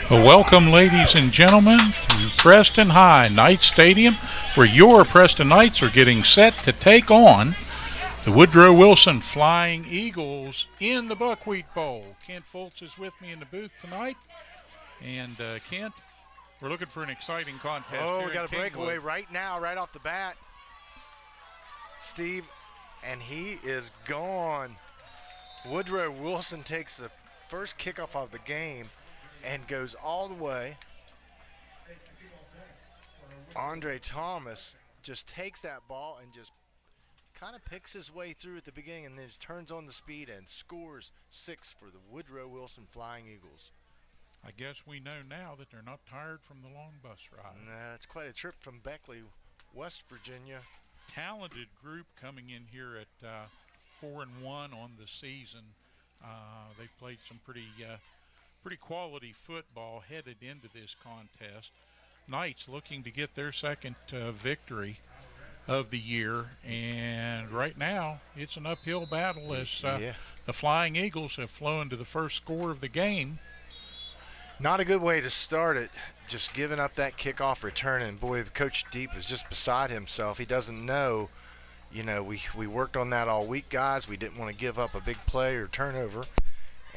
Welcome, ladies and gentlemen, to Preston High Knights Stadium, where your Preston Knights are getting set to take on the Woodrow Wilson Flying Eagles in the Buckwheat Bowl. Kent Foltz is with me in the booth tonight. And Kent, we're looking for an exciting contest. Oh, we got a breakaway right now, right off the bat. Steve, and he is gone. Woodrow Wilson takes the first kickoff of the game and goes all the way. Andre Thomas just takes that ball and just kind of picks his way through at the beginning and then just turns on the speed and scores 6 for the Woodrow Wilson Flying Eagles. I guess we know now that they're not tired from the long bus ride. Nah, it's quite a trip from Beckley, West Virginia. Talented group coming in here at 4-1 on the season. They've played some pretty quality football headed into this contest. Knights looking to get their second victory of the year, and right now it's an uphill battle as the Flying Eagles have flown to the first score of the game. Not a good way to start it, just giving up that kickoff return, and boy, Coach Deep is just beside himself. He doesn't know, we worked on that all week, guys. We didn't want to give up a big play or turnover,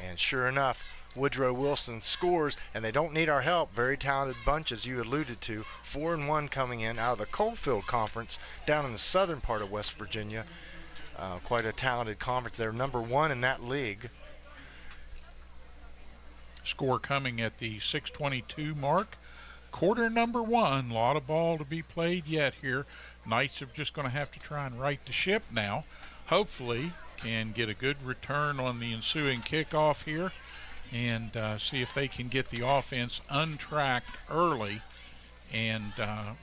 and sure enough, Woodrow Wilson scores, and they don't need our help. Very talented bunch, as you alluded to. 4-1 coming in out of the Coalfield Conference down in the southern part of West Virginia. Quite a talented conference. They're number 1 in that league. Score coming at the 6:22 mark. Quarter number 1. A lot of ball to be played yet here. Knights are just going to have to try and right the ship now. Hopefully can get a good return on the ensuing kickoff here and see if they can get the offense untracked early and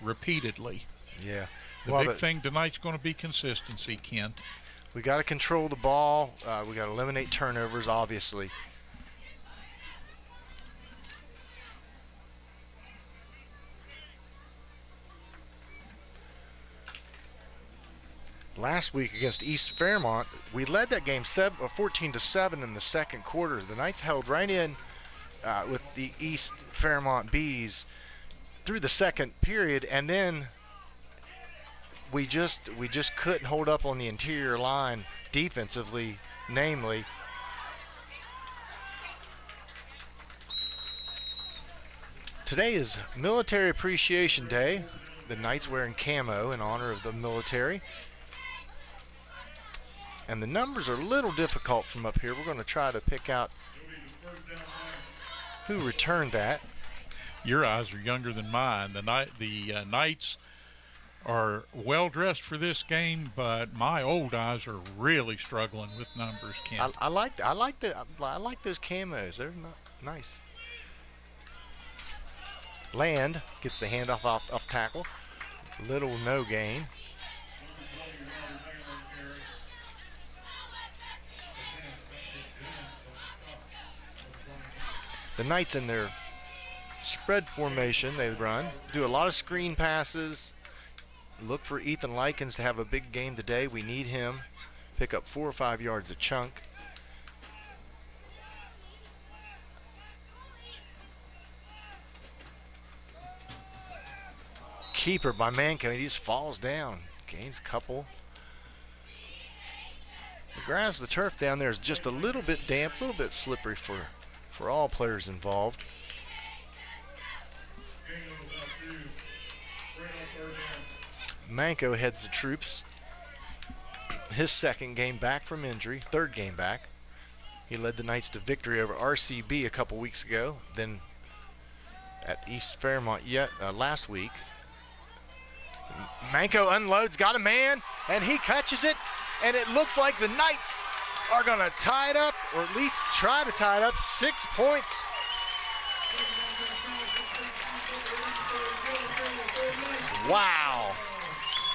repeatedly. Yeah. The big thing tonight's going to be consistency, Kent. We got to control the ball. We got to eliminate turnovers, obviously. Last week against East Fairmont, we led that game 14-7 in the second quarter. The Knights held right in with the East Fairmont Bees through the second period, and then we just couldn't hold up on the interior line defensively, namely. Today is Military Appreciation Day. The Knights wearing camo in honor of the military. And the numbers are a little difficult from up here. We're going to try to pick out who returned that. Your eyes are younger than mine. The Knights are well dressed for this game, but my old eyes are really struggling with numbers. Kent. I like those camos. They're nice. Land gets the handoff off tackle. Little no gain. The Knights in their spread formation, they run, do a lot of screen passes. Look for Ethan Likens to have a big game today. We need him. Pick up 4 or 5 yards a chunk. Keeper by Manco, he just falls down. Gains a couple. The grass, the turf down there is just a little bit damp, a little bit slippery for all players involved. Manco heads the troops. His second game back from injury, third game back. He led the Knights to victory over RCB a couple weeks ago, then at East Fairmont last week. Manco unloads, got a man, and he catches it, and it looks like the Knights are going to tie it up, or at least try to tie it up. 6 points. Wow.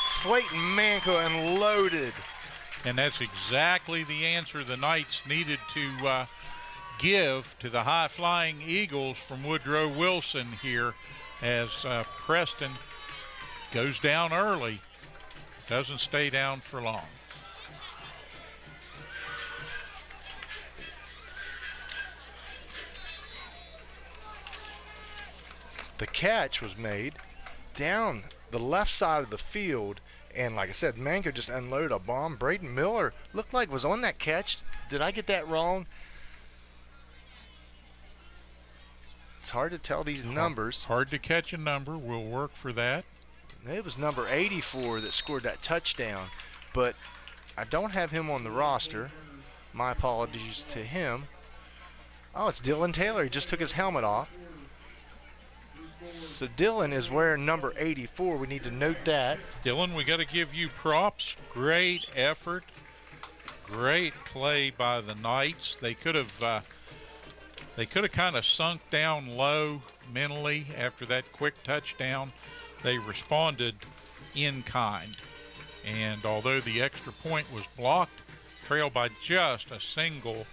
Slayton Manco unloaded. And that's exactly the answer the Knights needed to give to the high-flying Eagles from Woodrow Wilson here as Preston goes down early, doesn't stay down for long. The catch was made down the left side of the field, and like I said, Manco just unloaded a bomb. Braden Miller looked like was on that catch. Did I get that wrong? It's hard to tell these numbers. Hard to catch a number. We'll work for that. It was number 84 that scored that touchdown, but I don't have him on the roster. My apologies to him. Oh, it's Dylan Taylor. He just took his helmet off. So Dylan is wearing number 84. We need to note that. Dylan, we got to give you props. Great effort. Great play by the Knights. They could have kind of sunk down low mentally after that quick touchdown. They responded in kind. And although the extra point was blocked, trailed by just a single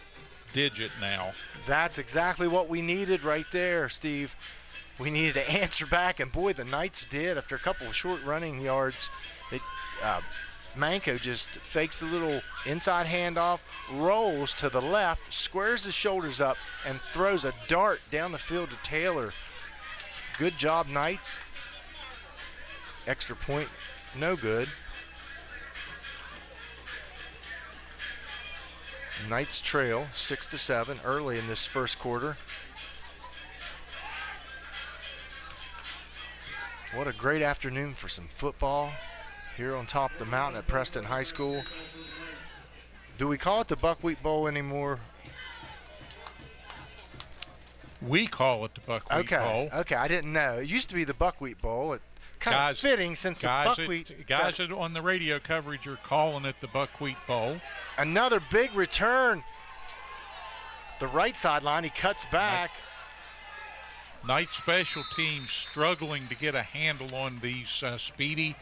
digit now. That's exactly what we needed right there, Steve. We needed to answer back, and boy, the Knights did. After a couple of short running yards, Manco just fakes a little inside handoff, rolls to the left, squares his shoulders up, and throws a dart down the field to Taylor. Good job, Knights. Extra point, no good. Knights trail 6-7 early in this first quarter. What a great afternoon for some football here on top of the mountain at Preston High School. Do we call it the Buckwheat Bowl anymore? We call it the Buckwheat Bowl. Okay, I didn't know. It used to be the Buckwheat Bowl. It kind of fitting since the Buckwheat. Guys on the radio coverage are calling it the Buckwheat Bowl. Another big return. The right sideline, he cuts back. Knight special teams struggling to get a handle on these speedy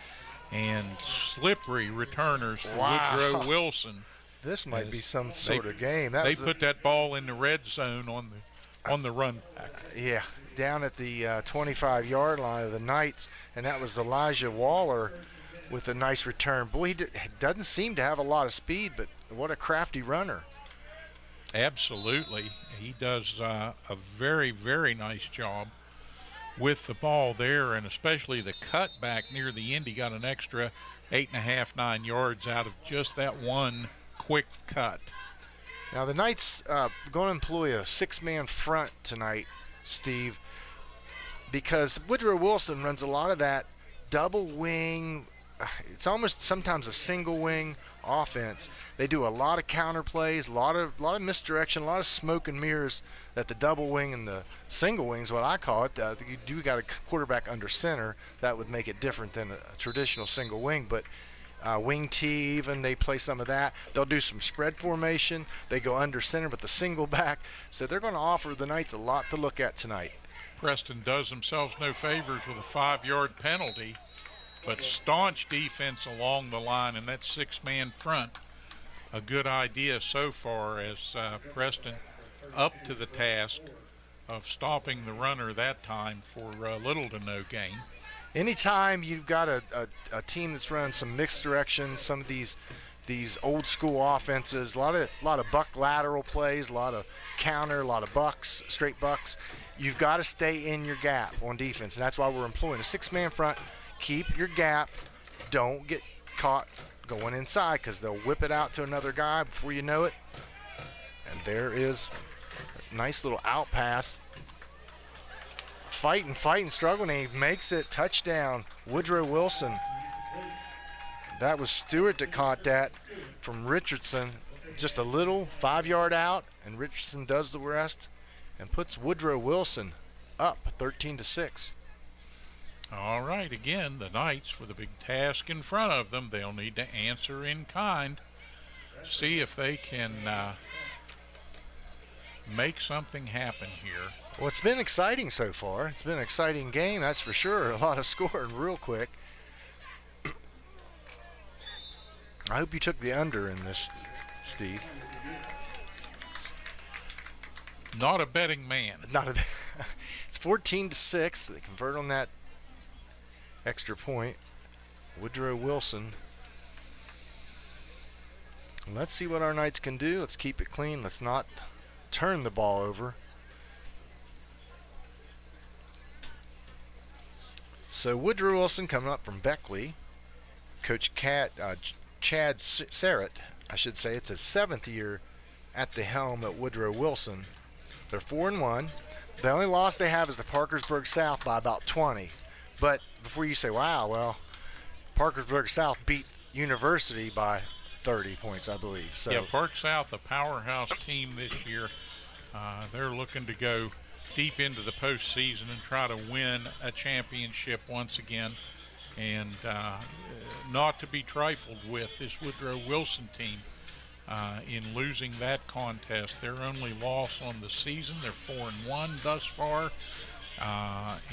and slippery returners for Woodrow Wilson. This might be some sort of game. They put that ball in the red zone on the run back. Yeah, down at the 25-yard line of the Knights, and that was Elijah Waller with a nice return. Boy, he doesn't seem to have a lot of speed, but what a crafty runner. Absolutely. He does a very, very nice job with the ball there, and especially the cutback near the end. He got an extra 8.5, 9 yards out of just that one quick cut. Now the Knights going to employ a six-man front tonight, Steve, because Woodrow Wilson runs a lot of that double wing. It's almost sometimes a single wing offense. They do a lot of counter plays, a lot of misdirection, a lot of smoke and mirrors that the double wing and the single wing is what I call it. You do got a quarterback under center. That would make it different than a traditional single wing, but wing T even, they play some of that. They'll do some spread formation. They go under center with the single back. So they're going to offer the Knights a lot to look at tonight. Preston does themselves no favors with a 5-yard penalty. But staunch defense along the line, and that six-man front, a good idea so far as Preston up to the task of stopping the runner that time for little to no gain. Anytime you've got a team that's running some mixed directions, some of these old school offenses, a lot of buck lateral plays, a lot of counter, a lot of bucks, straight bucks, you've got to stay in your gap on defense, and that's why we're employing a six-man front. Keep your gap. Don't get caught going inside because they'll whip it out to another guy before you know it. And there is a nice little out pass. Fighting, struggling, and he makes it. Touchdown, Woodrow Wilson. That was Stewart that caught that from Richardson. Just a little 5-yard out, and Richardson does the rest and puts Woodrow Wilson up 13-6. All right, again, the Knights with a big task in front of them. They'll need to answer in kind, see if they can make something happen here. Well, it's been exciting so far. It's been an exciting game, that's for sure. A lot of scoring real quick. I hope you took the under in this, Steve. Not a betting man. It's 14-6. They convert on that extra point. Woodrow Wilson. Let's see what our Knights can do. Let's keep it clean. Let's not turn the ball over. So Woodrow Wilson coming up from Beckley. Coach Chad Serrett, I should say. It's his 7th year at the helm at Woodrow Wilson. They're 4-1. The only loss they have is to Parkersburg South by about 20. But before you say, wow, well, Parkersburg South beat University by 30 points, I believe. So yeah, Park South, a powerhouse team this year. They're looking to go deep into the postseason and try to win a championship once again. And not to be trifled with, this Woodrow Wilson team in losing that contest. Their only loss on the season. They're 4-1 thus far.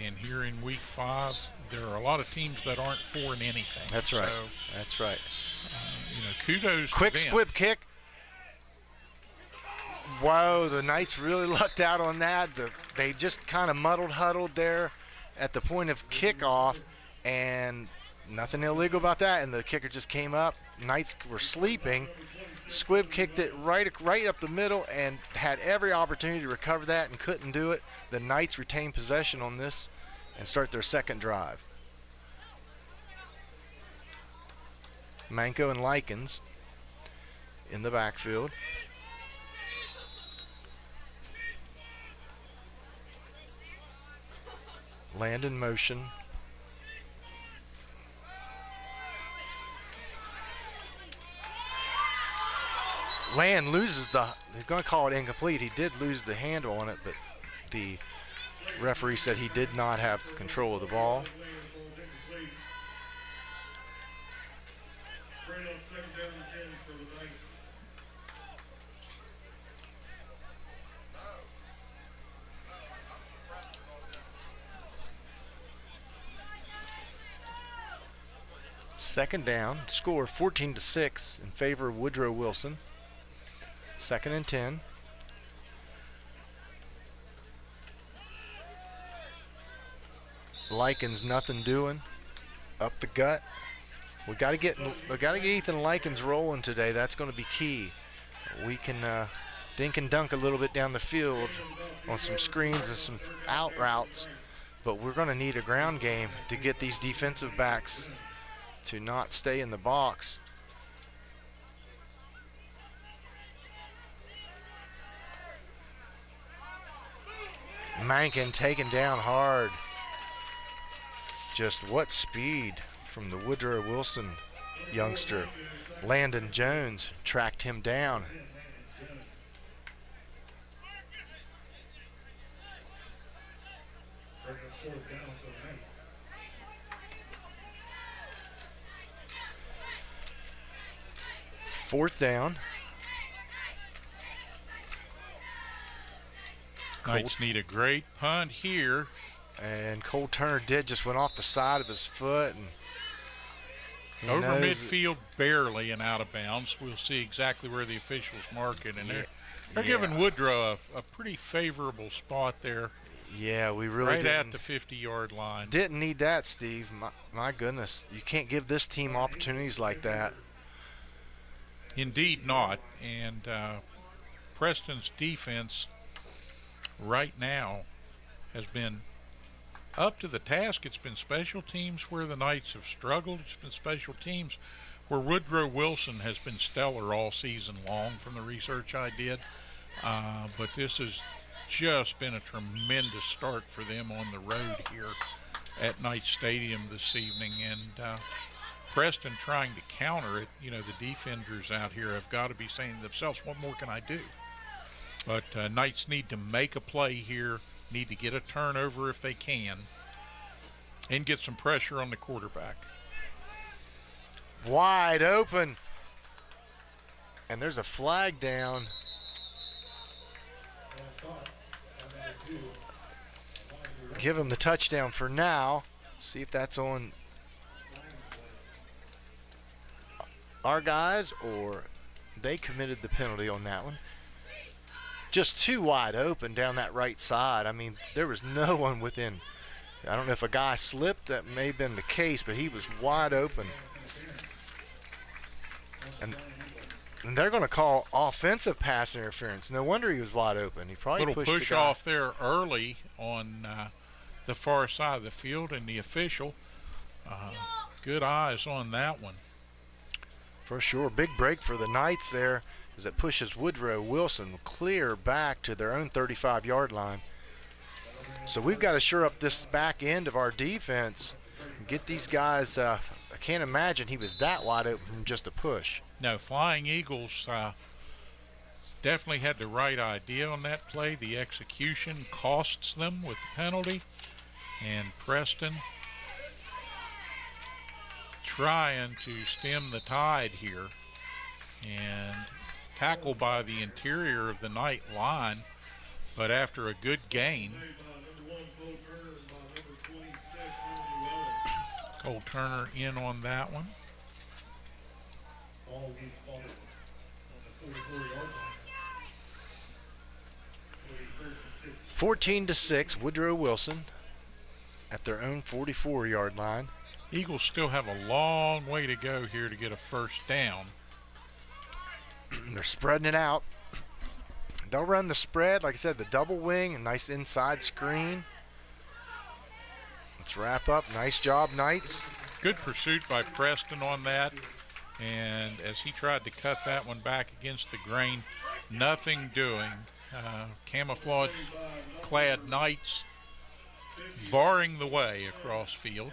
And here in week 5, there are a lot of teams that aren't 4 in anything. That's right. So, that's right. Kudos Quick to them. squib kick. Whoa, the Knights really lucked out on that. They just kind of huddled there at the point of kickoff, and nothing illegal about that. And the kicker just came up. Knights were sleeping. Squibb kicked it right up the middle and had every opportunity to recover that and couldn't do it. The Knights retain possession on this and start their second drive. Manko and Likens in the backfield. Land in motion. Land loses he's going to call it incomplete. He did lose the handle on it, but the referee said he did not have control of the ball. Second down, score 14-6 in favor of Woodrow Wilson. 2nd and 10. Likens nothing doing. Up the gut. We got to get Ethan Likens rolling today. That's going to be key. We can dink and dunk a little bit down the field on some screens and some out routes, but we're going to need a ground game to get these defensive backs to not stay in the box. Mankin taken down hard. Just what speed from the Woodrow Wilson youngster. Landon Jones tracked him down. Fourth down. Knights need a great punt here. And Cole Turner just went off the side of his foot. And over midfield, barely and out of bounds. We'll see exactly where the officials mark it. And they're giving Woodrow a pretty favorable spot there. Yeah, we really right at the 50-yard line. Didn't need that, Steve. My goodness. You can't give this team opportunities like that. Indeed not. And Preston's defense right now has been up to the task. It's been special teams where the Knights have struggled. It's been special teams where Woodrow Wilson has been stellar all season long from the research I did. But this has just been a tremendous start for them on the road here at Knight Stadium this evening. And Preston trying to counter it. You know, the defenders out here have got to be saying to themselves, what more can I do? But Knights need to make a play here, need to get a turnover if they can, and get some pressure on the quarterback. Wide open. And there's a flag down. Give him the touchdown for now. See if that's on our guys or they committed the penalty on that one. Just too wide open down that right side. I mean, there was no one within. I don't know if a guy slipped. That may have been the case, but he was wide open. And they're going to call offensive pass interference. No wonder he was wide open. He probably pushed pushed push the guy off there early on the far side of the field, and the official, good eyes on that one. For sure. Big break for the Knights there as it pushes Woodrow Wilson clear back to their own 35-yard line. So we've got to shore up this back end of our defense and get these guys. I can't imagine he was that wide open from just a push. No, Flying Eagles definitely had the right idea on that play. The execution costs them with the penalty. And Preston trying to stem the tide here. And tackled by the interior of the Knight line. But after a good gain, Cole Turner in on that one. 14-6, Woodrow Wilson at their own 44-yard line. Eagles still have a long way to go here to get a first down. They're spreading it out. They'll run the spread, like I said, the double wing, a nice inside screen. Let's wrap up. Nice job, Knights. Good pursuit by Preston on that. And as he tried to cut that one back against the grain, nothing doing. Camouflage-clad Knights barring the way across field.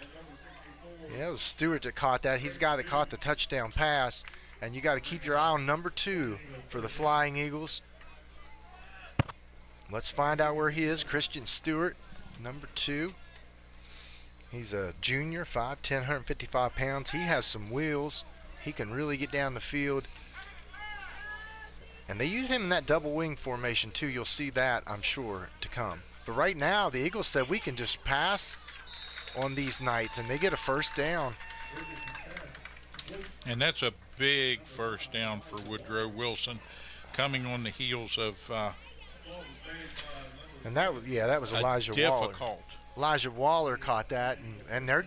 Yeah, it was Stewart that caught that. He's the guy that caught the touchdown pass. And you got to keep your eye on number 2 for the Flying Eagles. Let's find out where he is. Christian Stewart, number 2. He's a junior, 5'10", 155 pounds. He has some wheels. He can really get down the field. And they use him in that double wing formation too. You'll see that, I'm sure, to come. But right now, the Eagles said we can just pass on these Knights, and they get a first down. And that's a big first down for Woodrow Wilson, coming on the heels of and that was Elijah Waller. Elijah Waller caught that, and they're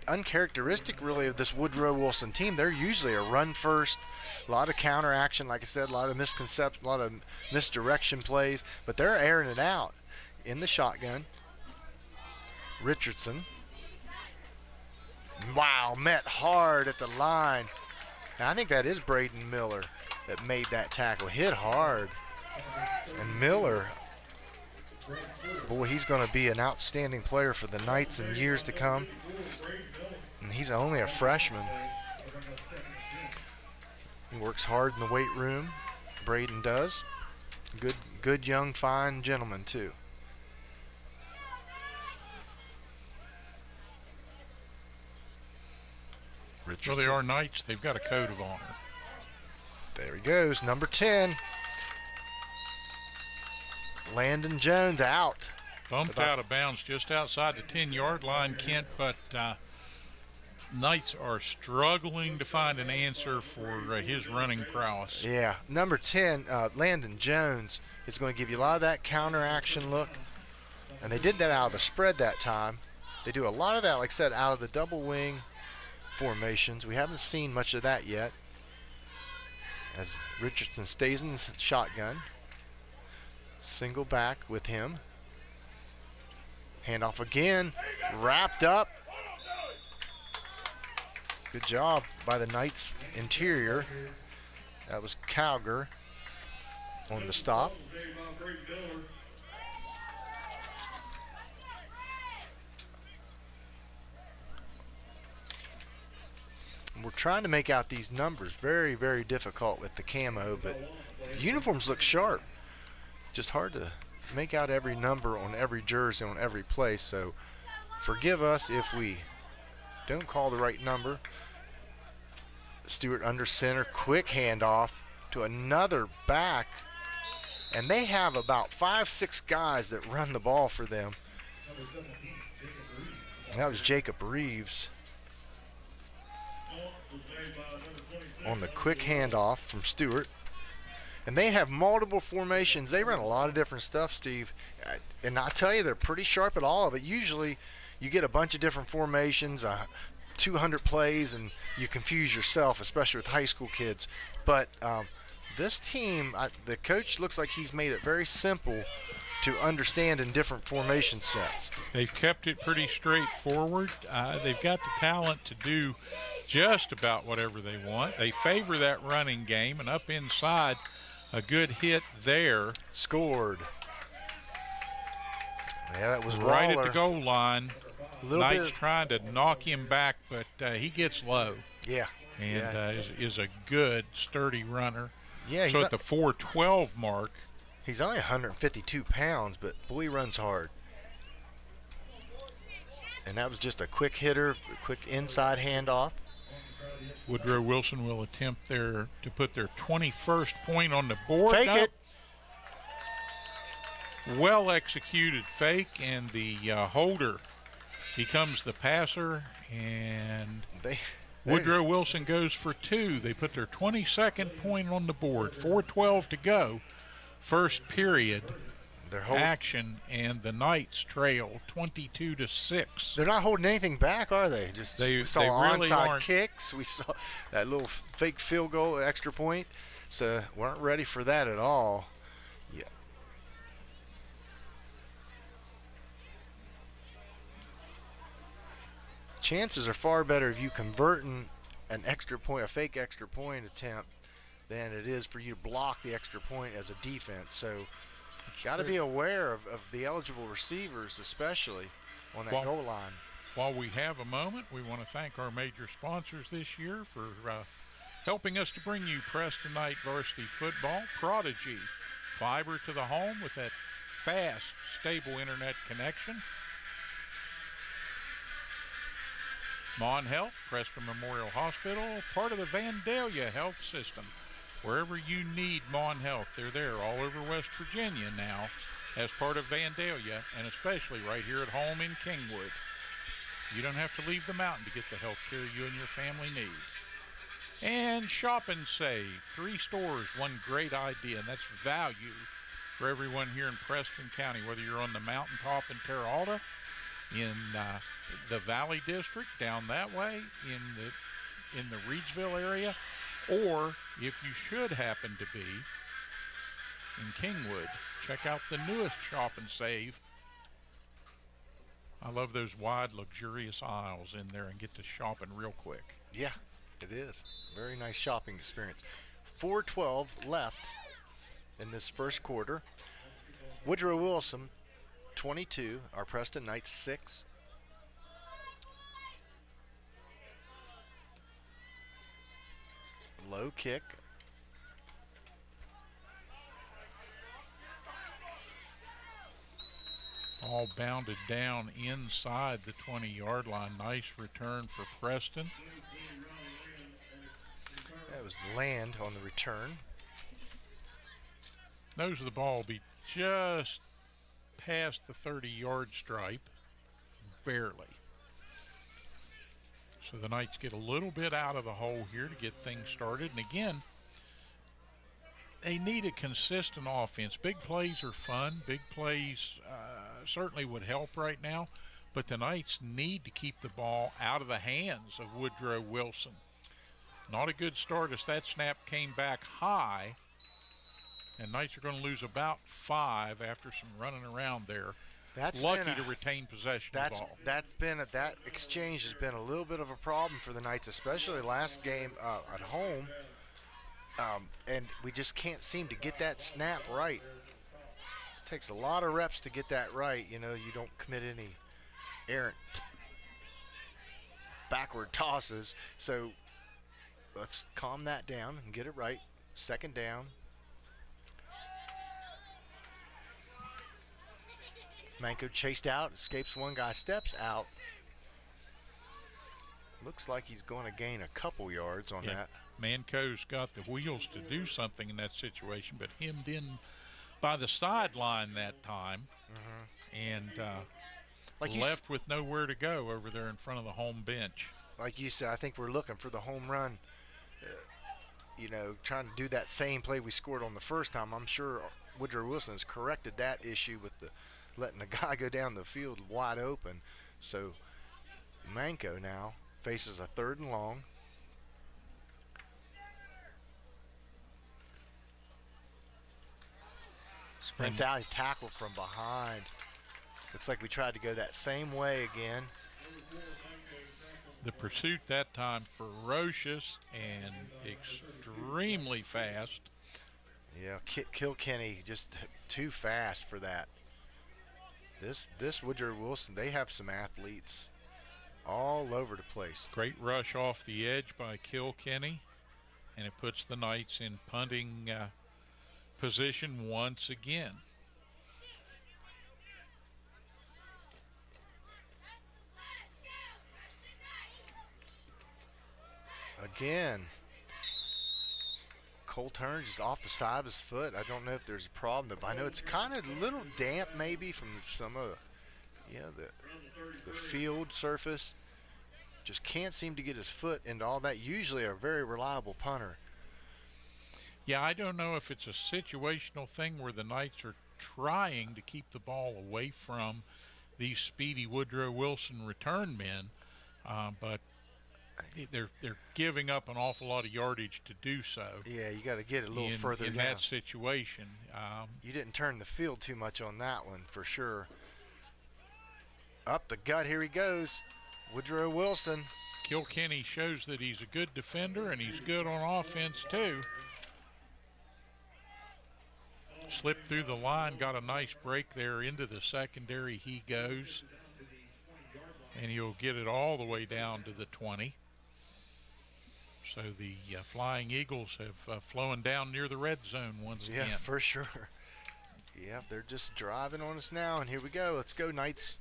uncharacteristic really of this Woodrow Wilson team. They're usually a run first, a lot of counter action, like I said, a lot of misconception, a lot of misdirection plays, but they're airing it out in the shotgun. Richardson. Wow, met hard at the line. Now, I think that is Braden Miller that made that tackle. Hit hard. And Miller, boy, he's going to be an outstanding player for the Knights in years to come. And he's only a freshman. He works hard in the weight room. Braden does. Good young, fine gentleman, too. Richardson. Well, they are Knights. They've got a code of honor. There he goes, number 10. Landon Jones out. Bumped out of bounds just outside the 10-yard line, Kent, but Knights are struggling to find an answer for his running prowess. Yeah, number 10, Landon Jones, is going to give you a lot of that counter action look. And they did that out of the spread that time. They do a lot of that, like I said, out of the double wing formations. We haven't seen much of that yet. As Richardson stays in the shotgun. Single back with him. Handoff again. Wrapped up. Good job by the Knights interior. That was Cowger on the stop. We're trying to make out these numbers. Very, very difficult with the camo, but the uniforms look sharp. Just hard to make out every number on every jersey on every place, so forgive us if we don't call the right number. Stewart under center, quick handoff to another back, and they have about 5-6 guys that run the ball for them. And that was Jacob Reeves on the quick handoff from Stewart. And they have multiple formations. They run a lot of different stuff, Steve. And I tell you, they're pretty sharp at all of it. Usually you get a bunch of different formations, 200 plays, and you confuse yourself, especially with high school kids. But this team, the coach looks like he's made it very simple to understand in different formation sets. They've kept it pretty straightforward. They've got the talent to do just about whatever they want. They favor that running game, and up inside, a good hit there. Scored. Yeah, that was right Waller. At the goal line. Knight's Bit. trying to knock him back, but he gets low. Yeah. And is a good, sturdy runner. Yeah. So at the 4:12 mark. He's only 152 pounds, but boy, he runs hard. And that was just a quick hitter, a quick inside handoff. Woodrow Wilson will attempt to put their 21st point on the board. Fake it. Well executed fake, and the holder becomes the passer, and Woodrow Wilson goes for two. They put their 22nd point on the board. 4:12 to go. First period action, and the Knights trail 22-6. They're not holding anything back, are they? We saw really onside aren't. kicks. We saw that little fake field goal, extra point. So weren't ready for that at all. Yeah. Chances are far better if you converting an extra point, a fake extra point attempt, than it is for you to block the extra point as a defense. So got to be aware of the eligible receivers, especially on that goal line. While we have a moment, we want to thank our major sponsors this year for helping us to bring you Preston Knight varsity football. Prodigy, fiber to the home with that fast, stable internet connection. Mon Health, Preston Memorial Hospital, part of the Vandalia Health System. Wherever you need Mon Health, they're there all over West Virginia now as part of Vandalia, and especially right here at home in Kingwood. You don't have to leave the mountain to get the health care you and your family need. And Shop and Save, 3 stores, one great idea, and that's value for everyone here in Preston County, whether you're on the mountaintop in Terra Alta, in the Valley District down that way, in the Reedsville area, or if you should happen to be in Kingwood, check out the newest Shop and Save. I love those wide, luxurious aisles in there and get to shopping real quick. Yeah, it is. Very nice shopping experience. 4:12 left in this first quarter. Woodrow Wilson, 22. Our Preston Knights, 6. Low kick. All bounded down inside the 20-yard line. Nice return for Preston. That was land on the return. Nose of the ball will be just past the 30-yard stripe, barely. So the Knights get a little bit out of the hole here to get things started. And again, they need a consistent offense. Big plays are fun. Big plays certainly would help right now. But the Knights need to keep the ball out of the hands of Woodrow Wilson. Not a good start as that snap came back high. And Knights are going to lose about 5 after some running around there. That's lucky to retain possession of the ball. That exchange has been a little bit of a problem for the Knights, especially last game at home. And we just can't seem to get that snap right. It takes a lot of reps to get that right. You know, you don't commit any errant backward tosses. So let's calm that down and get it right. Second down. Manko chased out, escapes one guy, steps out. Looks like he's going to gain a couple yards on that. Manco's got the wheels to do something in that situation, but hemmed in by the sideline that time, and left with nowhere to go over there in front of the home bench. Like you said, I think we're looking for the home run, trying to do that same play we scored on the first time. I'm sure Woodrow Wilson has corrected that issue with letting the guy go down the field wide open. So Manko now faces a 3rd and long. Sprints out, he tackled from behind. Looks like we tried to go that same way again. The pursuit that time ferocious and extremely fast. Yeah, Kilkenny just too fast for that. This Woodrow Wilson, they have some athletes all over the place. Great rush off the edge by Kilkenny, and it puts the Knights in punting position once again. Again, Cole turns just off the side of his foot. I don't know if there's a problem. I know it's kind of a little damp maybe from some of the field surface. Just can't seem to get his foot into all that. Usually a very reliable punter. Yeah, I don't know if it's a situational thing where the Knights are trying to keep the ball away from these speedy Woodrow Wilson return men, but they're giving up an awful lot of yardage to do so. Yeah, you got to get it a little further in down. that situation. You didn't turn the field too much on that one for sure. Up the gut, here he goes. Woodrow Wilson. Kilkenny shows that he's a good defender and he's good on offense too. Slipped through the line, got a nice break there into the secondary. He goes, and he'll get it all the way down to the 20. So the Flying Eagles have flown down near the red zone once again. Yeah, for sure. Yeah, they're just driving on us now, and here we go. Let's go, Knights.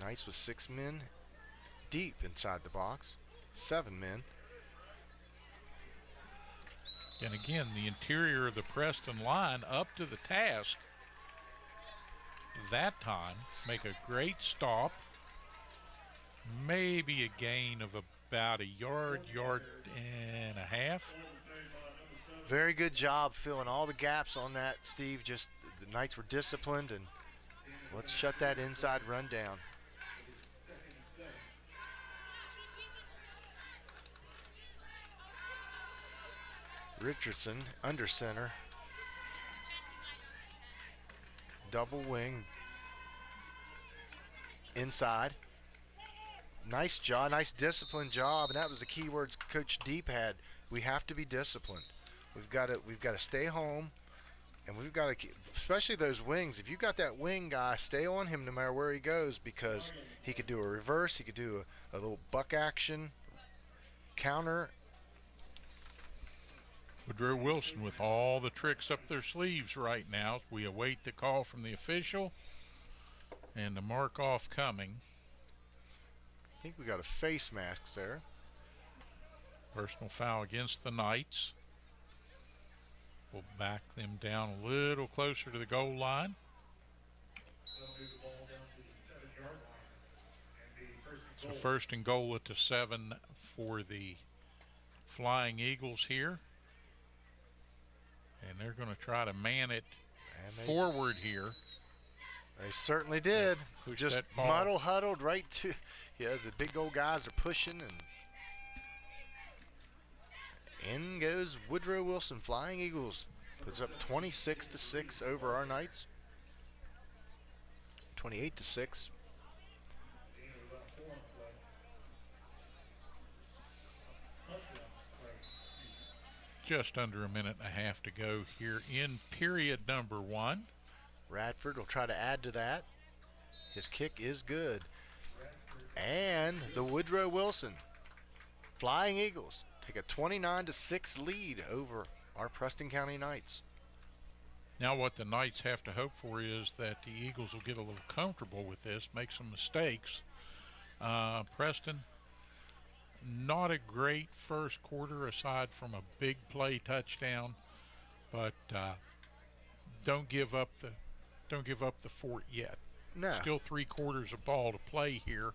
Knights with 6 men deep inside the box. 7 men. And again, the interior of the Preston line up to the task. That time, make a great stop. Maybe a gain of about a yard and a half. Very good job filling all the gaps on that, Steve. Just the Knights were disciplined, and let's shut that inside run down. Richardson under center. Double wing. Inside. Nice job, nice disciplined job, and that was the key words Coach Deep had. We have to be disciplined. We've got to stay home, and we've got to, especially those wings. If you got that wing guy, stay on him no matter where he goes, because he could do a reverse, he could do a little buck action, counter. Woodrow Wilson with all the tricks up their sleeves right now. We await the call from the official and the mark off coming. I think we got a face mask there. Personal foul against the Knights. We'll back them down a little closer to the goal line. So first and goal at the 7 for the Flying Eagles here. And they're going to try to man it forward here. They certainly did. Push just huddled right to, yeah, the big old guys are pushing, and in goes Woodrow Wilson. Flying Eagles puts up 26-6 over our Knights. 28-6. Just under a minute and a half to go here in period number 1. Radford will try to add to that. His kick is good. And the Woodrow Wilson Flying Eagles take a 29-6 lead over our Preston County Knights. Now what the Knights have to hope for is that the Eagles will get a little comfortable with this, make some mistakes. Preston, not a great first quarter aside from a big play touchdown, but don't give up the fort yet. No. Still 3 quarters of ball to play here,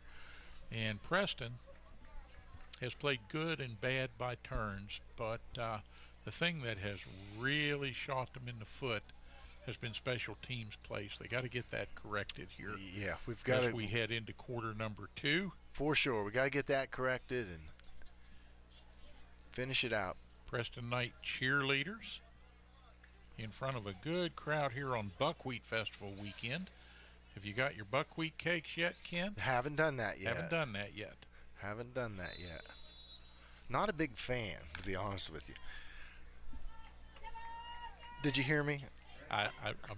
and Preston has played good and bad by turns, but the thing that has really shot them in the foot has been special teams plays. They got to get that corrected here. Yeah, we've got as we head into quarter number 2. For sure, we got to get that corrected and finish it out. Preston Knight cheerleaders in front of a good crowd here on Buckwheat Festival weekend. Have you got your buckwheat cakes yet, Ken? Haven't done that yet. Haven't done that yet. Haven't done that yet. Not a big fan, to be honest with you. Did you hear me?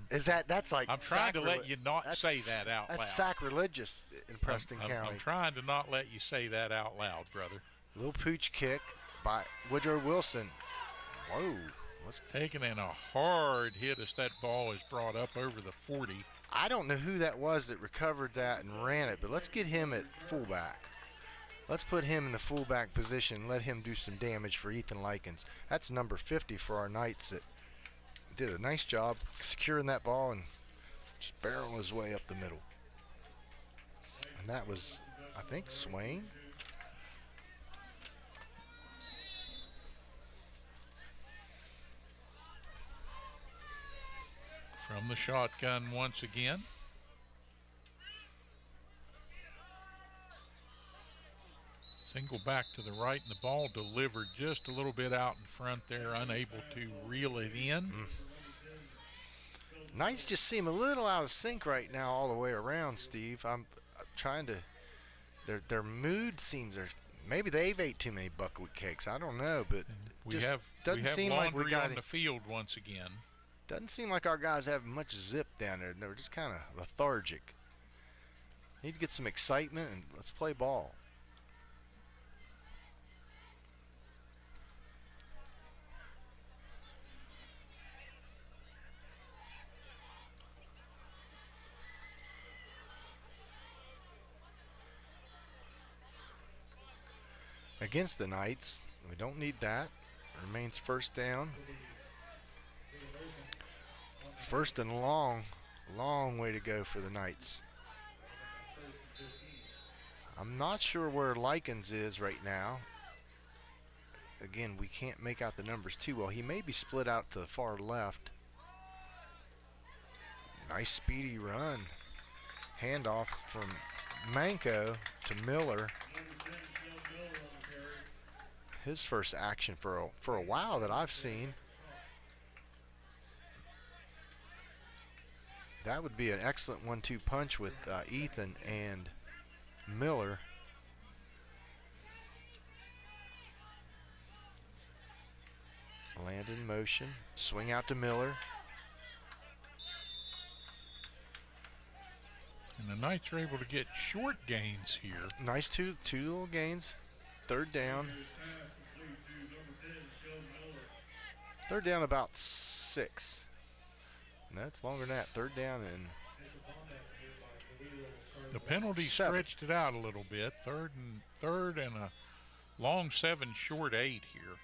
That's like I'm trying to let you not say that out loud. That's sacrilegious in Preston County. I'm trying to not let you say that out loud, brother. Little pooch kick by Woodrow Wilson. Whoa. Taking in a hard hit as that ball is brought up over the 40. I don't know who that was that recovered that and ran it, but let's get him at fullback. Let's put him in the fullback position and let him do some damage for Ethan Likens. That's number 50 for our Knights that did a nice job securing that ball and just barreling his way up the middle. And that was, I think, Swain. From the shotgun once again. Single back to the right, and the ball delivered just a little bit out in front there, unable to reel it in. Knights just seem a little out of sync right now all the way around, Steve. I'm trying to, their mood seems, maybe they've ate too many buckwheat cakes. I don't know, but we have laundry on the field once again. Doesn't seem like our guys have much zip down there. They're just kind of lethargic. Need to get some excitement and let's play ball. Against the Knights, we don't need that. Remains first down. First and long way to go for the Knights. I'm not sure where Likens is right now. Again, we can't make out the numbers too well. He may be split out to the far left. Nice speedy run. Handoff from Manco to Miller. His first action for a while that I've seen. That would be an excellent 1-2 punch with Ethan and Miller. Land in motion, swing out to Miller. And the Knights are able to get short gains here. Nice two little gains. Third down. Third down about 6. No, it's longer than that. Third down and the penalty 7. Stretched it out a little bit. Third and a long 7, short 8 here.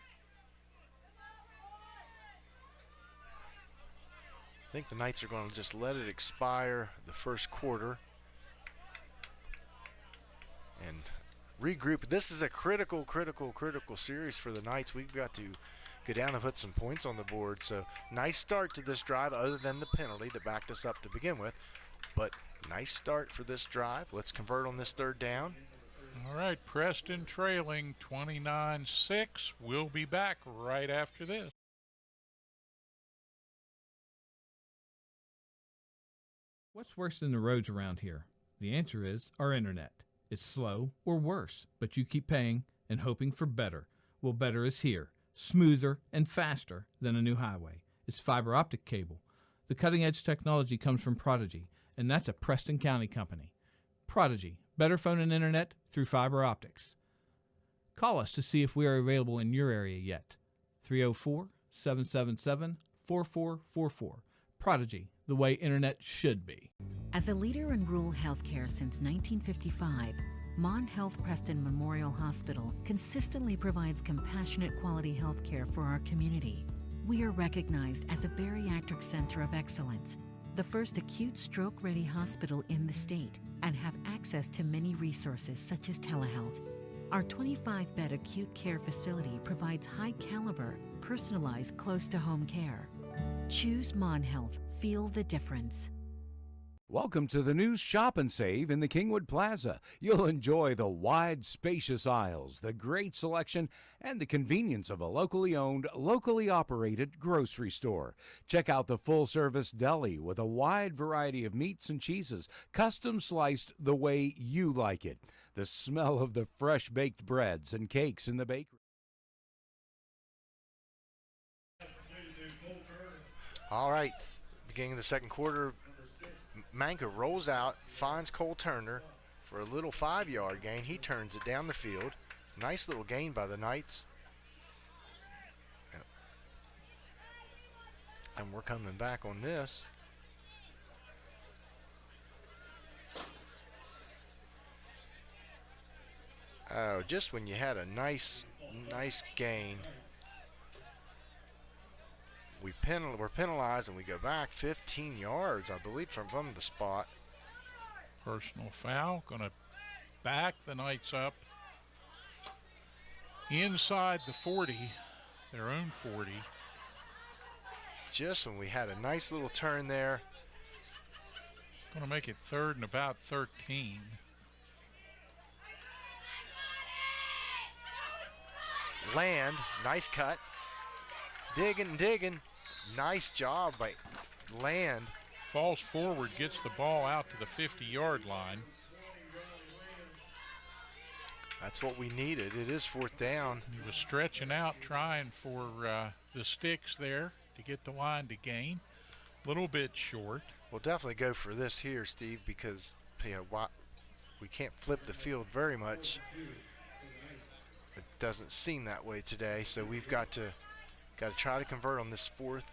I think the Knights are going to just let it expire the first quarter and regroup. This is a critical series for the Knights. We've got to go down and put some points on the board. So nice start to this drive other than the penalty that backed us up to begin with. But nice start for this drive. Let's convert on this third down. All right, Preston trailing 29-6. We'll be back right after this. What's worse than the roads around here? The answer is our internet. It's slow or worse, but you keep paying and hoping for better. Well, better is here. Smoother and faster than a new highway. It's fiber optic cable. The cutting-edge technology comes from Prodigy, and that's a Preston County company. Prodigy, better phone and internet through fiber optics. Call us to see if we are available in your area yet. 304-777-4444. Prodigy, the way internet should be. As a leader in rural healthcare since 1955, Mon Health Preston Memorial Hospital consistently provides compassionate quality health care for our community. We are recognized as a bariatric center of excellence, the first acute stroke-ready hospital in the state, and have access to many resources such as telehealth. Our 25-bed acute care facility provides high-caliber, personalized, close-to-home care. Choose Mon Health. Feel the difference. Welcome to the new Shop and Save in the Kingwood Plaza. You'll enjoy the wide, spacious aisles, the great selection, and the convenience of a locally owned, locally operated grocery store. Check out the full-service deli with a wide variety of meats and cheeses, custom sliced the way you like it. The smell of the fresh baked breads and cakes in the bakery. All right, beginning of the second quarter, Manka rolls out, finds Cole Turner for a little 5-yard gain. He turns it down the field. Nice little gain by the Knights. And we're coming back on this. Oh, just when you had a nice gain, we're penalized and we go back 15 yards, I believe, from the spot. Personal foul, gonna back the Knights up inside the 40, their own 40. Just when we had a nice little turn there. Gonna make it 3rd and about 13. Land, nice cut. Digging. Nice job by Land. Falls forward, gets the ball out to the 50-yard line. That's what we needed. It is 4th down. He was stretching out, trying for the sticks there to get the line to gain. A little bit short. We'll definitely go for this here, Steve, because we can't flip the field very much. It doesn't seem that way today, so we've got to try to convert on this 4th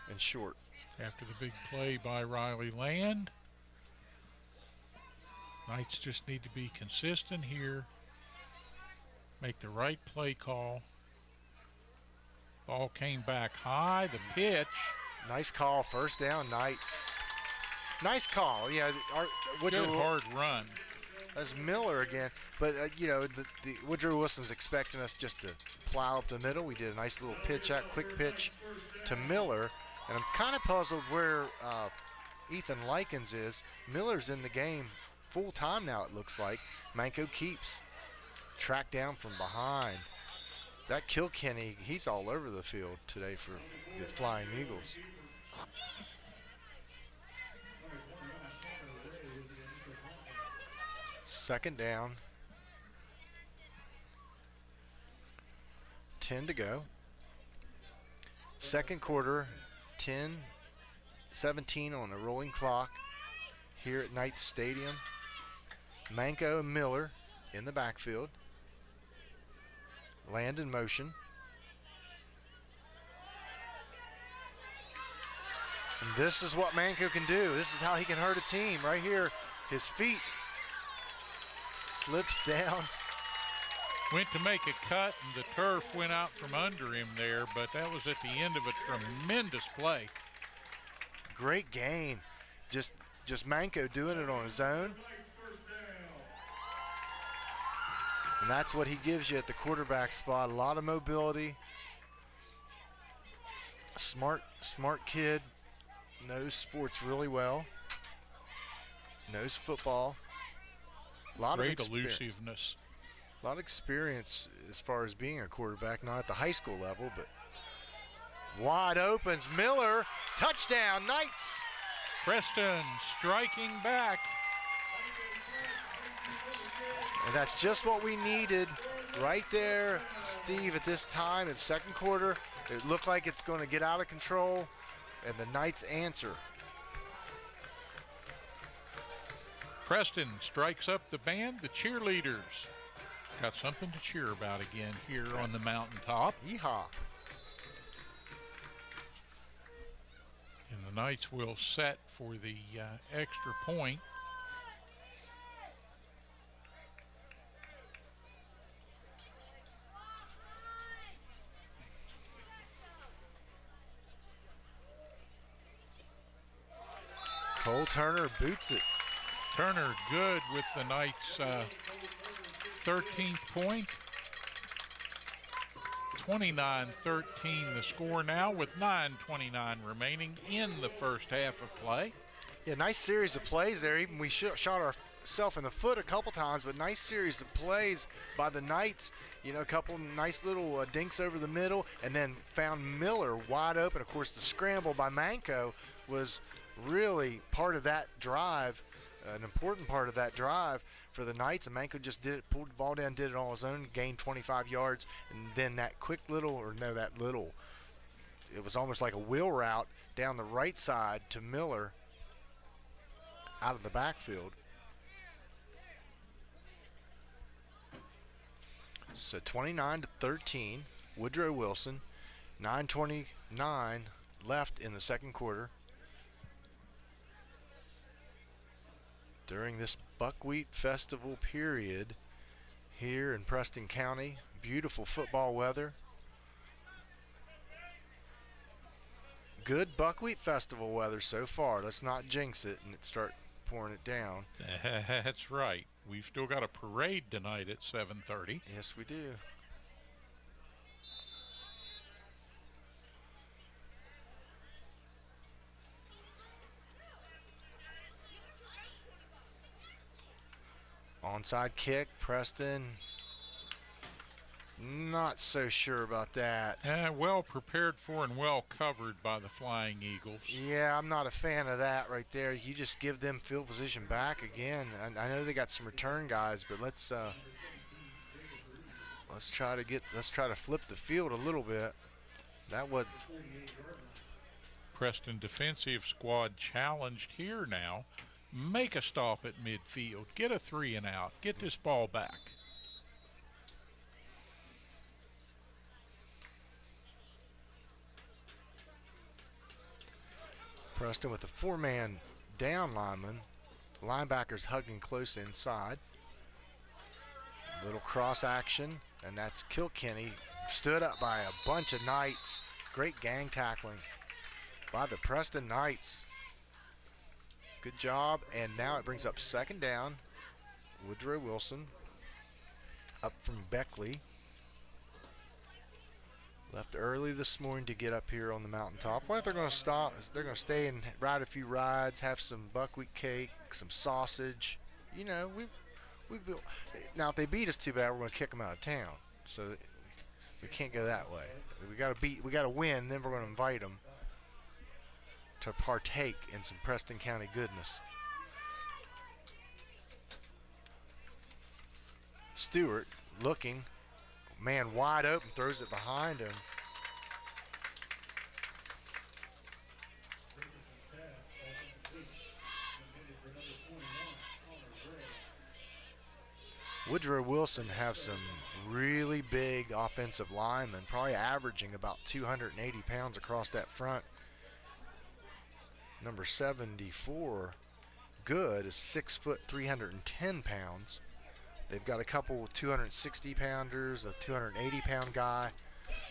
and short. After the big play by Riley Land, Knights just need to be consistent here, make the right play call. Ball came back high, the pitch. Nice call, 1st down, Knights. Nice call, yeah. Good hard run. That's Miller again, but the Woodrow Wilson's expecting us just to plow up the middle. We did a nice little quick pitch to Miller, and I'm kind of puzzled where Ethan Likens is. Miller's in the game full time now, it looks like. Manko keeps tracked down from behind. That Kilkenny, he's all over the field today for the Flying Eagles. Second down. 10 to go. Second quarter, 10-17 on a rolling clock here at Knights Stadium. Manko and Miller in the backfield. Land in motion. And this is what Manko can do. This is how he can hurt a team right here. His feet. Slips down. Went to make a cut and the turf went out from under him there, but that was at the end of a tremendous play. Great gain. Just Manko doing it on his own. And that's what he gives you at the quarterback spot. A lot of mobility. Smart kid. Knows sports really well. Knows football. Great elusiveness. A lot of experience as far as being a quarterback, not at the high school level, but wide opens. Miller, touchdown, Knights. Preston striking back. And that's just what we needed right there, Steve, at this time in second quarter. It looked like it's going to get out of control, and the Knights answer. Preston strikes up the band, the cheerleaders. Got something to cheer about again here on the mountaintop. Yeehaw. And the Knights will set for the extra point. Cole Turner boots it. Turner good with the Knights' 13th point. 29-13 the score now with 9:29 remaining in the first half of play. Yeah, nice series of plays there. Even we shot ourselves in the foot a couple times, but nice series of plays by the Knights. You know, a couple nice little dinks over the middle, and then found Miller wide open. Of course, the scramble by Manco was really part of that drive, an important part of that drive for the Knights. And Manco just did it, pulled the ball down, did it on his own, gained 25 yards, and then that quick little, or no, that little, it was almost like a wheel route down the right side to Miller out of the backfield. So 29-13, Woodrow Wilson, 9:29 left in the second quarter. During this Buckwheat Festival period here in Preston County, beautiful football weather. Good Buckwheat Festival weather so far. Let's not jinx it and start pouring it down. That's right. We've still got a parade tonight at 7:30. Yes, we do. Onside kick, Preston. Not so sure about that. Well prepared for and well covered by the Flying Eagles. Yeah, I'm not a fan of that right there. You just give them field position back again. I know they got some return guys, but let's try to flip the field a little bit. That would. Preston defensive squad challenged here now. Make a stop at midfield. Get a 3 and out. Get this ball back. Preston with a 4-man down lineman. Linebackers hugging close inside. Little cross action, and that's Kilkenny. Stood up by a bunch of Knights. Great gang tackling by the Preston Knights. Good job, and now it brings up second down. Woodrow Wilson up from Beckley. Left early this morning to get up here on the mountaintop. What if they're going to stop? They're going to stay and ride a few rides, have some buckwheat cake, some sausage. You know, now if they beat us too bad, we're going to kick them out of town. So we can't go that way. We got to win, then we're going to invite them to partake in some Preston County goodness. Stewart looking. Man wide open, throws it behind him. Woodrow Wilson have some really big offensive linemen, probably averaging about 280 pounds across that front. Number 74, Good, is 6 foot, 310 pounds. They've got a couple 260 pounders, a 280 pound guy.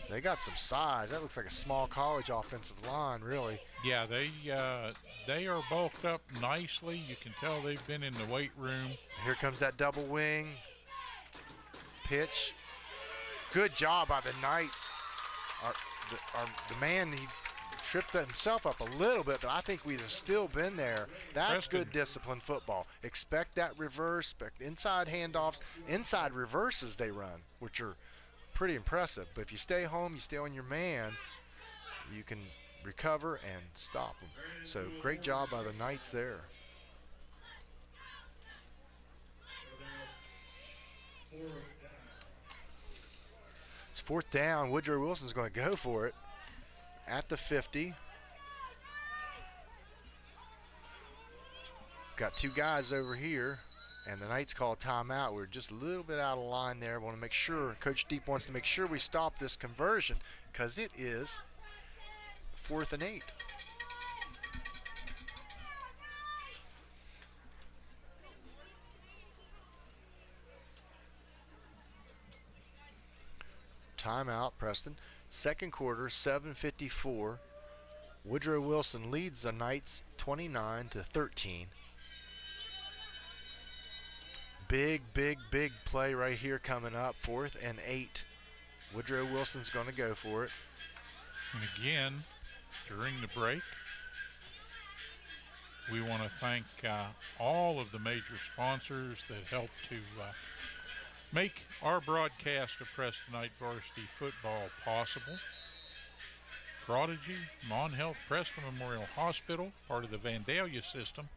They got some size. That looks like a small college offensive line, really. Yeah, they are bulked up nicely. You can tell they've been in the weight room. Here comes that double wing pitch. Good job by the Knights. The man, he tripped himself up a little bit, but I think we'd have still been there. That's Preston. Good disciplined football. Expect that reverse, expect inside handoffs, inside reverses they run, which are pretty impressive. But if you stay home, you stay on your man, you can recover and stop them. So great job by the Knights there. It's fourth down. Woodrow Wilson's going to go for it at the 50. Got two guys over here, and the Knights call timeout. We're just a little bit out of line there. Want to make sure, Coach Deep wants to make sure we stop this conversion because it is 4th and 8. Timeout, Preston. Second quarter, 7:54. Woodrow Wilson leads the Knights 29-13. Big play right here coming up. 4th and 8. Woodrow Wilson's going to go for it. And again, during the break, We want to thank all of the major sponsors that help to make our broadcast of Prestonite varsity football possible. Prodigy, Mon Health Preston Memorial Hospital, part of the Vandalia system,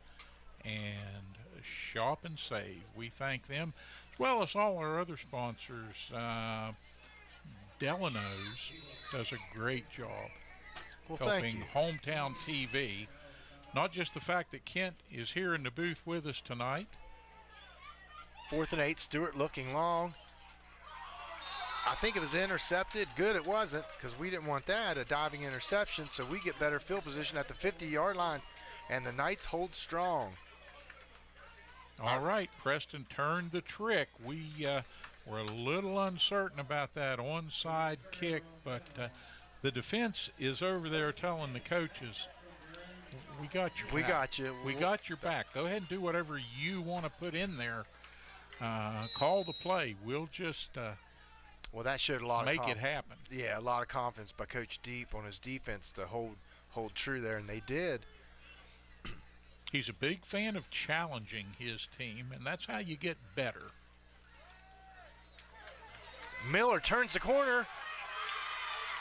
and Shop and Save. We thank them, as well as all our other sponsors. Delano's does a great job helping Hometown TV. Not just the fact that Kent is here in the booth with us tonight. 4th and 8, Stewart looking long. I think it was intercepted. Good it wasn't, because we didn't want that, a diving interception, so we get better field position at the 50-yard line, and the Knights hold strong. All right, Preston turned the trick. We were a little uncertain about that onside kick, but the defense is over there telling the coaches, we got your back. We got you. We got your back. Go ahead and do whatever you want to put in there. Call the play. We'll just well, that showed a lot make of it happen. Yeah, a lot of confidence by Coach Deep on his defense to hold true there, and they did. He's a big fan of challenging his team, and that's how you get better. Miller turns the corner.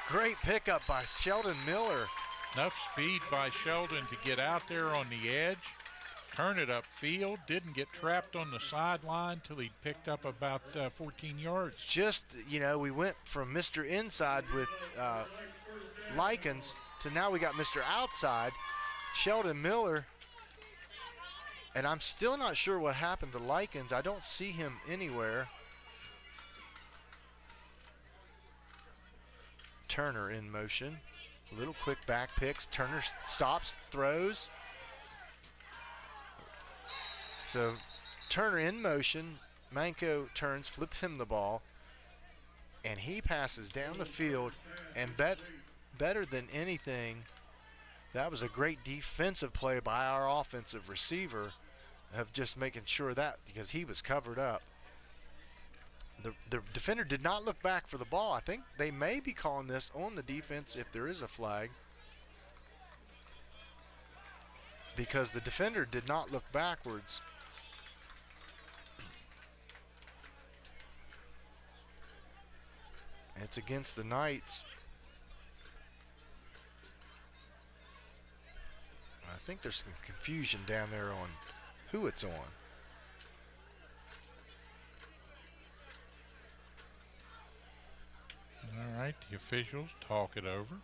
Great pickup by Sheldon Miller. Enough speed by Sheldon to get out there on the edge, turn it upfield, didn't get trapped on the sideline till he picked up about 14 yards. Just, we went from Mr. Inside with Likens to now we got Mr. Outside, Sheldon Miller. And I'm still not sure what happened to Likens. I don't see him anywhere. Turner in motion. Little quick back picks. Turner stops, throws. So Turner in motion. Manco turns, flips him the ball, and he passes down the field. And better than anything, that was a great defensive play by our offensive receiver of just making sure that, because he was covered up. The defender did not look back for the ball. I think they may be calling this on the defense if there is a flag, because the defender did not look backwards. It's against the Knights. I think there's some confusion down there on who it's on. All right, the officials talk it over.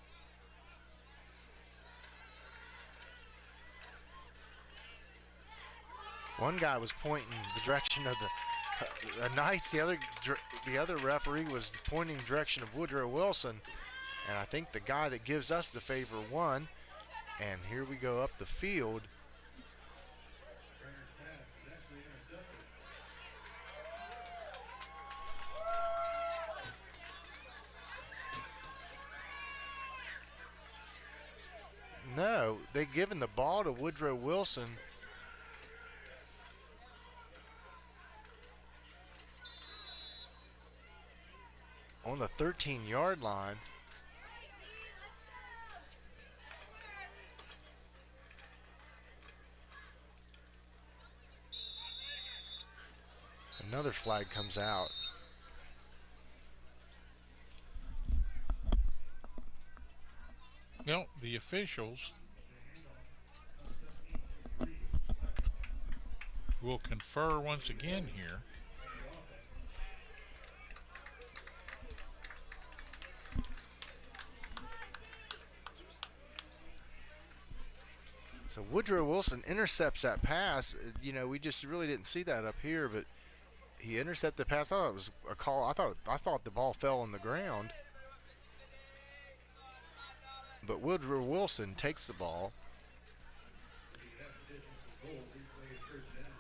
One guy was pointing the direction of the Knights. The other referee was pointing the direction of Woodrow Wilson. And I think the guy that gives us the favor won. And here we go up the field. No, they've given the ball to Woodrow Wilson. On the 13-yard line. Another flag comes out. Well, the officials will confer once again here. So Woodrow Wilson intercepts that pass. We just really didn't see that up here, but he intercepted the pass. I thought it was a call. I thought the ball fell on the ground. But Woodrow Wilson takes the ball.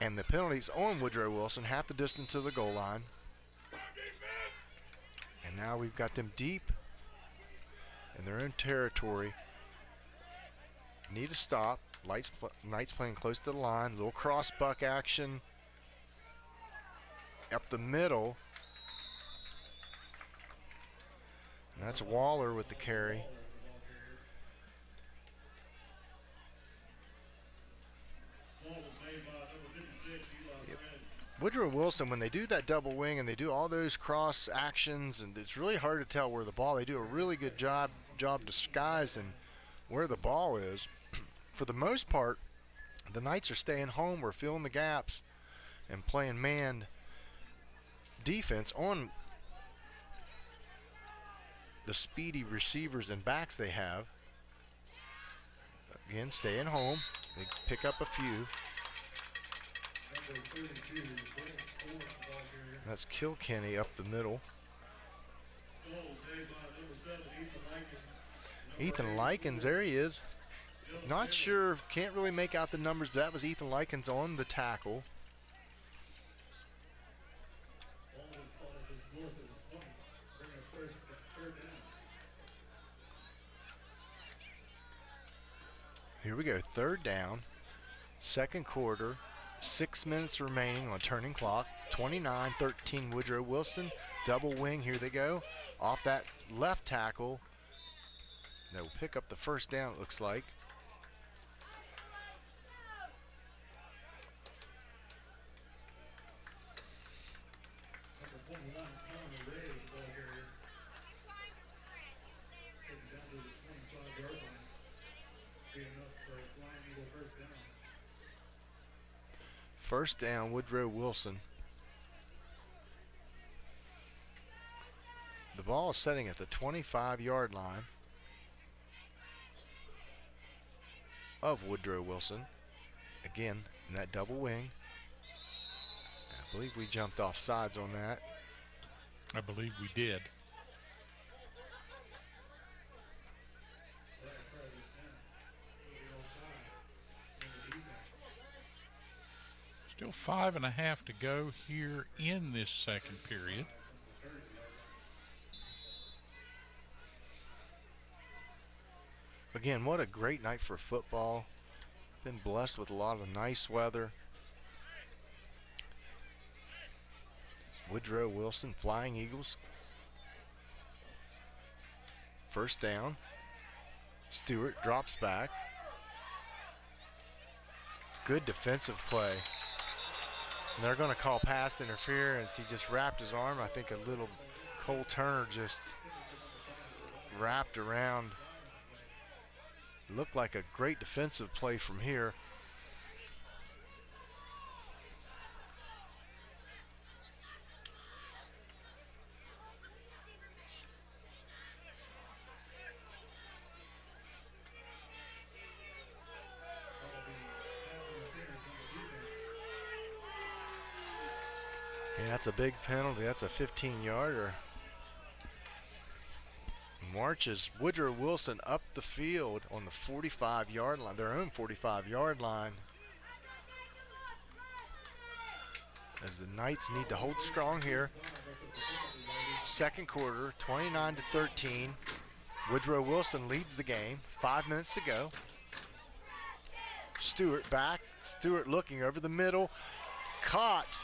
And the penalty's on Woodrow Wilson, half the distance to the goal line. And now we've got them deep in their own territory. Need to stop. Knights playing close to the line. Little cross buck action up the middle. And that's Waller with the carry. Woodrow Wilson, when they do that double wing and they do all those cross actions, and it's really hard to tell where the ball, they do a really good job disguising where the ball is. For the most part, the Knights are staying home. We're filling the gaps and playing man defense on the speedy receivers and backs they have. Again, staying home. They pick up a few. That's Kilkenny up the middle. Ethan Likens, there he is. Not sure, can't really make out the numbers, but that was Ethan Likens on the tackle. Here we go, third down, second quarter, 6 minutes remaining on turning clock. 29-13 Woodrow Wilson, double wing, here they go. Off that left tackle, they'll pick up the first down, it looks like. First down, Woodrow Wilson. The ball is setting at the 25-yard line of Woodrow Wilson. Again, in that double wing. I believe we jumped off sides on that. I believe we did. Still 5.5 to go here in this second period. Again, what a great night for football. Been blessed with a lot of nice weather. Woodrow Wilson, Flying Eagles. First down. Stewart drops back. Good defensive play. And they're going to call pass interference. He just wrapped his arm. I think a little Cole Turner just wrapped around. Looked like a great defensive play from here. Yeah, that's a big penalty. That's a 15-yarder. Marches Woodrow Wilson up the field on the 45-yard line, their own 45-yard line. As the Knights need to hold strong here. Second quarter, 29-13. Woodrow Wilson leads the game. 5 minutes to go. Stewart back. Stewart looking over the middle. Caught.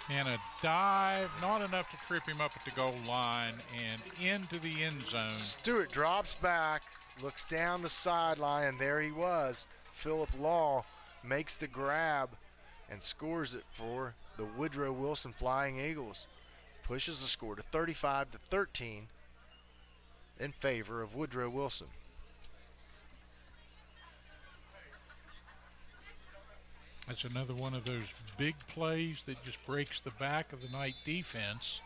And a dive, not enough to trip him up at the goal line and into the end zone. Stewart drops back, looks down the sideline, and there he was. Philip Law makes the grab and scores it for the Woodrow Wilson Flying Eagles. Pushes the score to 35-13 in favor of Woodrow Wilson. That's another one of those big plays that just breaks the back of the Knight defense.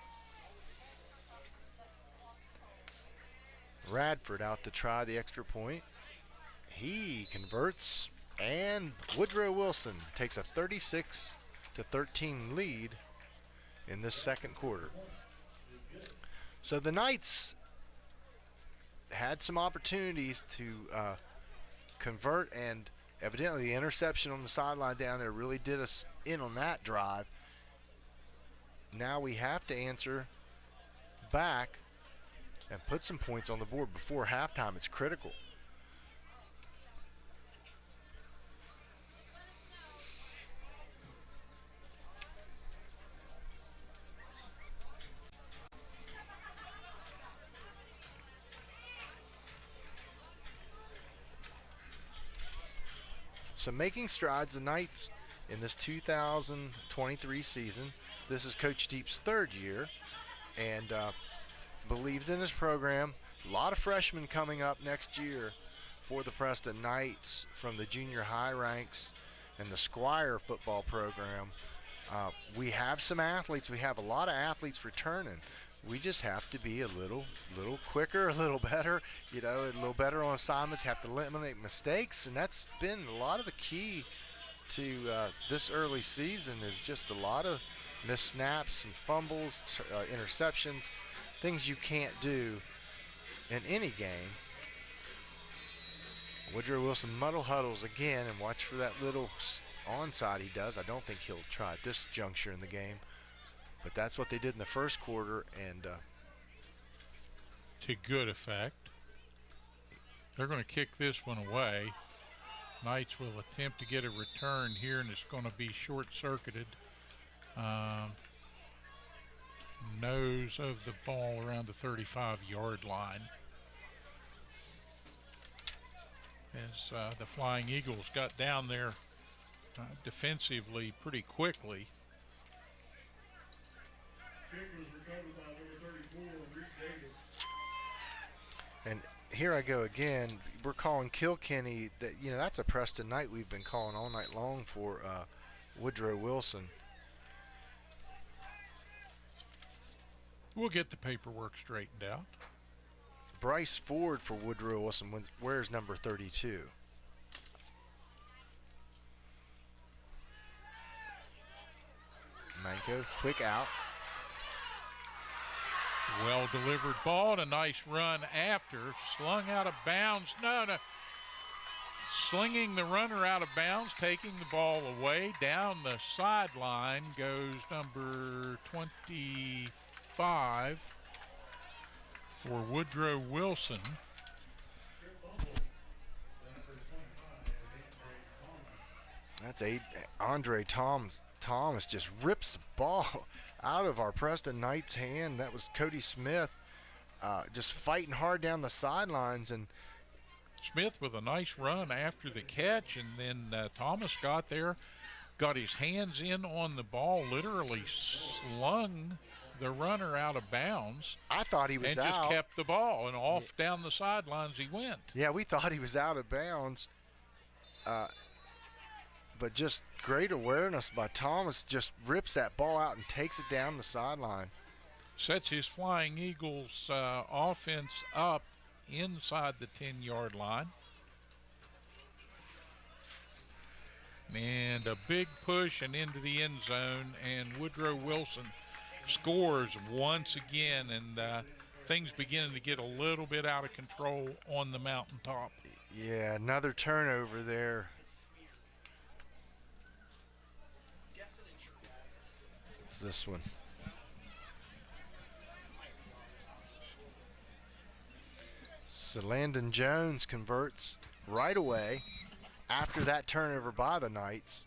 Radford out to try the extra point. He converts, and Woodrow Wilson takes a 36-13 lead in this second quarter. So the Knights had some opportunities to convert, and evidently the interception on the sideline down there really did us in on that drive. Now we have to answer back and put some points on the board before halftime. It's critical. making strides. The Knights in this 2023 season. This is Coach Deep's third year, and believes in his program. A lot of freshmen coming up next year for the Preston Knights from the junior high ranks and the Squire football program. We have some athletes. We have a lot of athletes returning. We just have to be a little quicker, a little better, a little better on assignments, have to eliminate mistakes, and that's been a lot of the key to this early season, is just a lot of missed snaps, some fumbles, interceptions, things you can't do in any game. Woodrow Wilson muddle huddles again, and watch for that little onside he does. I don't think he'll try at this juncture in the game, but that's what they did in the first quarter, and to good effect. They're going to kick this one away. Knights will attempt to get a return here, and it's going to be short-circuited. Nose of the ball around the 35-yard line, as the Flying Eagles got down there defensively pretty quickly. And here I go again. We're calling Kilkenny. That's a Preston Knight we've been calling all night long for Woodrow Wilson. We'll get the paperwork straightened out. Bryce Ford for Woodrow Wilson. Where's number 32? Manko, quick out. Well delivered ball and a nice run after. Slung out of bounds. No. Slinging the runner out of bounds, taking the ball away. Down the sideline goes number 25 for Woodrow Wilson. That's Andre Thomas just rips the ball out of our Preston Knights' hand. That was Cody Smith just fighting hard down the sidelines, and Smith with a nice run after the catch, and then Thomas got there, got his hands in on the ball, literally slung the runner out of bounds. I thought he was out. And just kept the ball, and off down the sidelines he went. Yeah, we thought he was out of bounds. But just great awareness by Thomas, just rips that ball out and takes it down the sideline. Sets his Flying Eagles offense up inside the 10-yard line. And a big push and into the end zone, and Woodrow Wilson scores once again, and things beginning to get a little bit out of control on the mountaintop. Yeah, another turnover there. It's this one. So Landon Jones converts right away after that turnover by the Knights.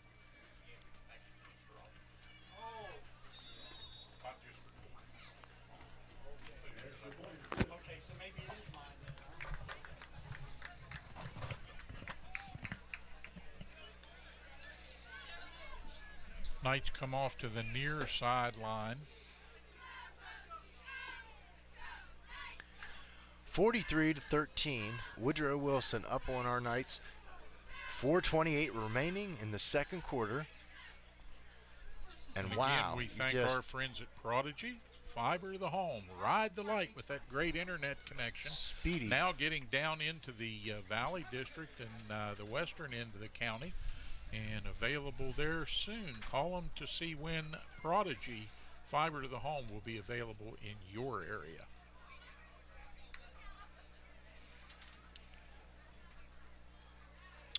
Knights come off to the near sideline. 43-13, Woodrow Wilson up on our Knights. 4:28 remaining in the second quarter. And wow, again, we thank our friends at Prodigy, Fiber to the Home. Ride the light with that great internet connection. Speedy. Now getting down into the Valley District and the western end of the county, and available there soon. Call them to see when Prodigy Fiber to the Home will be available in your area.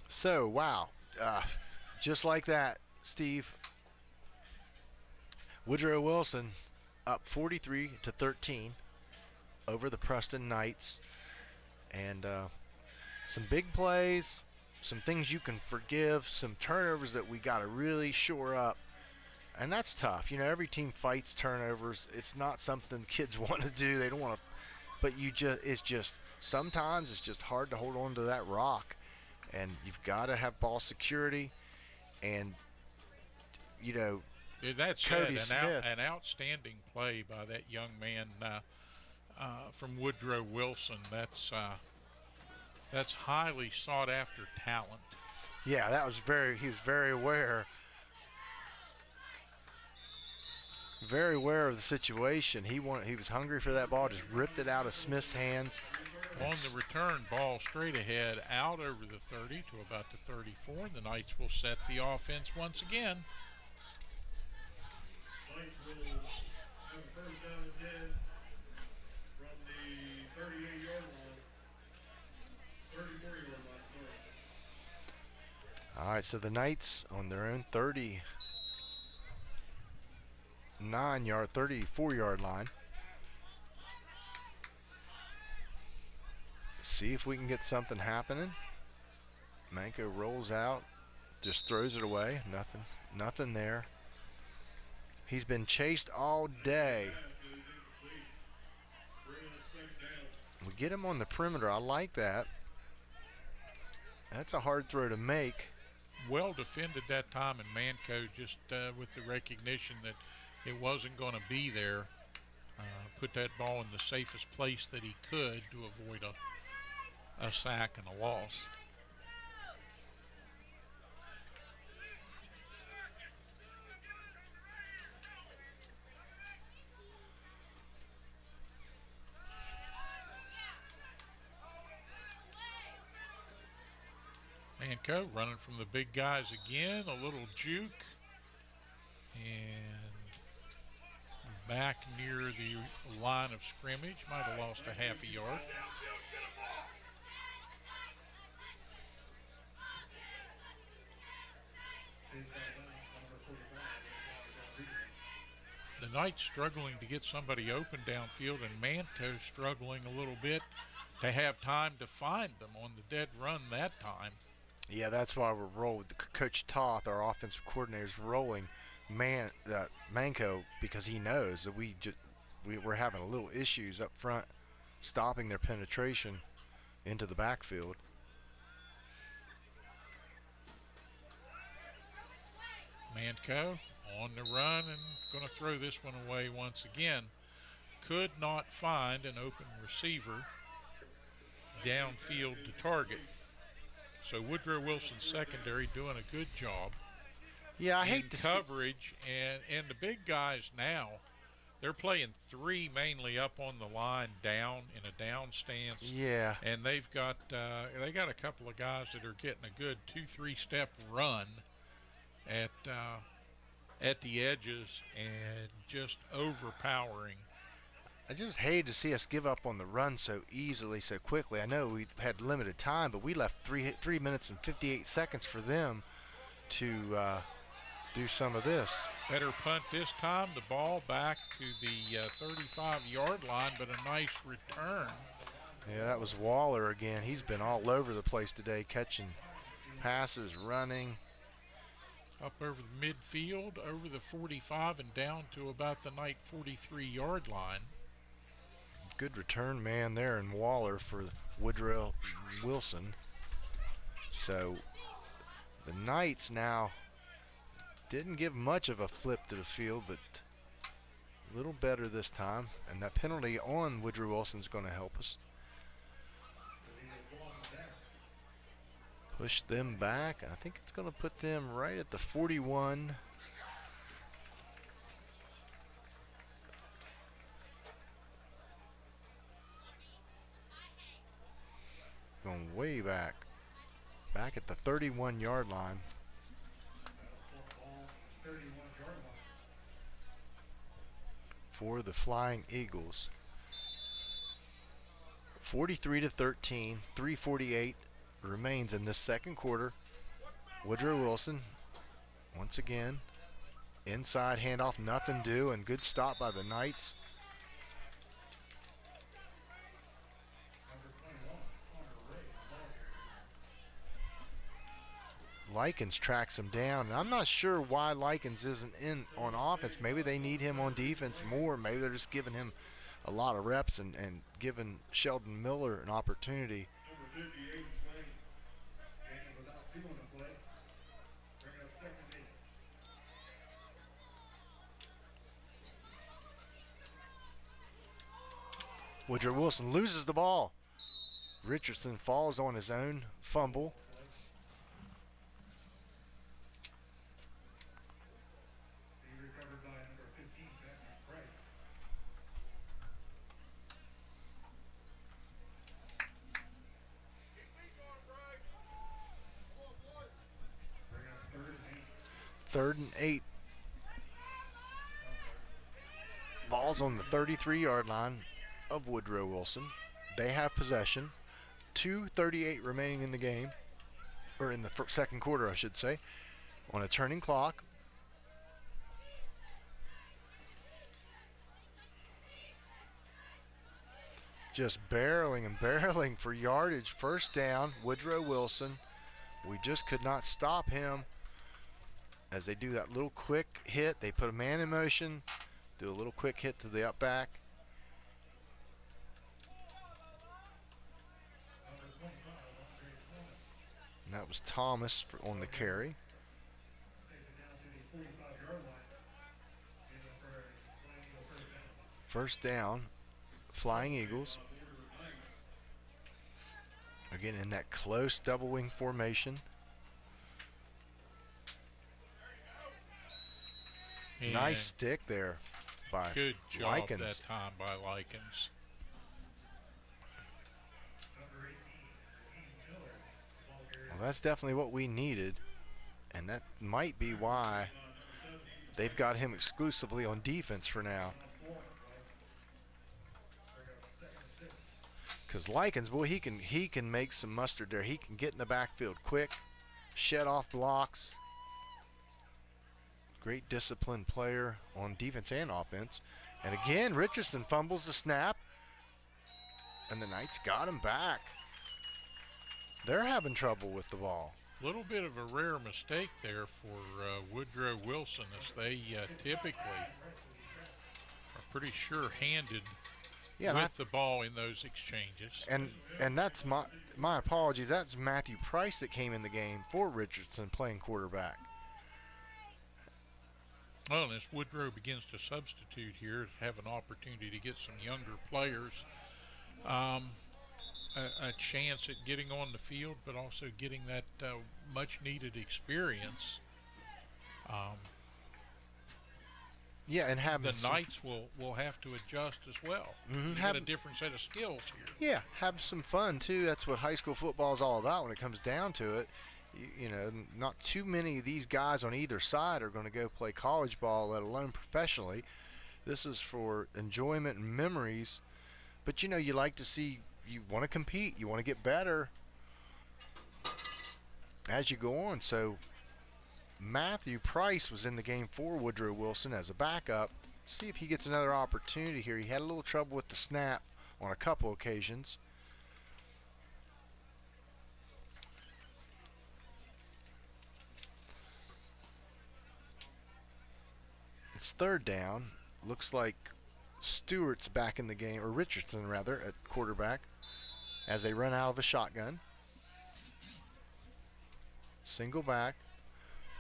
So, wow, just like that, Steve, Woodrow Wilson up 43-13 over the Preston Knights, and some big plays, some things you can forgive, some turnovers that we got to really shore up, and that's tough. You know, every team fights turnovers. It's not something kids want to do. They don't want to, but sometimes it's just hard to hold on to that rock. and you've got to have ball security. And, you know, That's Cody Smith. an outstanding play by that young man from Woodrow Wilson. That's highly sought after talent. Yeah, he was very aware. Very aware of the situation. He was hungry for that ball, just ripped it out of Smith's hands. On the return, ball straight ahead, out over the 30 to about the 34. The Knights will set the offense once again. Knights will have a first down and 10 from the 38-yard line. 34-yard line, sorry. All right, so the Knights on their own 34-yard line. See if we can get something happening. Manko rolls out, just throws it away. Nothing there. He's been chased all day. We get him on the perimeter. I like that. That's a hard throw to make. Well defended that time, and Manko just with the recognition that it wasn't going to be there, put that ball in the safest place that he could to avoid a sack and a loss. Manko running from the big guys again, a little juke, and back near the line of scrimmage, might have lost a half a yard. The Knights struggling to get somebody open downfield, and Manko struggling a little bit to have time to find them on the dead run that time. Yeah, that's why we're rolling. Coach Toth, our offensive coordinator, is rolling Manko because he knows that we're having a little issues up front, stopping their penetration into the backfield. Manko on the run and going to throw this one away once again. Could not find an open receiver downfield to target. So Woodrow Wilson's secondary doing a good job. Yeah, I hate to coverage, and the big guys now, they're playing three mainly up on the line down in a down stance. Yeah. And they've got they got a couple of guys that are getting a good 2-3 step run at the edges and just overpowering. I just hate to see us give up on the run so easily, so quickly. I know we had limited time, but we left 3 minutes and 58 seconds for them to do some of this. Better punt this time. The ball back to the 35-yard line, but a nice return. Yeah, that was Waller again. He's been all over the place today, catching passes, running. Up over the midfield, over the 45, and down to about the Knight 43-yard line. Good return man there in Waller for Woodrow Wilson. So the Knights now didn't give much of a flip to the field, but a little better this time. And that penalty on Woodrow Wilson is going to help us. Push them back, and I think it's going to put them right at the 41. Going way back at the 31-yard line. For the Flying Eagles. 43-13, 3:48 remains in this second quarter. Woodrow Wilson, once again, inside handoff, nothing due, and good stop by the Knights. Likens tracks him down, and I'm not sure why Likens isn't in on offense. Maybe they need him on defense more. Maybe they're just giving him a lot of reps and giving Sheldon Miller an opportunity. Woodrow Wilson loses the ball. Richardson falls on his own fumble. Being recovered by number 15, Matthew Price. Bring up 3rd and 8. 3rd and 8. Ball's on the 33-yard line of Woodrow Wilson. They have possession. 2:38 remaining in the game, or in the second quarter, I should say, on a turning clock. Just barreling and barreling for yardage. First down, Woodrow Wilson. We just could not stop him as they do that little quick hit. They put a man in motion, do a little quick hit to the up back. And that was Thomas on the carry. Takes it down to the 45-yard line. And for a Flying Eagle first down. First down, Flying Eagles. Again in that close double wing formation. And Nice stick there by good job Likens. that time by Likens. Number 18, Raheem Miller. Ball carrier. Well, that's definitely what we needed, and that might be why they've got him exclusively on defense for now. Because Likens, boy, he can make some mustard there. He can get in the backfield quick, shed off blocks. Great disciplined player on defense and offense. And again, Richardson fumbles the snap, and the Knights got him back. They're having trouble with the ball. A little bit of a rare mistake there for Woodrow Wilson, as they typically are pretty sure-handed Yeah, and with the ball in those exchanges. And that's my apologies. That's Matthew Price that came in the game for Richardson playing quarterback. Well, and as Woodrow begins to substitute here, have an opportunity to get some younger players a chance at getting on the field, but also getting that much-needed experience. Yeah, and having The Knights will have to adjust as well. Mhm, They got a different set of skills here. Yeah, have some fun too. That's what high school football is all about when it comes down to it. You know, not too many of these guys on either side are going to go play college ball, let alone professionally. This is for enjoyment and memories. But you know, you like to see, you want to compete, you want to get better as you go on. So Matthew Price was in the game for Woodrow Wilson as a backup. See if he gets another opportunity here. He had a little trouble with the snap on a couple occasions. It's third down. Looks like Stewart's back in the game, or Richardson rather, at quarterback as they run out of a shotgun. Single back,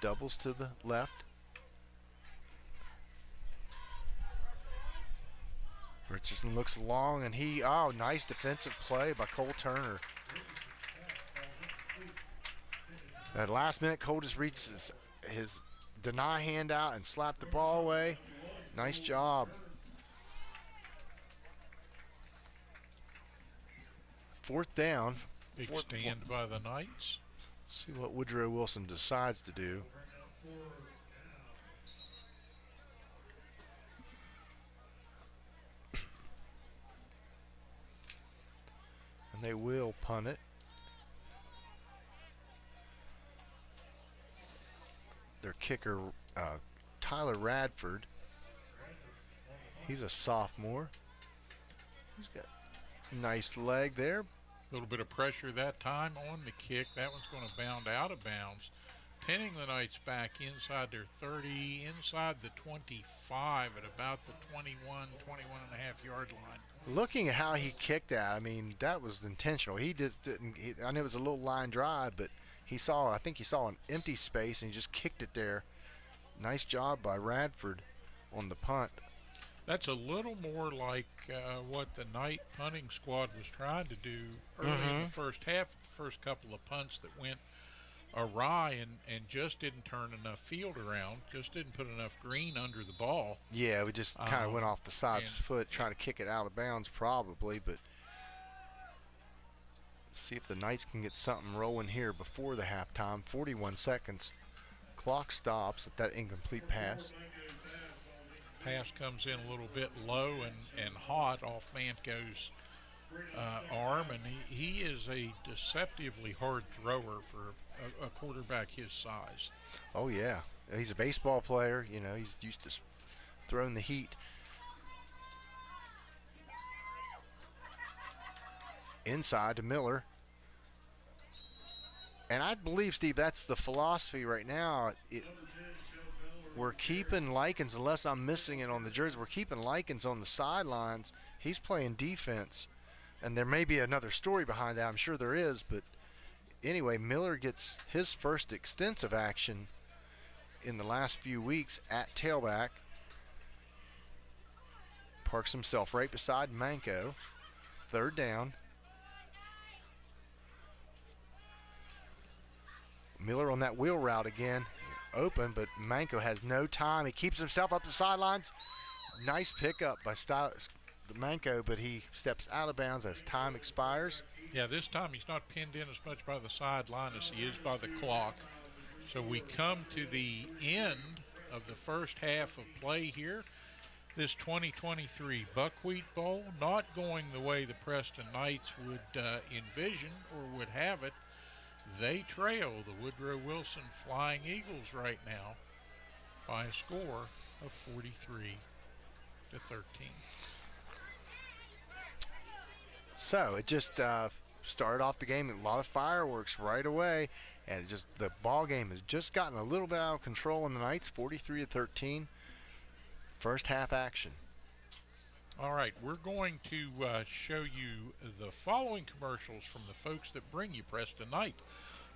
doubles to the left. Richardson looks long, and nice defensive play by Cole Turner. That last minute, Cole just reaches his deny hand out and slapped the ball away. Nice job. Fourth down. Big stand by the Knights. See what Woodrow Wilson decides to do. And they will punt it. Their kicker, Tyler Radford. He's a sophomore. He's got a nice leg there. A little bit of pressure that time on the kick. That one's going to bound out of bounds, pinning the Knights back inside their 30, inside the 25 at about the 21 and a half yard line. Looking at how he kicked that, I mean, that was intentional. He just didn't. I know it was a little line drive, but I think he saw an empty space and he just kicked it there. Nice job by Radford on the punt. That's a little more like what the Knight punting squad was trying to do early in the first half. The first couple of punts that went awry and just didn't turn enough field around, just didn't put enough green under the ball. Yeah, we just kind of went off the side of his foot trying to kick it out of bounds probably, but see if the Knights can get something rolling here before the halftime. 41 seconds. Clock stops at that incomplete pass. Pass comes in a little bit low and hot off Manco's arm, and he is a deceptively hard thrower for a quarterback his size. Oh, yeah. He's a baseball player. You know, he's used to throwing the heat. Inside to Miller. And I believe, Steve, that's the philosophy right now. We're keeping Likens, unless I'm missing it on the jersey, we're keeping Likens on the sidelines. He's playing defense. And there may be another story behind that. I'm sure there is. But anyway, Miller gets his first extensive action in the last few weeks at tailback. Parks himself right beside Manco. Third down. Miller on that wheel route again. Open, but Manco has no time. He keeps himself up the sidelines. Nice pickup by Manco, but he steps out of bounds as time expires. Yeah, this time he's not pinned in as much by the sideline as he is by the clock. So we come to the end of the first half of play here. This 2023 Buckwheat Bowl, not going the way the Preston Knights would envision or would have it. They trail the Woodrow Wilson Flying Eagles right now by a score of 43-13. So it just started off the game, a lot of fireworks right away, and the ball game has just gotten a little bit out of control in the Knights. 43-13. First half action. All right, we're going to show you the following commercials from the folks that bring you Preston Knight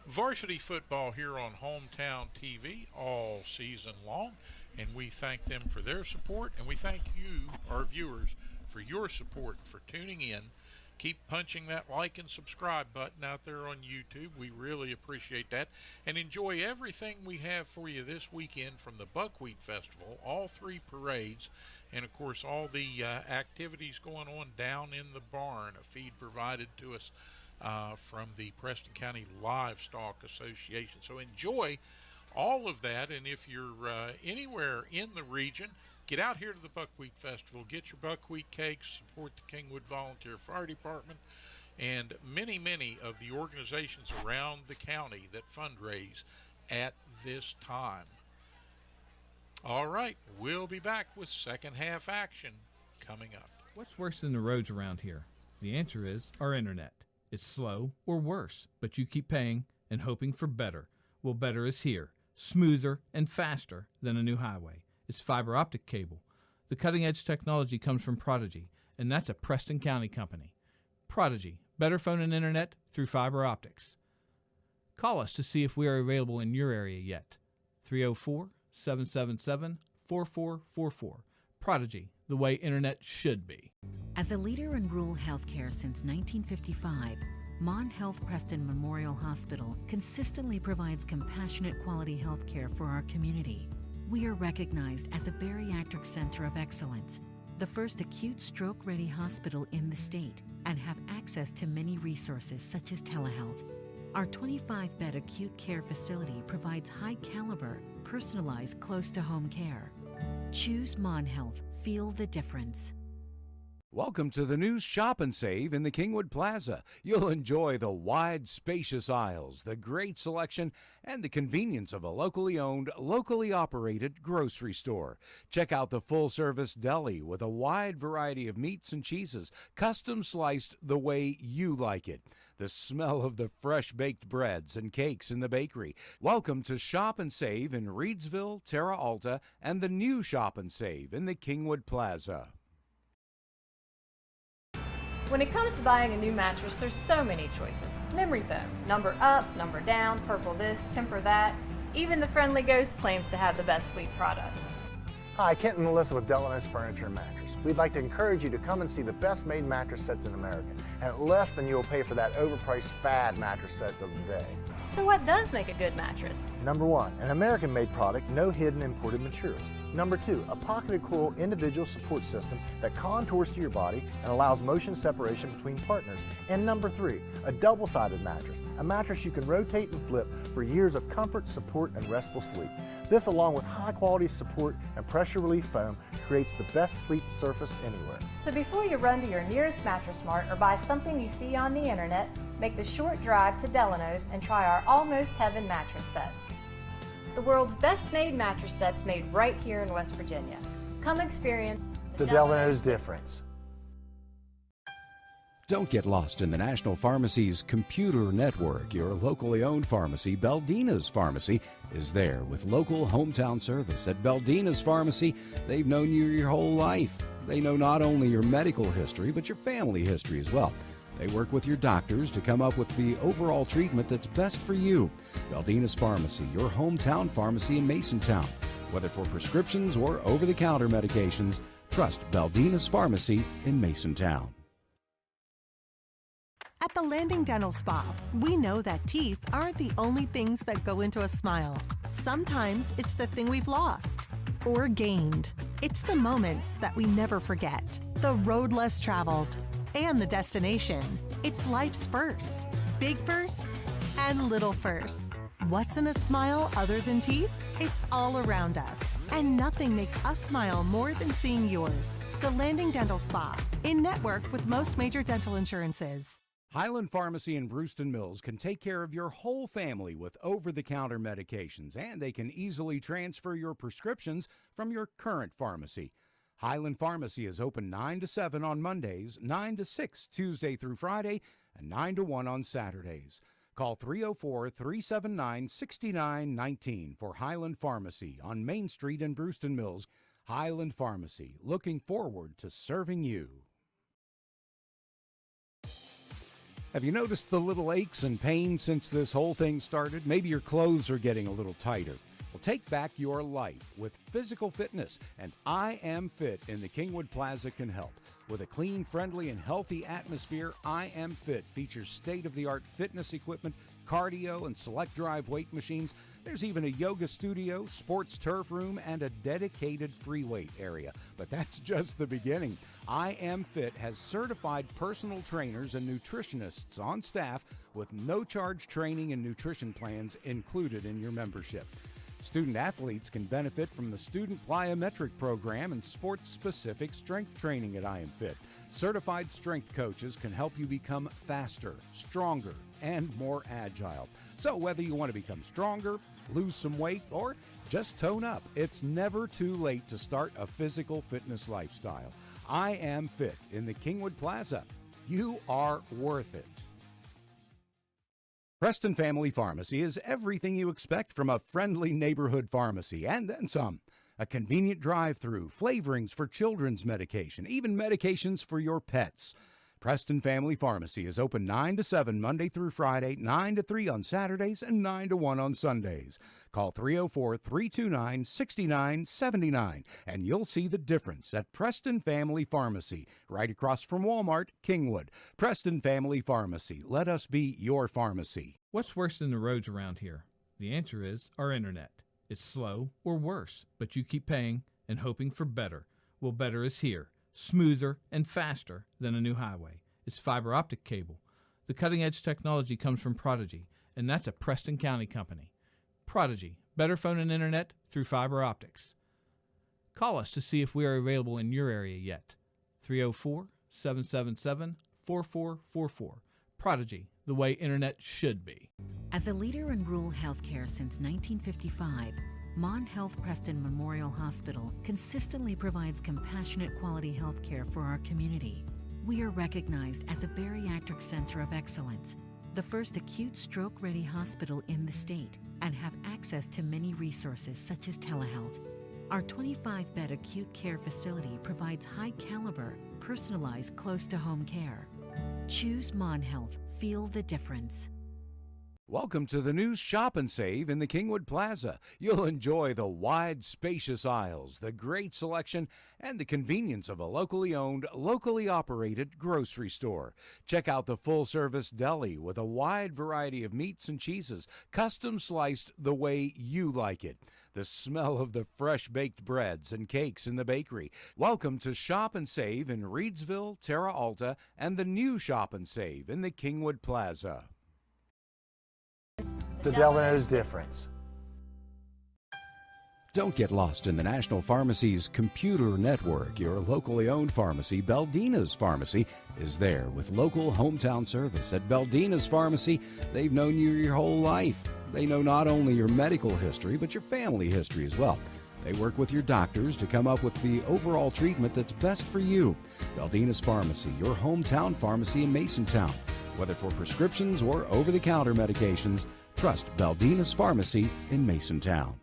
varsity football here on Hometown TV all season long, and we thank them for their support, and we thank you, our viewers, for your support, for tuning in. Keep punching that like and subscribe button out there on YouTube. We really appreciate that. And enjoy everything we have for you this weekend from the Buckwheat Festival, all 3 parades, and of course all the activities going on down in the barn, a feed provided to us from the Preston County Livestock Association. So enjoy all of that, and if you're anywhere in the region, get out here to the Buckwheat Festival, get your buckwheat cakes, support the Kingwood Volunteer Fire Department, and many, many of the organizations around the county that fundraise at this time. All right, we'll be back with second half action coming up. What's worse than the roads around here? The answer is our internet. It's slow or worse, but you keep paying and hoping for better. Well, better is here, smoother and faster than a new highway. It's fiber optic cable. The cutting-edge technology comes from Prodigy, and that's a Preston County company. Prodigy, better phone and internet through fiber optics. Call us to see if we are available in your area yet. 304-777-4444. Prodigy, the way internet should be. As a leader in rural healthcare since 1955, Mon Health Preston Memorial Hospital consistently provides compassionate quality healthcare for our community. We are recognized as a bariatric center of excellence, the first acute stroke-ready hospital in the state, and have access to many resources such as telehealth. Our 25-bed acute care facility provides high-caliber, personalized, close-to-home care. Choose Mon Health. Feel the difference. Welcome to the new Shop and Save in the Kingwood Plaza. You'll enjoy the wide, spacious aisles, the great selection, and the convenience of a locally owned, locally operated grocery store. Check out the full-service deli with a wide variety of meats and cheeses, custom sliced the way you like it. The smell of the fresh-baked breads and cakes in the bakery. Welcome to Shop and Save in Reedsville, Terra Alta, and the new Shop and Save in the Kingwood Plaza. When it comes to buying a new mattress, there's so many choices. Memory foam, number up, number down, purple this, temper that. Even the Friendly Ghost claims to have the best sleep product. Hi, Kent and Melissa with Delano's Furniture and Mattress. we'd like to encourage you to come and see the best made mattress sets in America, and at less than you'll pay for that overpriced fad mattress set of the day. So what does make a good mattress? Number 1, an American-made product, no hidden imported materials. Number 2, a pocketed coil individual support system that contours to your body and allows motion separation between partners. And number 3, a double-sided mattress, a mattress you can rotate and flip for years of comfort, support, and restful sleep. This, along with high-quality support and pressure relief foam, creates the best sleep surface anywhere. So before you run to your nearest Mattress Mart or buy something you see on the internet, make the short drive to Delano's and try our Almost Heaven mattress sets. The world's best made mattress sets made right here in West Virginia. Come experience The Delano's difference. Don't get lost in the National Pharmacy's computer network. Your locally owned pharmacy, Beldina's Pharmacy, is there with local hometown service. At Beldina's Pharmacy, they've known you your whole life. They know not only your medical history, but your family history as well. They work with your doctors to come up with the overall treatment that's best for you. Beldina's Pharmacy, your hometown pharmacy in Masontown. Whether for prescriptions or over-the-counter medications, trust Beldina's Pharmacy in Masontown. At the Landing Dental Spa, we know that teeth aren't the only things that go into a smile. Sometimes it's the thing we've lost or gained. It's the moments that we never forget, the road less traveled, and the destination. It's life's firsts, big firsts and little firsts. What's in a smile other than teeth? It's all around us. And nothing makes us smile more than seeing yours. The Landing Dental Spa, in network with most major dental insurances. Highland Pharmacy in Brewston Mills can take care of your whole family with over-the-counter medications, and they can easily transfer your prescriptions from your current pharmacy. Highland Pharmacy is open 9 to 7 on Mondays, 9 to 6 Tuesday through Friday, and 9 to 1 on Saturdays. Call 304-379-6919 for Highland Pharmacy on Main Street in Brewston Mills. Highland Pharmacy, looking forward to serving you. Have you noticed the little aches and pains since this whole thing started? Maybe your clothes are getting a little tighter. Well, take back your life with physical fitness, and I Am Fit in the Kingwood Plaza can help. With a clean, friendly, and healthy atmosphere, I Am Fit features state-of-the-art fitness equipment, cardio, and select drive weight machines. There's even a yoga studio, sports turf room, and a dedicated free weight area. But that's just the beginning. I Am Fit has certified personal trainers and nutritionists on staff with no-charge training and nutrition plans included in your membership. Student athletes can benefit from the Student Plyometric Program and sports-specific strength training at I Am Fit. Certified strength coaches can help you become faster, stronger, and more agile. So whether you want to become stronger, lose some weight, or just tone up, it's never too late to start a physical fitness lifestyle. I Am Fit in the Kingwood Plaza. You are worth it. Preston Family Pharmacy is everything you expect from a friendly neighborhood pharmacy, and then some. A convenient drive-through, flavorings for children's medication, even medications for your pets. Preston Family Pharmacy is open 9 to 7 Monday through Friday, 9 to 3 on Saturdays, and 9 to 1 on Sundays. Call 304-329-6979, and you'll see the difference at Preston Family Pharmacy, right across from Walmart, Kingwood. Preston Family Pharmacy. Let us be your pharmacy. What's worse than the roads around here? The answer is our internet. It's slow or worse, but you keep paying and hoping for better. Well, better is here. Smoother and faster than a new highway. It's fiber optic cable. The cutting-edge technology comes from Prodigy, and that's a Preston County company. Prodigy, better phone and internet through fiber optics. Call us to see if we are available in your area yet. 304-777-4444. Prodigy, the way internet should be. As a leader in rural healthcare since 1955, Mon Health Preston Memorial Hospital consistently provides compassionate quality health care for our community. We are recognized as a bariatric center of excellence, the first acute stroke-ready hospital in the state, and have access to many resources such as telehealth. Our 25-bed acute care facility provides high-caliber, personalized, close-to-home care. Choose Mon Health. Feel the difference. Welcome to the new Shop and Save in the Kingwood Plaza. You'll enjoy the wide, spacious aisles, the great selection, and the convenience of a locally owned, locally operated grocery store. Check out the full-service deli with a wide variety of meats and cheeses, custom sliced the way you like it. The smell of the fresh-baked breads and cakes in the bakery. Welcome to Shop and Save in Reedsville, Terra Alta, and the new Shop and Save in the Kingwood Plaza. The Delano's difference. Don't get lost in the National Pharmacy's computer network. Your locally owned pharmacy, Baldina's Pharmacy, is there with local hometown service. At Baldina's Pharmacy, they've known you your whole life. They know not only your medical history, but your family history as well. They work with your doctors to come up with the overall treatment that's best for you. Baldina's Pharmacy, your hometown pharmacy in Masontown. Whether for prescriptions or over-the-counter medications, trust Baldina's Pharmacy in Masontown.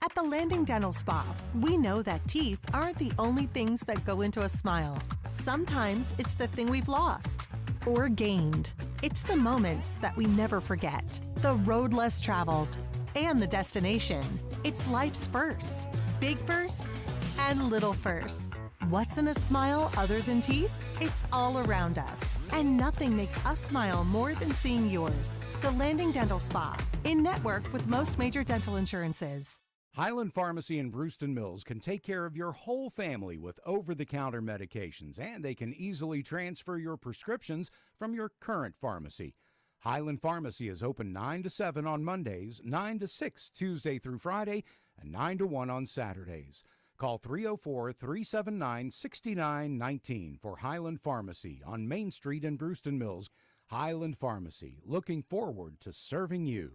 At the Landing Dental Spa, we know that teeth aren't the only things that go into a smile. Sometimes it's the thing we've lost or gained. It's the moments that we never forget, the road less traveled, and the destination. It's life's firsts, big firsts and little firsts. What's in a smile other than teeth? It's all around us. And nothing makes us smile more than seeing yours. The Landing Dental Spa, in network with most major dental insurances. Highland Pharmacy in Brewston Mills can take care of your whole family with over-the-counter medications, and they can easily transfer your prescriptions from your current pharmacy. Highland Pharmacy is open 9 to 7 on Mondays, 9 to 6 Tuesday through Friday, and 9 to 1 on Saturdays. Call 304-379-6919 for Highland Pharmacy on Main Street in Brewston Mills. Highland Pharmacy, looking forward to serving you.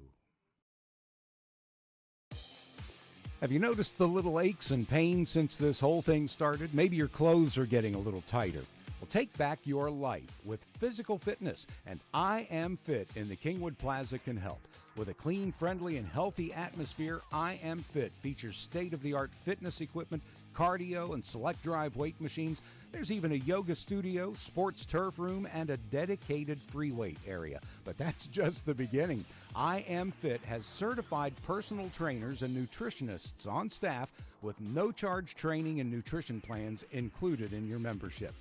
Have you noticed the little aches and pains since this whole thing started? Maybe your clothes are getting a little tighter. Well, take back your life with physical fitness, and I Am Fit in the Kingwood Plaza can help. With a clean, friendly, and healthy atmosphere, I Am Fit features state-of-the-art fitness equipment, cardio, and select drive weight machines. There's even a yoga studio, sports turf room, and a dedicated free weight area. But that's just the beginning. I Am Fit has certified personal trainers and nutritionists on staff with no-charge training and nutrition plans included in your membership.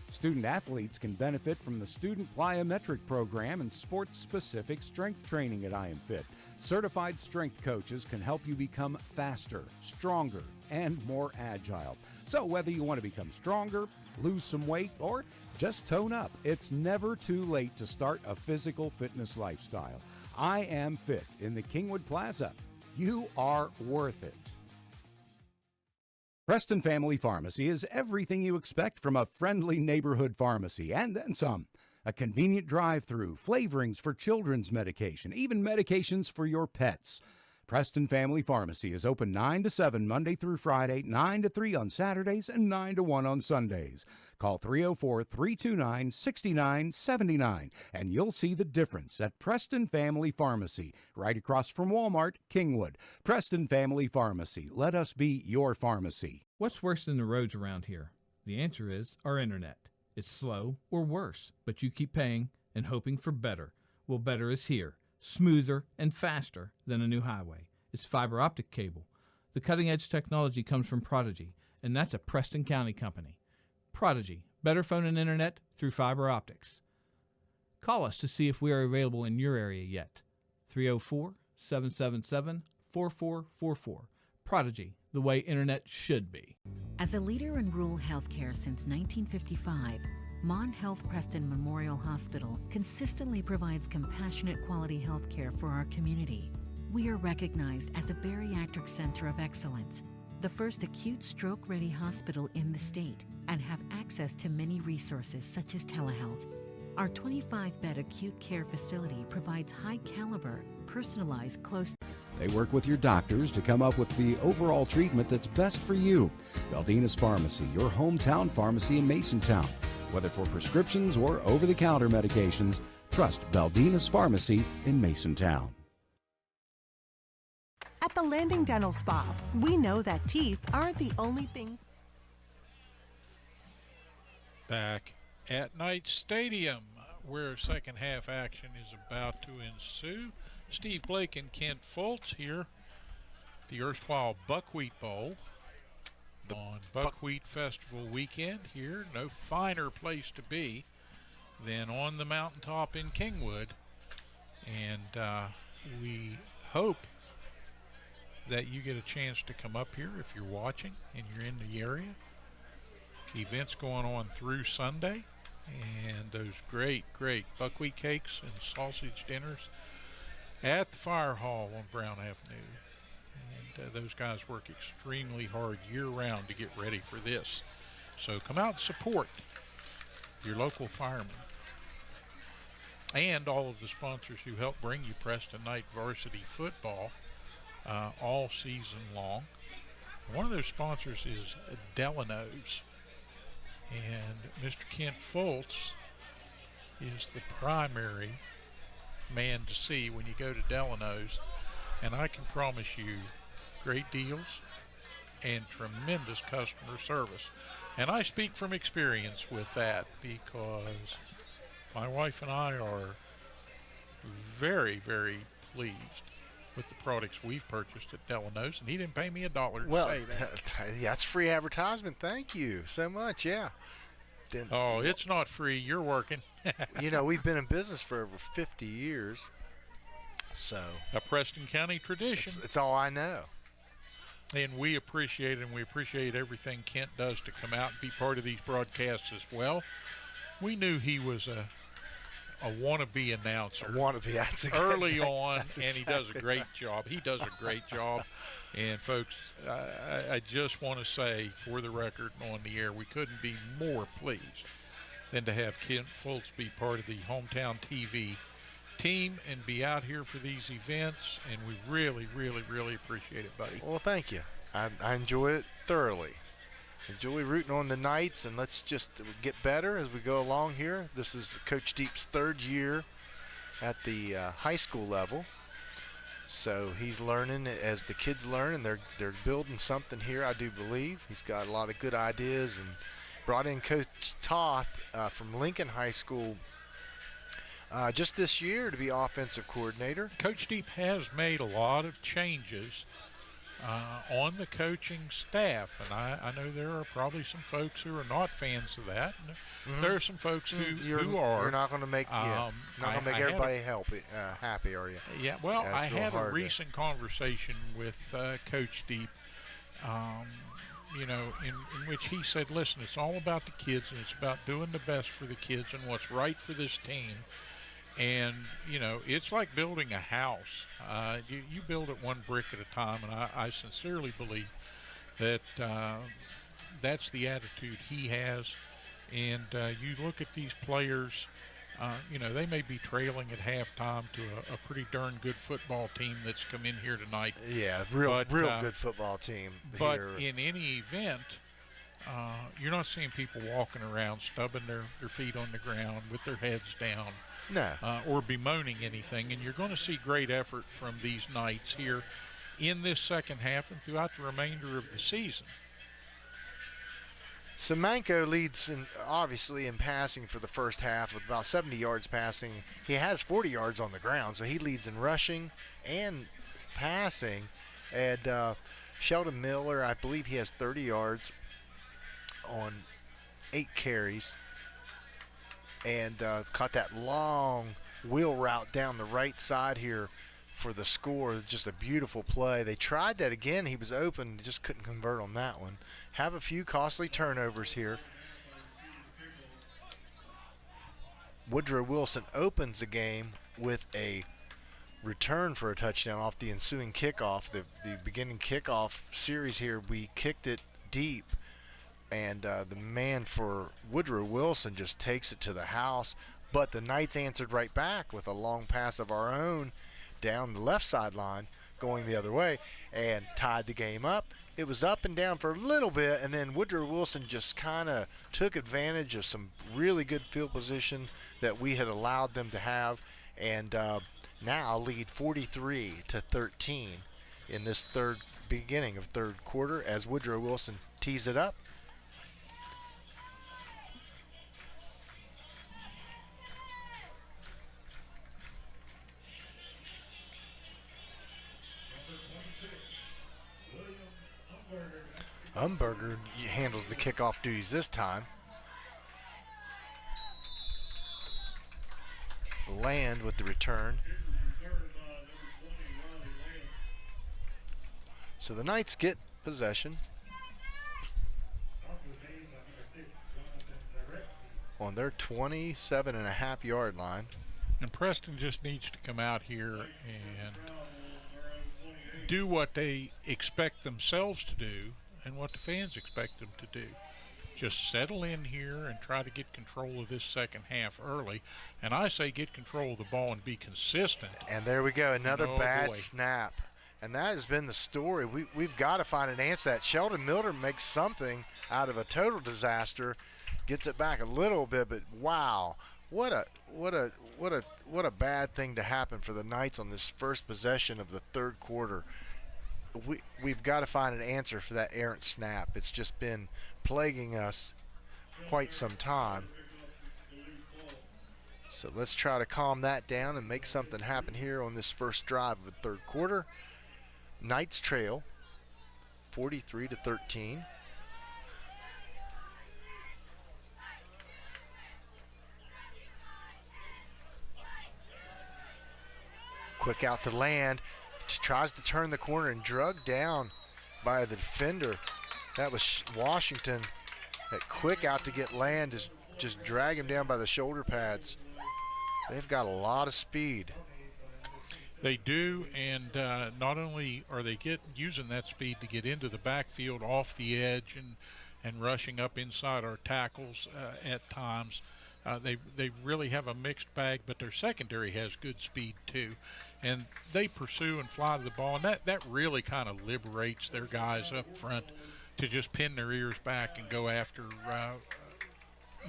Student athletes can benefit from the Student Plyometric Program and sports-specific strength training at I Am Fit. Certified strength coaches can help you become faster, stronger, and more agile. So whether you want to become stronger, lose some weight, or just tone up, it's never too late to start a physical fitness lifestyle. I Am Fit in the Kingwood Plaza. You are worth it. Preston Family Pharmacy is everything you expect from a friendly neighborhood pharmacy, and then some. A convenient drive-through, flavorings for children's medication, even medications for your pets. Preston Family Pharmacy is open 9 to 7 Monday through Friday, 9 to 3 on Saturdays, and 9 to 1 on Sundays. Call 304-329-6979, and you'll see the difference at Preston Family Pharmacy, right across from Walmart, Kingwood. Preston Family Pharmacy. Let us be your pharmacy. What's worse than the roads around here? The answer is our internet. It's slow or worse, but you keep paying and hoping for better. Well, better is here. Smoother and faster than a new highway. It's fiber optic cable. The cutting-edge technology comes from Prodigy, and that's a Preston County company. Prodigy, better phone and internet through fiber optics. Call us to see if we are available in your area yet. 304-777-4444. Prodigy, the way internet should be. As a leader in rural healthcare since 1955, Mon Health Preston Memorial Hospital consistently provides compassionate quality health care for our community. We are recognized as a bariatric center of excellence, the first acute stroke-ready hospital in the state, and have access to many resources such as telehealth. Our 25-bed acute care facility provides high-caliber, personalized, close. They work with your doctors to come up with the overall treatment that's best for you. Baldina's Pharmacy, your hometown pharmacy in Masontown. Whether for prescriptions or over-the-counter medications, trust Baldina's Pharmacy in Masontown. At the Landing Dental Spa, we know that teeth aren't the only things. Back at Knight Stadium, where second half action is about to ensue. Steve Blake and Kent Fultz here, the erstwhile Buckwheat Bowl on Buckwheat Festival weekend here. No finer place to be than on the mountaintop in Kingwood. And we hope that you get a chance to come up here if you're watching and you're in the area. Events going on through Sunday, and those great buckwheat cakes and sausage dinners at the Fire Hall on Brown Avenue. And those guys work extremely hard year-round to get ready for this. So come out and support your local firemen and all of the sponsors who help bring you Preston Knight varsity football all season long. One of those sponsors is Delano's, and Mr. Kent Fultz is the primary man to see when you go to Delano's, and I can promise you great deals and tremendous customer service. And I speak from experience with that because my wife and I are very pleased with the products we've purchased at Delano's, and he didn't pay me $1 to say that. That's free advertisement. Thank you so much. Yeah. It's not free. You're working. We've been in business for over 50 years. So a Preston County tradition. It's all I know. And we appreciate it, and we appreciate everything Kent does to come out and be part of these broadcasts as well. We knew he was a wannabe announcer. That's early on, and he does a great job. He does a great job. And, folks, I just want to say, for the record and on the air, we couldn't be more pleased than to have Kent Fultz be part of the Hometown TV team and be out here for these events, and we really appreciate it, buddy. Well, thank you. I enjoy it thoroughly. Enjoy rooting on the Knights, and let's just get better as we go along here. This is Coach Deep's third year at the high school level, so he's learning as the kids learn, and they're building something here, I do believe. He's got a lot of good ideas, and brought in Coach Toth from Lincoln High School just this year to be offensive coordinator. Coach Deep has made a lot of changes on the coaching staff, and I know there are probably some folks who are not fans of that. There are some folks who are. You're not going to make everybody happy, are you? Yeah. Well, I had a recent recent conversation with Coach Deep, in which he said, "Listen, it's all about the kids, and it's about doing the best for the kids and what's right for this team." And, it's like building a house. You build it one brick at a time, and I sincerely believe that that's the attitude he has. And you look at these players, they may be trailing at halftime to a pretty darn good football team that's come in here tonight. Yeah, real good football team. But here. In any event, you're not seeing people walking around stubbing their feet on the ground with their heads down. No. Or bemoaning anything, and you're going to see great effort from these Knights here in this second half and throughout the remainder of the season. Semenko leads obviously in passing for the first half with about 70 yards passing. He has 40 yards on the ground, so he leads in rushing and passing. And Sheldon Miller, I believe he has 30 yards on 8 carries. And caught that long wheel route down the right side here for the score. Just a beautiful play. They tried that again. He was open, just couldn't convert on that one. Have a few costly turnovers here. Woodrow Wilson opens the game with a return for a touchdown off the ensuing kickoff. The beginning kickoff series here, we kicked it deep. And the man for Woodrow Wilson just takes it to the house. But the Knights answered right back with a long pass of our own down the left sideline going the other way and tied the game up. It was up and down for a little bit, and then Woodrow Wilson just kind of took advantage of some really good field position that we had allowed them to have, and now lead 43-13 in this beginning of third quarter as Woodrow Wilson tees it up. Umberger handles the kickoff duties this time. Land with the return. So the Knights get possession on their 27.5-yard line. And Preston just needs to come out here and do what they expect themselves to do and what the fans expect them to do. Just settle in here and try to get control of this second half early. And I say get control of the ball and be consistent. And there we go, another bad snap. And that has been the story. We've got to find an answer to that. Sheldon Miller makes something out of a total disaster, gets it back a little bit, but wow, what a bad thing to happen for the Knights on this first possession of the third quarter. We've got to find an answer for that errant snap. It's just been plaguing us quite some time. So let's try to calm that down and make something happen here on this first drive of the third quarter. Knights trail 43-13. Quick out to Land. Tries to turn the corner and drugged down by the defender. That was Washington. That quick out to get Land is just drag him down by the shoulder pads. They've got a lot of speed. They do, and not only are they using that speed to get into the backfield off the edge and rushing up inside our tackles at times. They really have a mixed bag, but their secondary has good speed too. And they pursue and fly to the ball, and that really kind of liberates their guys up front to just pin their ears back and go after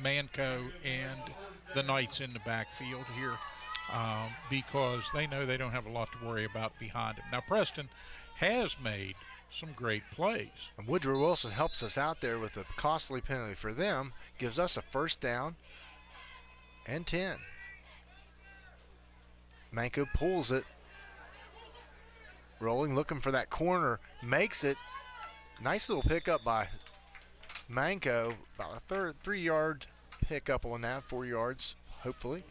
Manco and the Knights in the backfield here. Because they know they don't have a lot to worry about behind it. Now, Preston has made some great plays. And Woodrow Wilson helps us out there with a costly penalty for them, gives us a first down and 10. Manco pulls it, rolling, looking for that corner, makes it. Nice little pickup by Manco, about a 3-yard pickup on that, 4 yards, hopefully.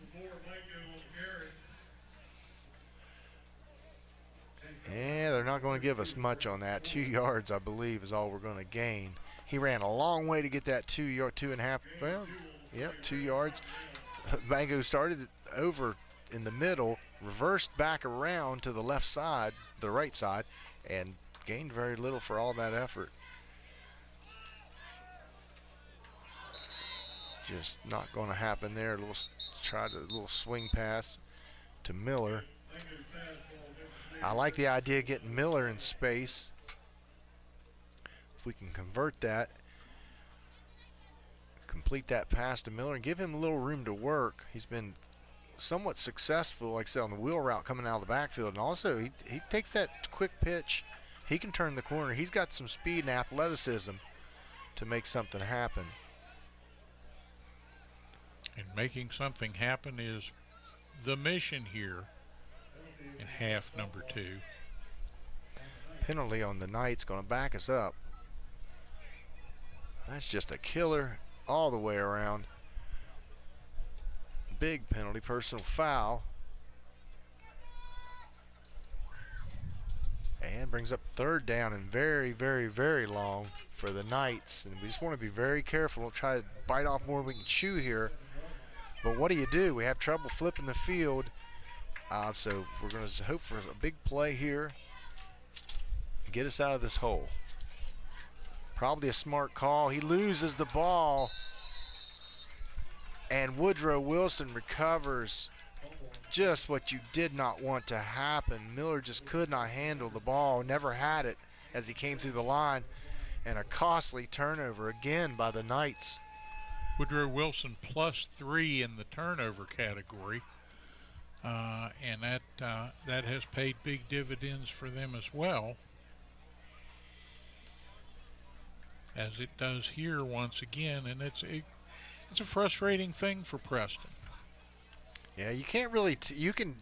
Yeah, they're not going to give us much on that. 2 yards, I believe, is all we're going to gain. He ran a long way to get that 2.5. Well, yep, 2 yards. Mango started over in the middle, reversed back around to the left side, the right side, and gained very little for all that effort. Just not going to happen there. Try a little swing pass to Miller. I like the idea of getting Miller in space. If we can convert that, complete that pass to Miller and give him a little room to work. He's been somewhat successful, like I said, on the wheel route coming out of the backfield. And also, he takes that quick pitch. He can turn the corner. He's got some speed and athleticism to make something happen. And making something happen is the mission here in half number 2. Penalty on the Knights going to back us up. That's just a killer all the way around. Big penalty, personal foul. And brings up third down and very, very, very long for the Knights. And we just want to be very careful. We'll try to bite off more than we can chew here. But what do? We have trouble flipping the field. So we're going to hope for a big play here and get us out of this hole. Probably a smart call. He loses the ball. And Woodrow Wilson recovers. Just what you did not want to happen. Miller just could not handle the ball, never had it as he came through the line. And a costly turnover again by the Knights. Woodrow Wilson +3 in the turnover category. And that has paid big dividends for them as well, as it does here once again. And it's a frustrating thing for Preston. Yeah, you can't really. You can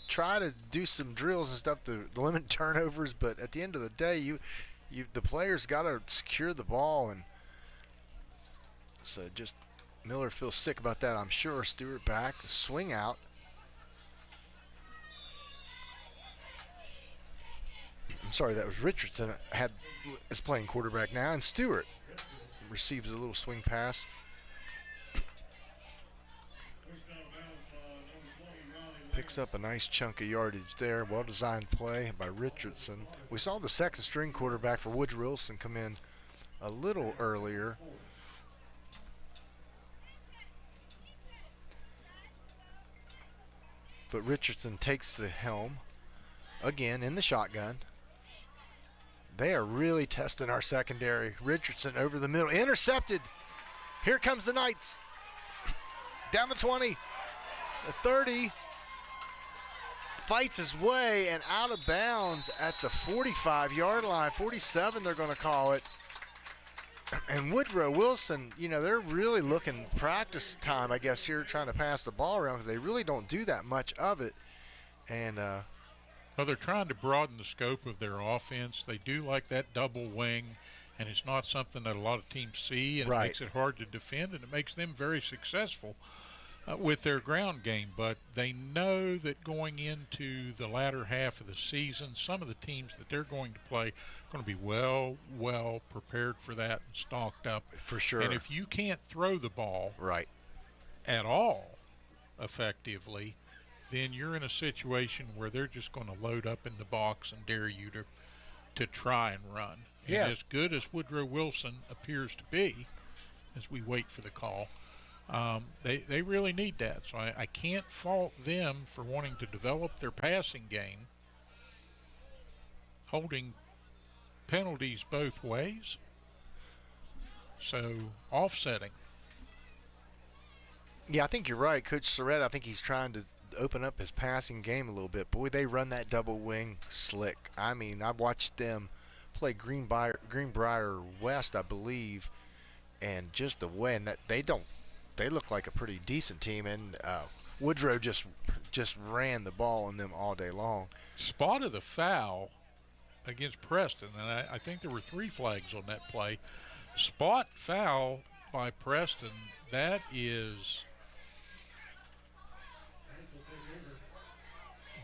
try to do some drills and stuff to limit turnovers, but at the end of the day, The players got to secure the ball, and so just Miller feels sick about that, I'm sure. Stewart back, swing out. I'm sorry, that was Richardson is playing quarterback now, and Stewart receives a little swing pass. Picks up a nice chunk of yardage there. Well-designed play by Richardson. We saw the second string quarterback for Woodrow Wilson come in a little earlier. But Richardson takes the helm again in the shotgun. They are really testing our secondary. Richardson over the middle, intercepted. Here comes the Knights. Down the 20, the 30. Fights his way and out of bounds at the 45-yard line. 47, they're going to call it. And Woodrow Wilson, you know, they're really looking practice time, I guess, here, trying to pass the ball around because they really don't do that much of it. And well, they're trying to broaden the scope of their offense. They do like that double wing, and it's not something that a lot of teams see, and it makes it hard to defend, and it makes them very successful with their ground game. But they know that going into the latter half of the season, some of the teams that they're going to play are going to be well prepared for that and stocked up. For sure. And if you can't throw the ball at all effectively, then you're in a situation where they're just going to load up in the box and dare you to try and run. Yeah. And as good as Woodrow Wilson appears to be, as we wait for the call, they really need that. So I can't fault them for wanting to develop their passing game, holding penalties both ways, so offsetting. Yeah, I think you're right. Coach Surratt, I think he's trying to open up his passing game a little bit. Boy, they run that double wing slick. I mean, I've watched them play Greenbrier West, I believe, and just the way and that they look like a pretty decent team, and Woodrow just ran the ball on them all day long. Spotted the foul against Preston, and I think there were 3 flags on that play. Spot foul by Preston, that is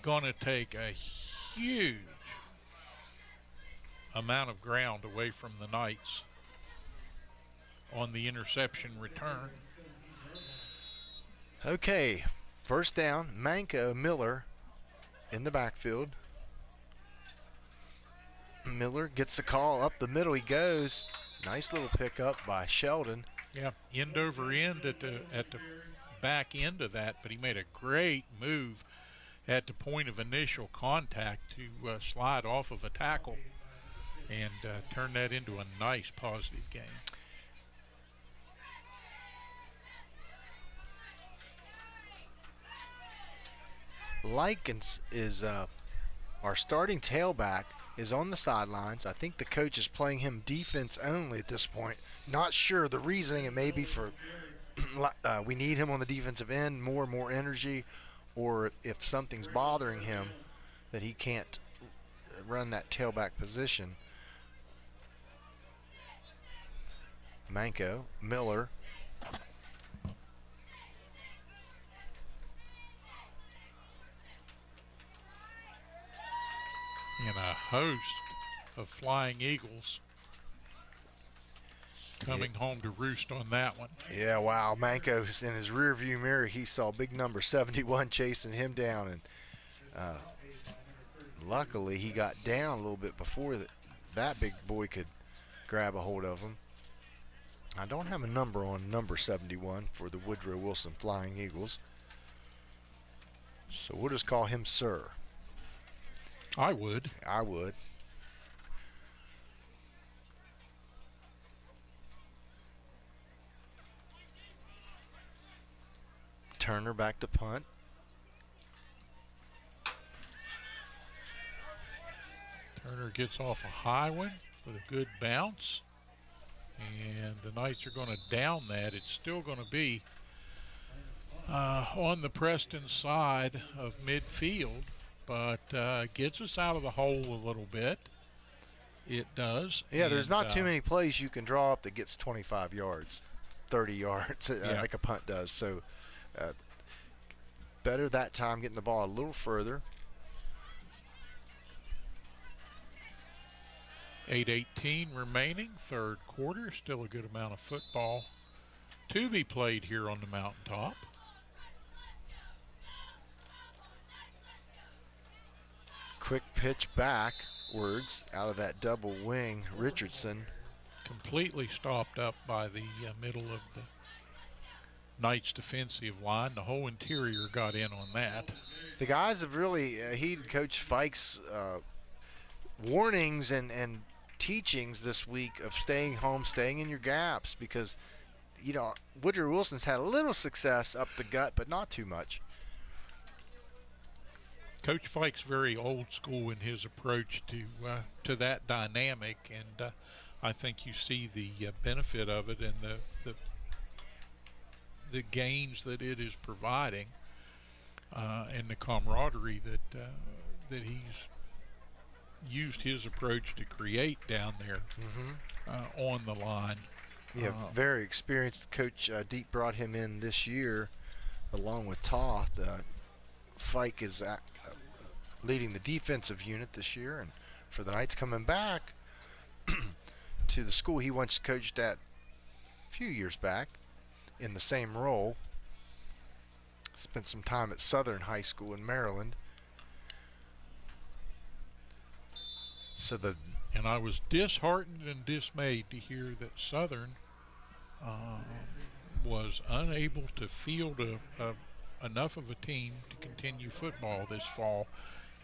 going to take a huge amount of ground away from the Knights on the interception return. Okay, first down, Manco, Miller in the backfield. Miller gets the call, up the middle he goes. Nice little pickup by Sheldon. Yeah, end over end at the back end of that, but he made a great move at the point of initial contact to slide off of a tackle and turn that into a nice positive game. Likens is our starting tailback, is on the sidelines. I think the coach is playing him defense only at this point. Not sure the reasoning. It may be for we need him on the defensive end, more energy, or if something's bothering him that he can't run that tailback position. Manco, Miller. And a host of Flying Eagles coming home to roost on that one. Yeah, wow. Manco, in his rearview mirror, he saw big number 71 chasing him down, and luckily he got down a little bit before that big boy could grab a hold of him. I don't have a number on number 71 for the Woodrow Wilson Flying Eagles, so we'll just call him Sir. I would. Turner back to punt. Turner gets off a high one with a good bounce, and the Knights are going to down that. It's still going to be on the Preston side of midfield, but gets us out of the hole a little bit. It does. Yeah, there's And, not too many plays you can draw up that gets 25 yards, 30 yards, like a punt does. So better that time getting the ball a little further. 8:18 remaining, third quarter. Still a good amount of football to be played here on the mountaintop. Quick pitch backwards out of that double wing. Richardson Completely stopped up by the middle of the Knights defensive line. The whole interior got in on that. The guys have really heeded Coach Fike's warnings and teachings this week of staying home, staying in your gaps, because, you know, Woodrow Wilson's had a little success up the gut, but not too much. Coach Fike's very old school in his approach to that dynamic, and I think you see the benefit of it and the gains that it is providing, and the camaraderie that he's used his approach to create down there on the line. Yeah, very experienced. Coach Deep brought him in this year along with Toth. Fike is leading the defensive unit this year, and for the Knights coming back to the school he once coached at a few years back in the same role. Spent some time at Southern High School in Maryland. And I was disheartened and dismayed to hear that Southern was unable to field enough of a team to continue football this fall,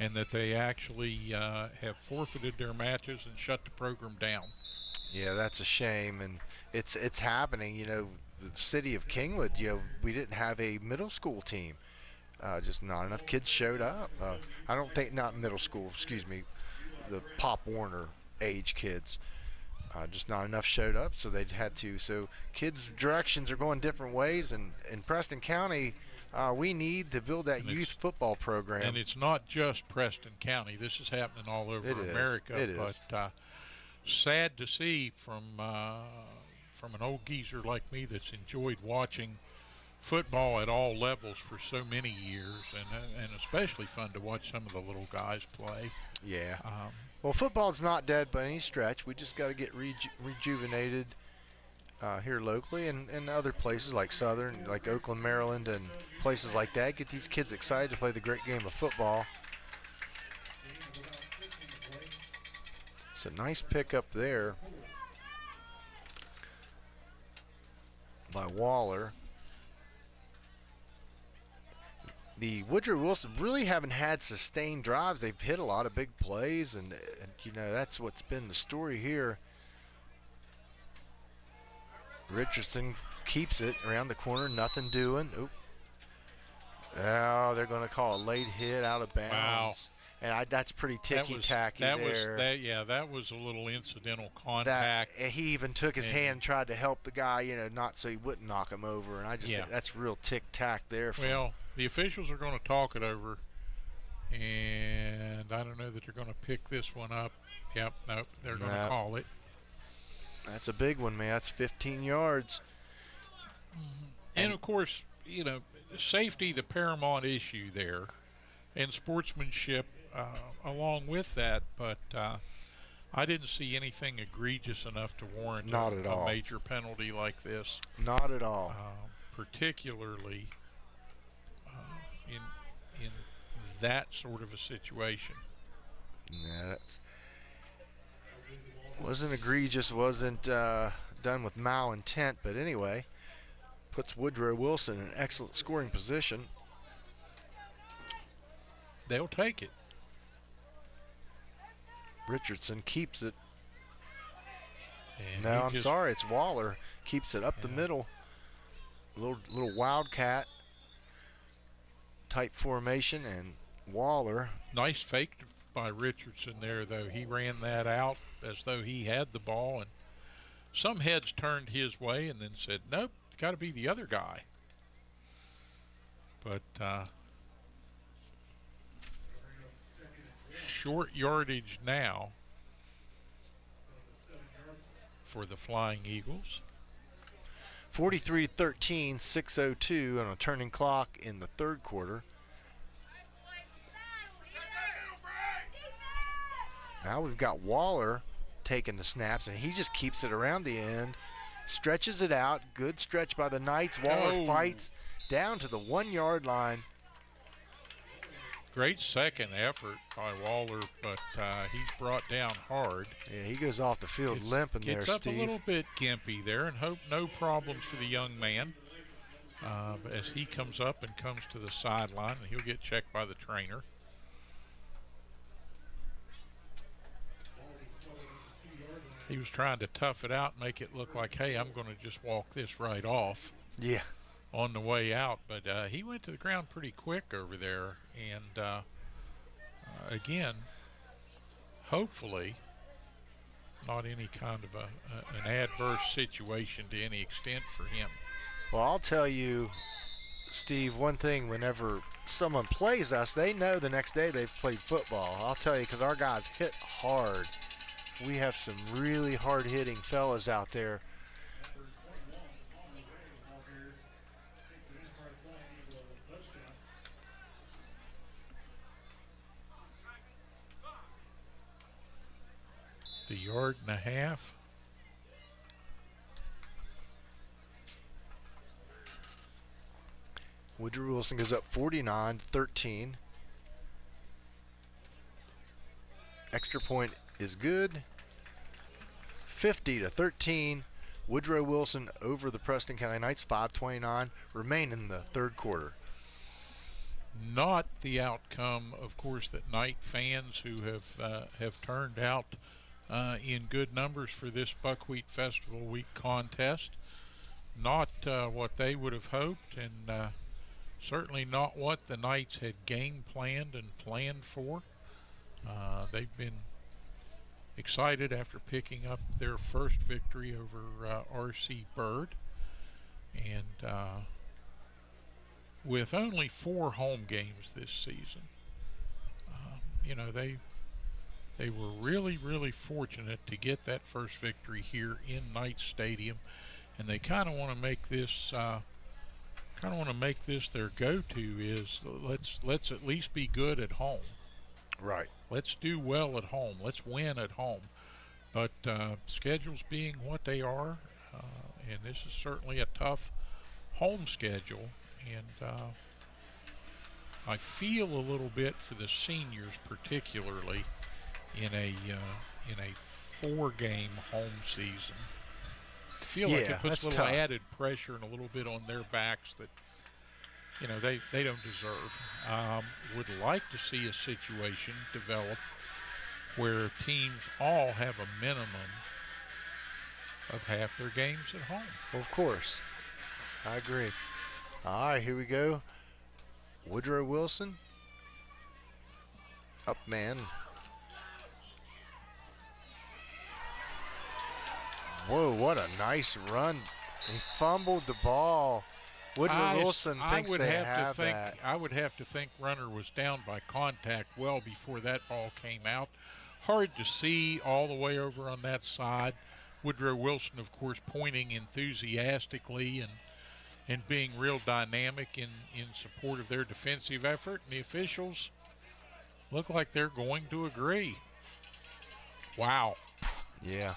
and that they actually have forfeited their matches and shut the program down. Yeah, that's a shame, and it's happening. You know, the city of Kingwood, you know, we didn't have a middle school team. Just not enough kids showed up. I don't think, not middle school, excuse me, the Pop Warner age kids. Just not enough showed up, so they had to. So kids' directions are going different ways, and in Preston County, we need to build that youth football program. And it's not just Preston County. This is happening all over America. It is. But sad to see from an old geezer like me that's enjoyed watching football at all levels for so many years, and especially fun to watch some of the little guys play. Yeah. Well, football's not dead by any stretch. We just got to get rejuvenated here locally, and other places like Southern, like Oakland, Maryland, and places like that. Get these kids excited to play the great game of football. It's a nice pickup there by Waller. The Woodrow Wilson really haven't had sustained drives. They've hit a lot of big plays, and you know, that's what's been the story here. Richardson keeps it around the corner, nothing doing. Oop. Oh, they're going to call a late hit out of bounds. Wow. And that's pretty ticky-tacky there. That was a little incidental contact. He even took his hand and tried to help the guy, you know, not so he wouldn't knock him over. And I just think that's real tic-tac there. Well, the officials are going to talk it over, and I don't know that they're going to pick this one up. Yep, nope, they're going to call it. That's a big one, man. That's 15 yards. And of course, you know, safety, the paramount issue there, and sportsmanship along with that. But I didn't see anything egregious enough to warrant a major penalty like this. Not at all. Particularly in that sort of a situation. Yeah, wasn't egregious, wasn't done with malintent, but anyway, puts Woodrow Wilson in an excellent scoring position. They'll take it. Richardson keeps it. And no, I'm sorry, it's Waller. Keeps it up the middle. Little wildcat type formation, and Waller. Nice fake by Richardson there, though. He ran that out as though he had the ball, and some heads turned his way and then said, nope, it's got to be the other guy. But short yardage now for the Flying Eagles. 43-13, 6:02 on a turning clock in the third quarter. Now we've got Waller taking the snaps, and he just keeps it around the end, stretches it out. Good stretch by the Knights. Waller fights down to the 1-yard line. Great second effort by Waller, but he's brought down hard. Yeah, he goes off the field limping there, Gets up Steve. a little bit gimpy there, and hope no problems for the young man. But as he comes up and comes to the sideline, and he'll get checked by the trainer. He was trying to tough it out, make it look like, hey, I'm going to just walk this right off. Yeah. On the way out, but he went to the ground pretty quick over there, and again, hopefully not any kind of an adverse situation to any extent for him. Well, I'll tell you, Steve, one thing, whenever someone plays us, they know the next day they've played football. I'll tell you, because our guys hit hard. We have some really hard-hitting fellas out there. The 1.5 yards. Woodrow Wilson goes up 49-13. Extra point is good. 50-13. Woodrow Wilson over the Preston County Knights. 5:29 remain in the third quarter. Not the outcome, of course, that Knight fans who have turned out in good numbers for this Buckwheat Festival Week contest. Not what they would have hoped, and certainly not what the Knights had game planned and planned for. They've been excited after picking up their first victory over R.C. Bird, and with only 4 home games this season, you know, they were really fortunate to get that first victory here in Knight Stadium, and they kind of want to make this their go-to. Is let's at least be good at home. Right. Let's do well at home. Let's win at home. But schedules being what they are, and this is certainly a tough home schedule, and I feel a little bit for the seniors, particularly in a 4-game home season. I feel like it puts a little added pressure and a little bit on their backs that, you know, they don't deserve. Would like to see a situation develop where teams all have a minimum of half their games at home. Well, of course. I agree. All right, here we go. Woodrow Wilson. Up man. Whoa, what a nice run. He fumbled the ball. Woodrow Wilson thinks they have that. I would have to think runner was down by contact well before that ball came out. Hard to see all the way over on that side. Woodrow Wilson, of course, pointing enthusiastically and being real dynamic in support of their defensive effort. And the officials look like they're going to agree. Wow. Yeah.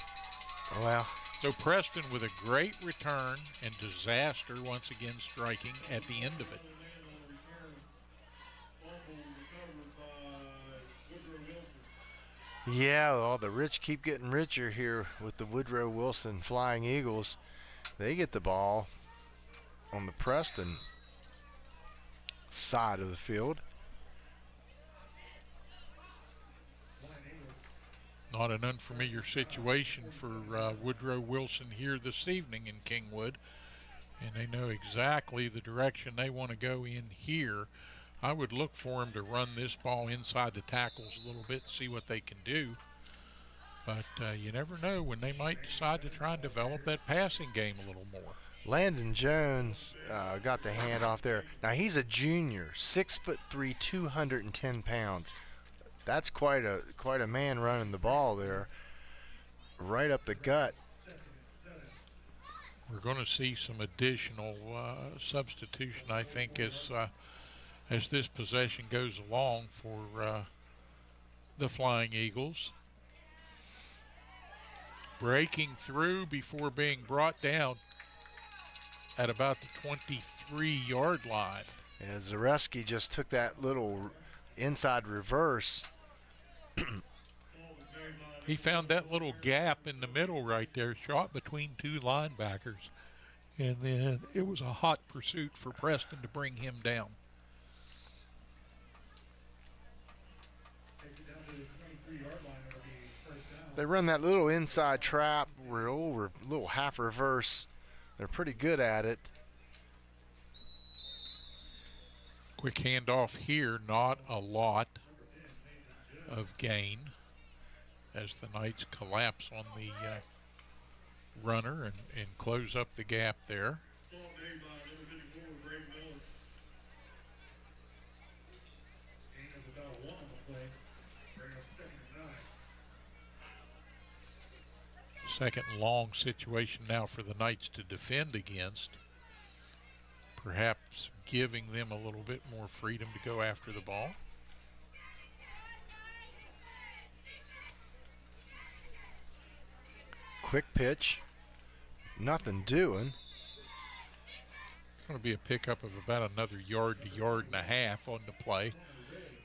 Well. So Preston with a great return and disaster once again striking at the end of it. Yeah, well, the rich keep getting richer here with the Woodrow Wilson Flying Eagles. They get the ball on the Preston side of the field. Not an unfamiliar situation for Woodrow Wilson here this evening in Kingwood, and they know exactly the direction they want to go in here. I would look for him to run this ball inside the tackles a little bit, see what they can do. But you never know when they might decide to try and develop that passing game a little more. Landon Jones got the handoff there. Now he's a junior, 6'3", 210 pounds. That's quite a man running the ball there, right up the gut We're going to see some additional substitution, I think, as this possession goes along for the Flying Eagles. Breaking through before being brought down at about the 23-yard line. Yeah, Zareski just took that little inside reverse. He found that little gap in the middle right there, shot between two linebackers. And then it was a hot pursuit for Preston to bring him down. They run that little inside trap, little half reverse. They're pretty good at it. Quick handoff here, not a lot of gain as the Knights collapse on the runner and close up the gap there. Second and long situation now for the Knights to defend against. Perhaps giving them a little bit more freedom to go after the ball. Quick pitch. Nothing doing. It's going to be a pickup of about another yard to yard and a half on the play.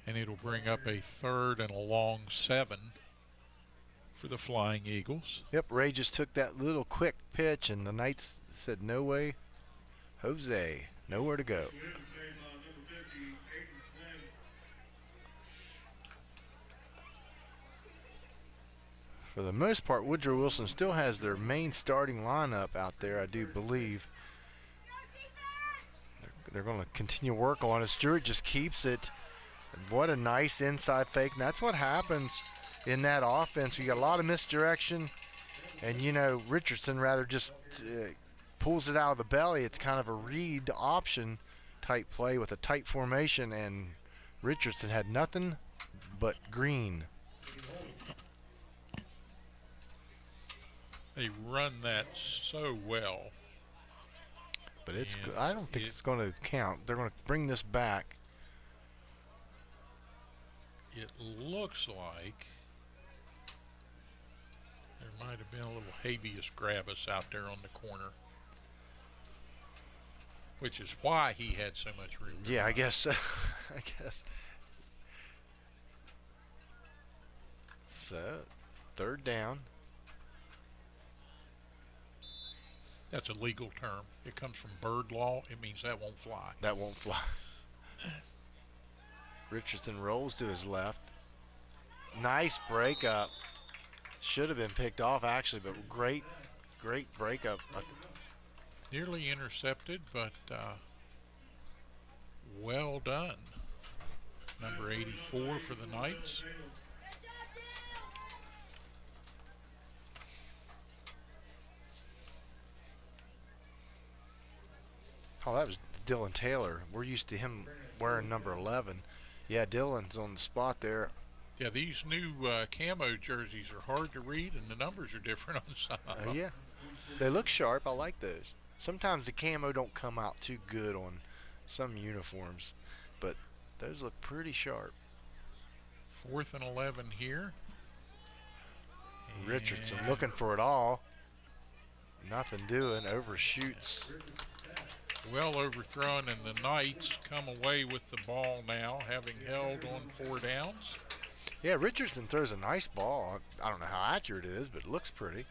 And it'll bring up a 3rd and a long 7 for the Flying Eagles. Yep, Ray just took that little quick pitch and the Knights said, no way, Jose, nowhere to go. For the most part, Woodrow Wilson still has their main starting lineup out there, I do believe. They're going to continue work on it. Stewart just keeps it. What a nice inside fake. And that's what happens in that offense. We got a lot of misdirection. And, you know, Richardson rather just pulls it out of the belly. It's kind of a read option type play with a tight formation. And Richardson had nothing but green. They run that so well. But I don't think it's going to count. They're going to bring this back. It looks like there might have been a little habeas gravis out there on the corner, which is why he had so much room. Yeah, I guess so. I guess. So, 3rd down. That's a legal term. It comes from bird law. It means that won't fly. That won't fly. Richardson rolls to his left. Nice breakup. Should have been picked off, actually, but great breakup. Nearly intercepted, but well done. Number 84 for the Knights. Oh, that was Dylan Taylor. We're used to him wearing number 11. Yeah, Dylan's on the spot there. Yeah, these new camo jerseys are hard to read, and the numbers are different on some of them. Yeah, they look sharp. I like those. Sometimes the camo don't come out too good on some uniforms, but those look pretty sharp. 4th and 11 here. Richardson looking for it all. Nothing doing. Overshoots. Well overthrown, and the Knights come away with the ball now, having held on 4 downs. Yeah, Richardson throws a nice ball. I don't know how accurate it is, but it looks pretty.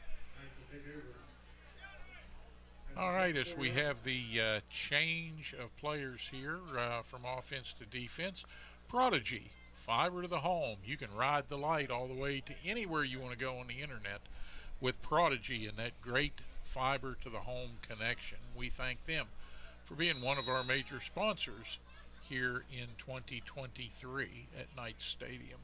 All right, as we have the change of players here from offense to defense. Prodigy, fiber to the home. You can ride the light all the way to anywhere you want to go on the internet with Prodigy and that great fiber to the home connection. We thank them for being one of our major sponsors here in 2023 at Knights Stadium.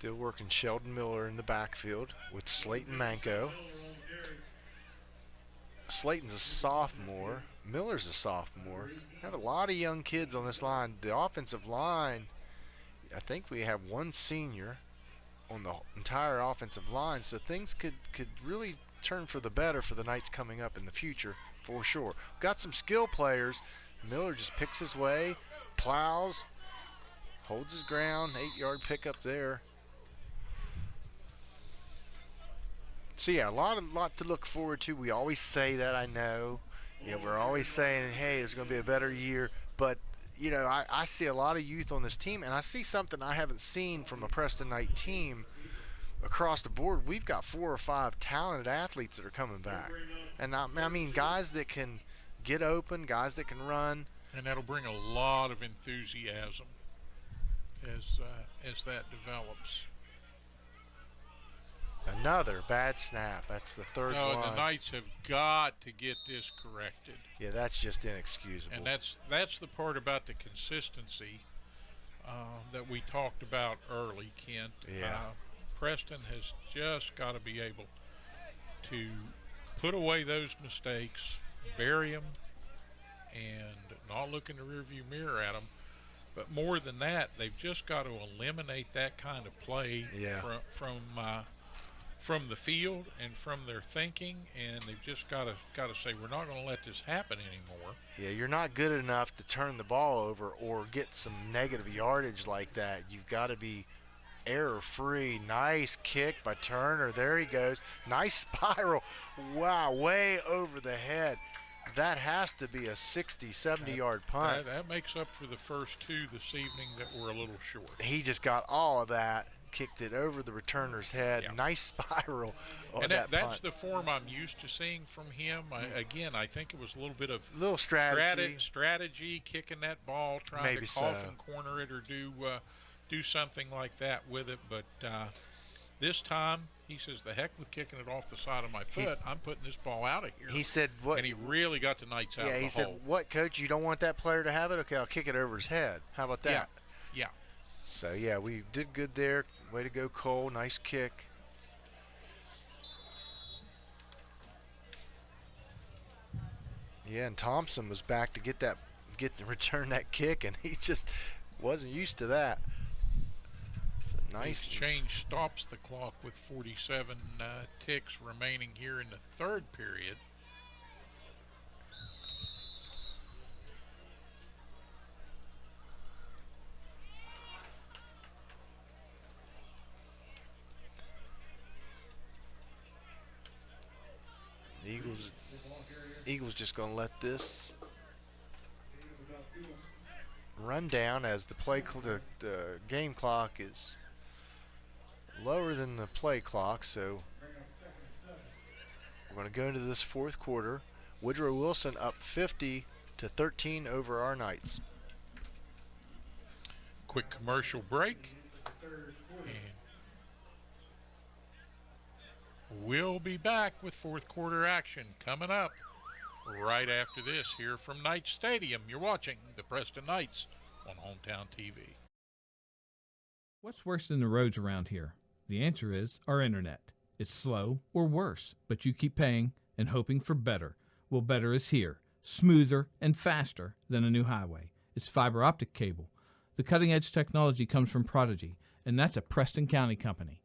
Still working Sheldon Miller in the backfield with Slayton Manco. Slayton's a sophomore. Miller's a sophomore. We have a lot of young kids on this line. The offensive line, I think we have one senior on the entire offensive line, so things could really turn for the better for the Knights coming up in the future, for sure. Got some skill players. Miller just picks his way, plows, holds his ground, 8-yard pickup there. So yeah, a lot to look forward to. We always say that, I know. You know, we're always saying, hey, it's going to be a better year. But, you know, I see a lot of youth on this team, and I see something I haven't seen from a Preston Knight team across the board. We've got 4 or 5 talented athletes that are coming back. And I mean, guys that can get open, guys that can run. And that'll bring a lot of enthusiasm as that develops. Another bad snap. That's the third one. The Knights have got to get this corrected. Yeah, that's just inexcusable. And that's the part about the consistency that we talked about early, Kent. Yeah. Preston has just got to be able to put away those mistakes, bury them, and not look in the rearview mirror at them. But more than that, they've just got to eliminate that kind of play from the field and from their thinking, and they've just got to say, we're not going to let this happen anymore. Yeah, you're not good enough to turn the ball over or get some negative yardage like that. You've got to be error-free. Nice kick by Turner. There he goes. Nice spiral. Wow, way over the head. That has to be a 60, 70-yard punt. That makes up for the first 2 this evening that were a little short. He just got all of that, kicked it over the returner's head. Yeah. Nice spiral on and that that's punt. the form I'm used to seeing from him. I think it was a little bit of strategy, kicking that ball, trying Maybe to coffin corner it or do something like that with it. But this time, he says, the heck with kicking it off the side of my foot. I'm putting this ball out of here. He said, "What?" And he really got the Knights out of the hole. Yeah, he said, "What, Coach? You don't want that player to have it? Okay, I'll kick it over his head. How about that?" Yeah. So, yeah, we did good there. Way to go, Cole. Nice kick. Yeah, and Thompson was back to return that kick, and he just wasn't used to that. Nice change stops the clock with 47 ticks remaining here in the third period. Eagles just going to let this run down as the game clock is lower than the play clock, so we're going to go into this fourth quarter. Woodrow Wilson up 50-13 over our Knights. Quick commercial break, and we'll be back with fourth quarter action coming up right after this here from Knights Stadium. You're watching the Preston Knights on Hometown TV. What's worse than the roads around here? The answer is our internet. It's slow or worse, but you keep paying and hoping for better. Well, better is here, smoother and faster than a new highway. It's fiber optic cable. The cutting-edge technology comes from Prodigy, and that's a Preston County company.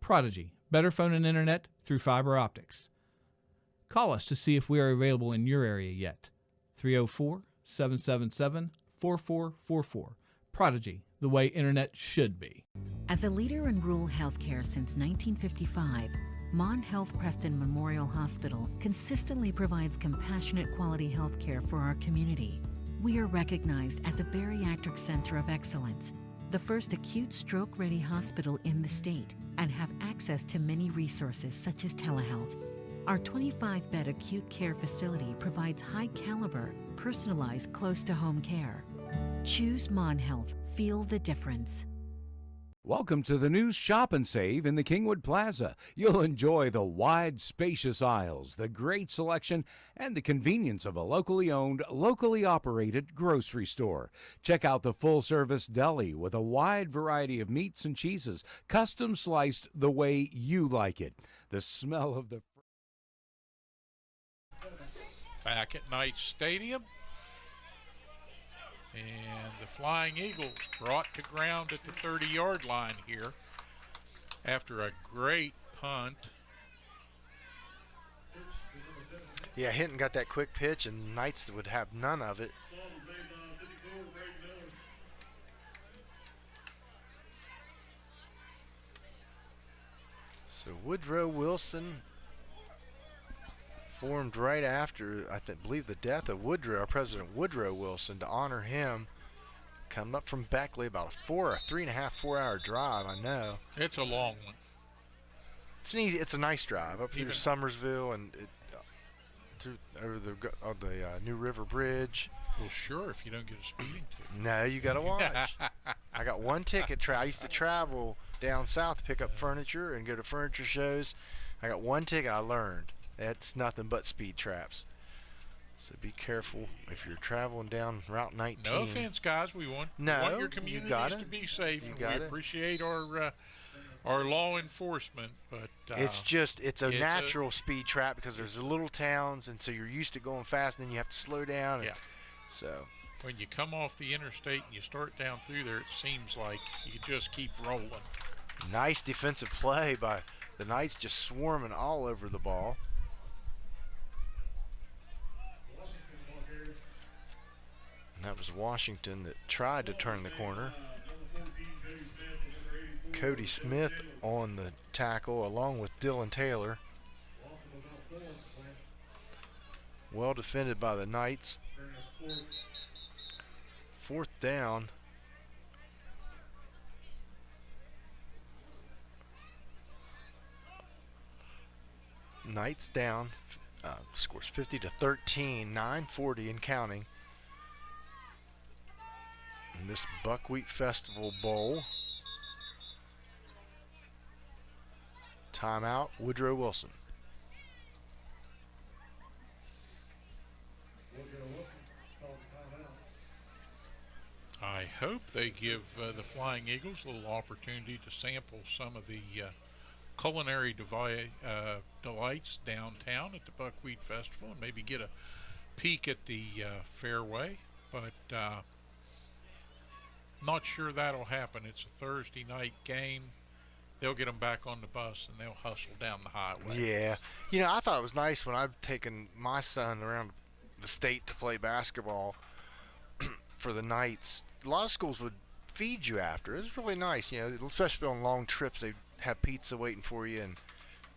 Prodigy, better phone and internet through fiber optics. Call us to see if we are available in your area yet. 304-777-4444. Prodigy, the way internet should be. As a leader in rural healthcare since 1955, Mon Health Preston Memorial Hospital consistently provides compassionate quality healthcare for our community. We are recognized as a bariatric center of excellence, the first acute stroke-ready hospital in the state, and have access to many resources such as telehealth. Our 25-bed acute care facility provides high-caliber, personalized, close-to-home care. Choose Mon Health. Feel the difference. Welcome to the new Shop and Save in the Kingwood Plaza. You'll enjoy the wide, spacious aisles, the great selection, and the convenience of a locally owned, locally operated grocery store. Check out the full-service deli with a wide variety of meats and cheeses, custom sliced the way you like it. The smell of the back at Knights Stadium. And the Flying Eagles brought to ground at the 30-yard line here after a great punt. Yeah, Hinton got that quick pitch, and Knights would have none of it. So Woodrow Wilson formed right after, believe the death of Woodrow, President Woodrow Wilson, to honor him. Come up from Beckley, about a 3.5, 4 hour drive, I know. It's a long one. It's a nice drive up through Summersville and over the New River Bridge. Well, sure, if you don't get a speeding ticket. No, you got to watch. I got one ticket. I used to travel down south to pick up furniture and go to furniture shows. I got one ticket. I learned it's nothing but speed traps. So be careful if you're traveling down Route 19. No offense, guys. We want your communities to be safe, and we appreciate our law enforcement, but it's a natural speed trap because there's little towns, and so you're used to going fast, and then you have to slow down. Yeah. So when you come off the interstate and you start down through there, it seems like you just keep rolling. Nice defensive play by the Knights, just swarming all over the ball. And that was Washington that tried to turn the corner. Cody Smith on the tackle along with Dylan Taylor. Well defended by the Knights. 4th down. Knights down. Scores 50-13, 9:40 and counting. In this Buckwheat Festival Bowl. Timeout, Woodrow Wilson. I hope they give the Flying Eagles a little opportunity to sample some of the culinary delights downtown at the Buckwheat Festival and maybe get a peek at the fairway, but not sure that'll happen. It's a Thursday night game. They'll get them back on the bus and they'll hustle down the highway. Yeah. You know, I thought it was nice when I've taken my son around the state to play basketball for the Knights. A lot of schools would feed you after. It was really nice, you know, especially on long trips. They'd have pizza waiting for you, and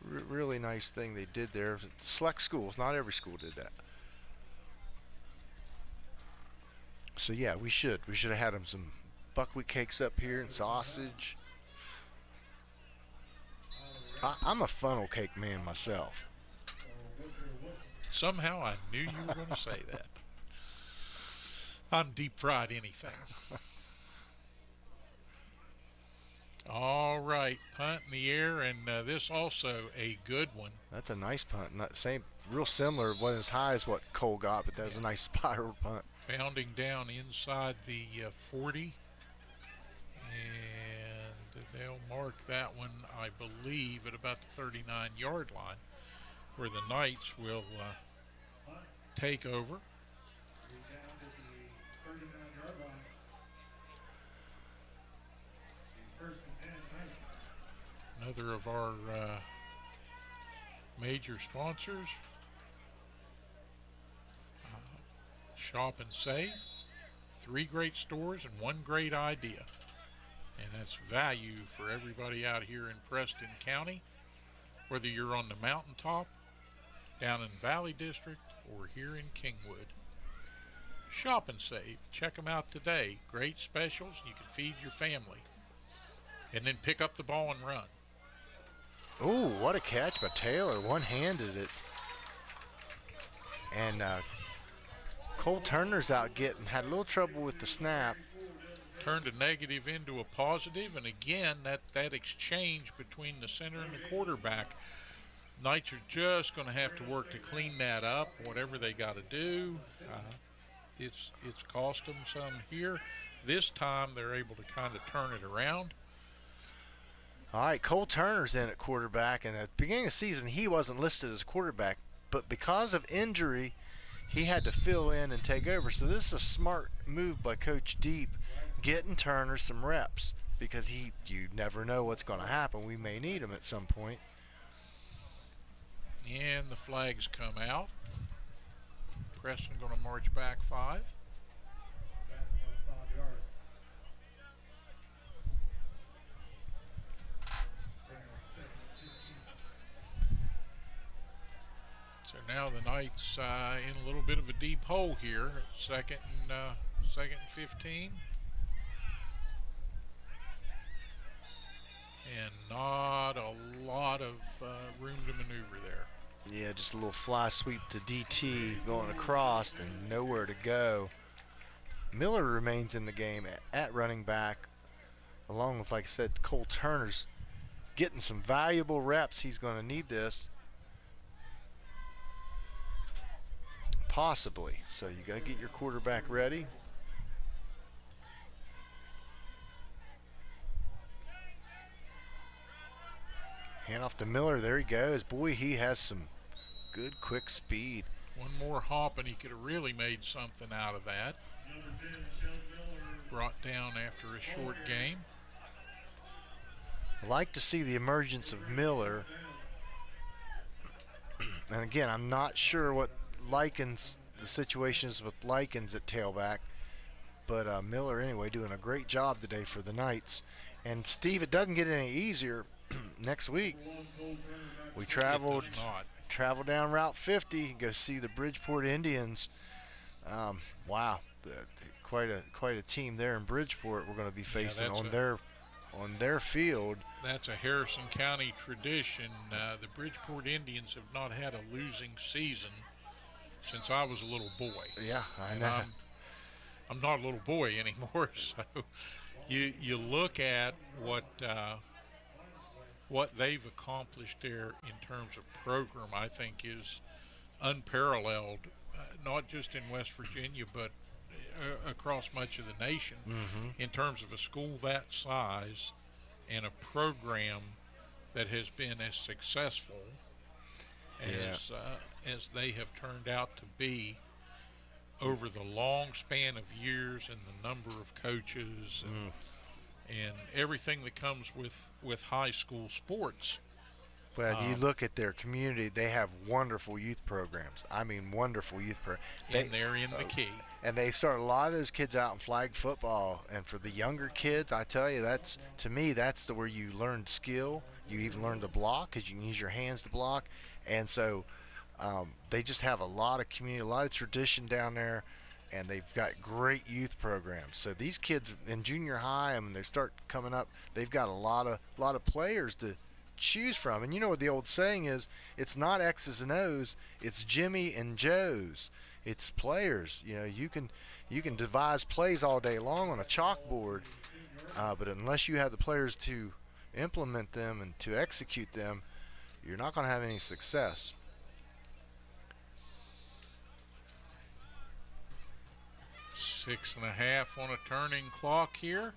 really nice thing they did there. Select schools, not every school did that. So yeah, we should have had them some buckwheat cakes up here and sausage. I'm a funnel cake man myself. Somehow I knew you were going to say that. I'm deep fried anything. All right, punt in the air, and this also a good one. That's a nice punt. Real similar. Wasn't as high as what Cole got, but that was a nice spiral punt. Bounding down inside the 40, and they'll mark that one, I believe, at about the 39-yard line, where the Knights will take over. Another of our major sponsors, Shop and Save. 3 great stores and 1 great idea. And that's value for everybody out here in Preston County, whether you're on the mountaintop, down in Valley District, or here in Kingwood. Shop and Save. Check them out today. Great specials. You can feed your family. And then pick up the ball and run. Ooh, what a catch by Taylor. One-handed it. And Cole Turner's had a little trouble with the snap. Turned a negative into a positive, and again, that exchange between the center and the quarterback. Knights are just going to have to work to clean that up, whatever they got to do. It's cost them some here. This time, they're able to kind of turn it around. All right, Cole Turner's in at quarterback, and at the beginning of the season, he wasn't listed as a quarterback, but because of injury, he had to fill in and take over. So this is a smart move by Coach Deep, getting Turner some reps, because you never know what's going to happen. We may need him at some point. And the flags come out. Preston going to march back 5. Back about 5 yards. Bring up second and 15. So now the Knights in a little bit of a deep hole here. Second and 15. And not a lot of room to maneuver there. Yeah, just a little fly sweep to DT going across and nowhere to go. Miller remains in the game at running back, along with, like I said, Cole Turner's getting some valuable reps. He's going to need this. Possibly. So you got to get your quarterback ready. Hand off to Miller. There he goes. Boy, he has some good quick speed. One more hop and he could have really made something out of that. Brought down after a short game. I like to see the emergence of Miller. And again, I'm not sure what the situation is with Likens at tailback. But Miller, anyway, doing a great job today for the Knights. And Steve, it doesn't get any easier. Next week, we traveled down Route 50, go see the Bridgeport Indians. Wow, quite a team there in Bridgeport. We're going to be facing on their field. That's a Harrison County tradition. The Bridgeport Indians have not had a losing season since I was a little boy. Yeah, I know. I'm not a little boy anymore. So you look at what they've accomplished there in terms of program, I think is unparalleled, not just in West Virginia, but across much of the nation, in terms of a school that size and a program that has been as successful as they have turned out to be over the long span of years and the number of coaches and everything that comes with high school sports. Well, you look at their community, they have wonderful youth programs. I mean, wonderful youth programs. And they're in the key. And they start a lot of those kids out in flag football. And for the younger kids, I tell you, that's where you learn skill. You even learn to block because you can use your hands to block. And so they just have a lot of community, a lot of tradition down there. And they've got great youth programs. So these kids in junior high, when they start coming up, they've got a lot of players to choose from. And you know what the old saying is, it's not X's and O's, it's Jimmy and Joe's. It's players. You know, you can devise plays all day long on a chalkboard, but unless you have the players to implement them and to execute them, you're not going to have any success. Six and a half on a turning clock here.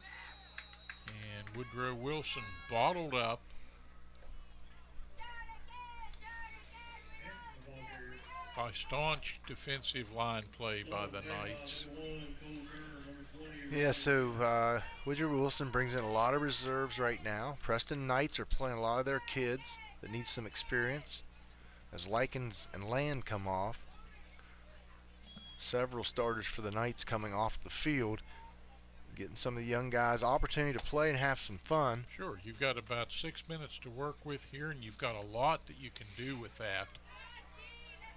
And Woodrow Wilson bottled up. By staunch defensive line play by the Knights. Yeah, so Woodrow Wilson brings in a lot of reserves right now. Preston Knights are playing a lot of their kids that need some experience. As Likens and Land come off, several starters for the Knights coming off the field, getting some of the young guys opportunity to play and have some fun. Sure, you've got about 6 minutes to work with here, and you've got a lot that you can do with that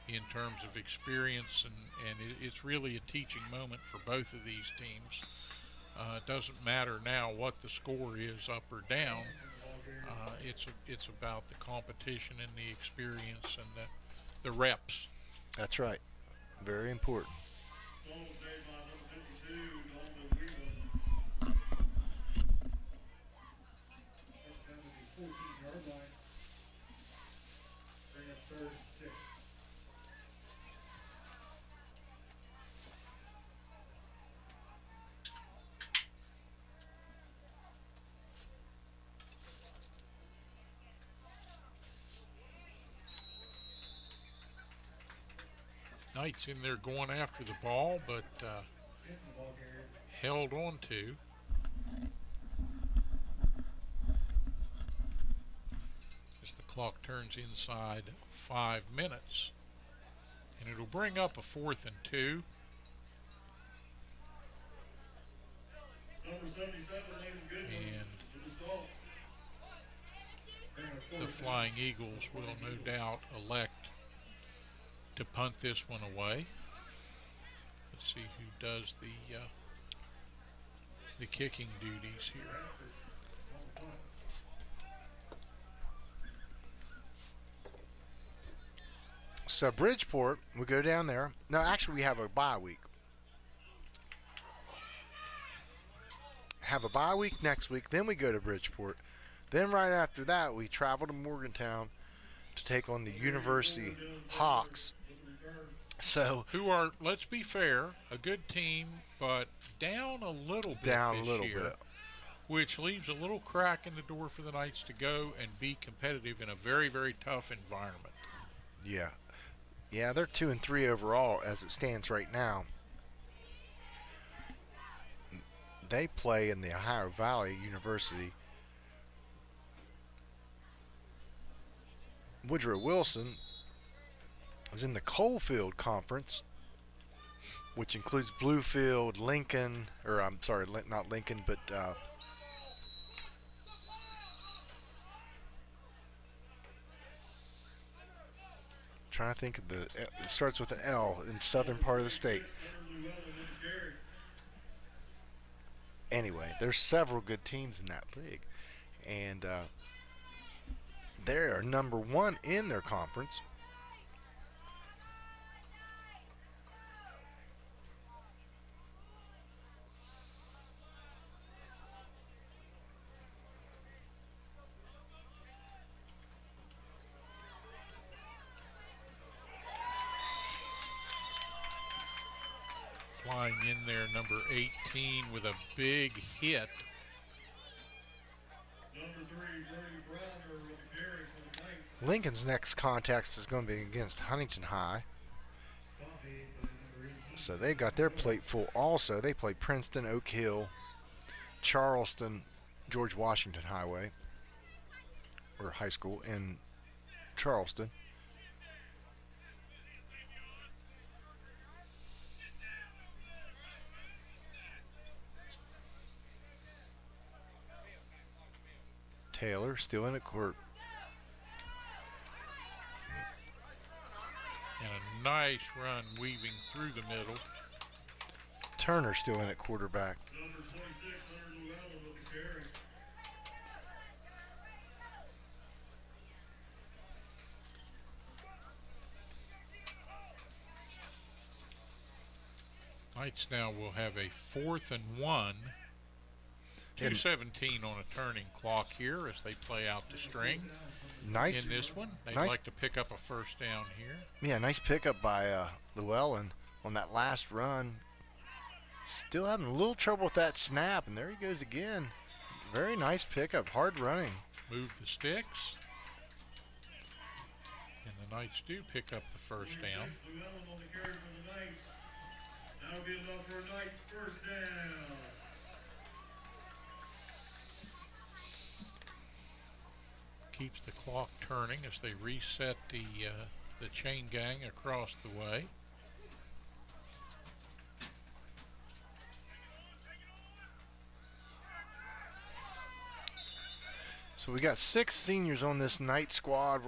in terms of experience, and it's really a teaching moment for both of these teams. It doesn't matter now what the score is, up or down. It's about the competition and the experience and the reps. That's right. Very important. Knights in there going after the ball, but held on to. As the clock turns inside 5 minutes. And it'll bring up a 4th and 2. And the Flying Eagles will no doubt elect to punt this one away. Let's see who does the kicking duties here. So Bridgeport, we go down there. No, actually we have a bye week. Have a bye week next week, then we go to Bridgeport. Then right after that, we travel to Morgantown to take on the University Hawks. So who are, let's be fair, a good team, but down a little bit this year, which leaves a little crack in the door for the Knights to go and be competitive in a very, very tough environment. Yeah. Yeah, they're 2-3 overall as it stands right now. They play in the Ohio Valley University. Woodrow Wilson is in the Coalfield Conference, which includes Bluefield, Lincoln, or I'm sorry, not Lincoln, but trying to think of it starts with an L in the southern part of the state. Anyway, there's several good teams in that league, and they are number 1 in their conference. Flying in there, number 18 with a big hit. Lincoln's next contest is going to be against Huntington High. So they got their plate full also. They play Princeton, Oak Hill, Charleston, George Washington Highway, or high school in Charleston. Taylor still in at court. And a nice run weaving through the middle. Turner still in at quarterback. Knights now will have a 4th and 1. 2:17 on a turning clock here as they play out the string. Nice in this one. They'd nice, like to pick up a first down here. Yeah, nice pickup by Llewellyn on that last run. Still having a little trouble with that snap, and there he goes again. Very nice pickup, hard running. Move the sticks. And the Knights do pick up the first down. Now gives up for a Knights first down. Keeps the clock turning as they reset the chain gang across the way. So we got 6 seniors on this night squad.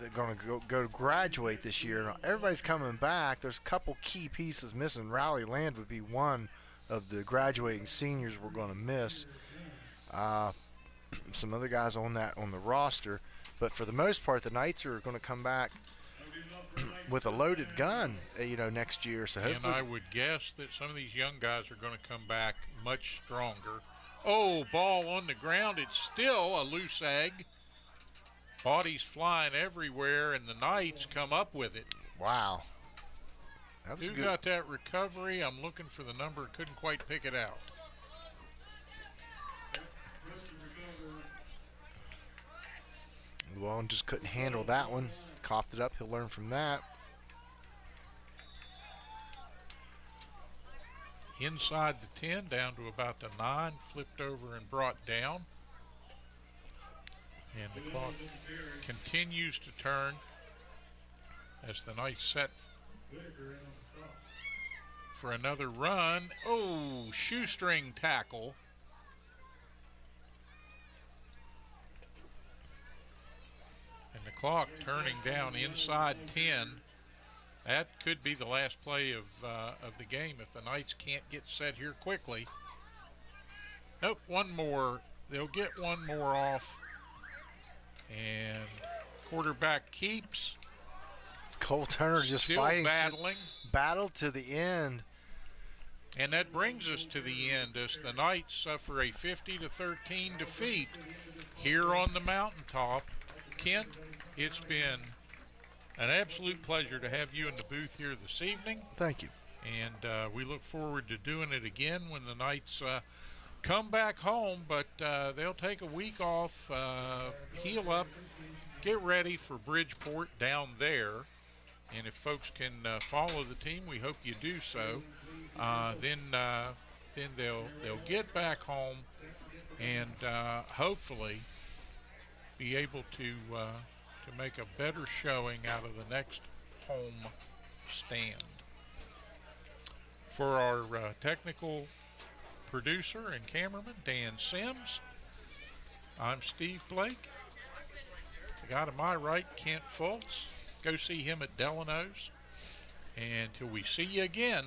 They're going to go graduate this year. Now, everybody's coming back. There's a couple key pieces missing. Rowley Land would be one of the graduating seniors we're going to miss. Some other guys on the roster, but for the most part, the Knights are going to come back with a loaded gun, next year. So hopefully, and I would guess that some of these young guys are going to come back much stronger. Oh, ball on the ground. It's still a loose egg. Bodies flying everywhere, and the Knights come up with it. Wow. That was Who good. got that recovery? I'm looking for the number. Couldn't quite pick it out. Llewellyn just couldn't handle that one. Coughed it up. He'll learn from that. inside the 10, down to about the 9, flipped over and brought down. And the clock continues to turn as the Knights set for another run. Oh, shoestring tackle. And the clock turning down inside 10. That could be the last play of the game if the Knights can't get set here quickly. Nope, one more. They'll get one more off. And quarterback keeps. Cole Turner just still fighting, battling. Battle to the end. And that brings us to the end as the Knights suffer a 50-13 defeat here on the mountaintop. Kent, it's been an absolute pleasure to have you in the booth here this evening. Thank you. And we look forward to doing it again when the Knights come back home, but they'll take a week off, heal up, get ready for Bridgeport down there. And if folks can follow the team, we hope you do so. Then they'll get back home and hopefully be able to make a better showing out of the next home stand. For our technical producer and cameraman, Dan Sims, I'm Steve Blake. The guy to my right, Kent Fultz. Go see him at Delano's. And until we see you again,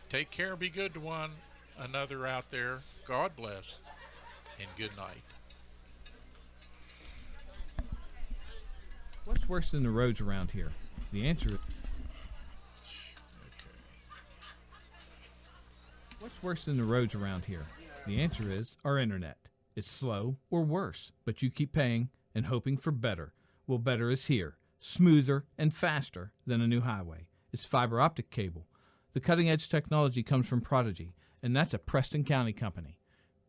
take care, be good to one another out there. God bless, and good night. What's worse than the roads around here? The answer is... What's worse than the roads around here? The answer is our internet. It's slow or worse, but you keep paying and hoping for better. Well, better is here. Smoother and faster than a new highway. It's fiber optic cable. The cutting edge technology comes from Prodigy, and that's a Preston County company.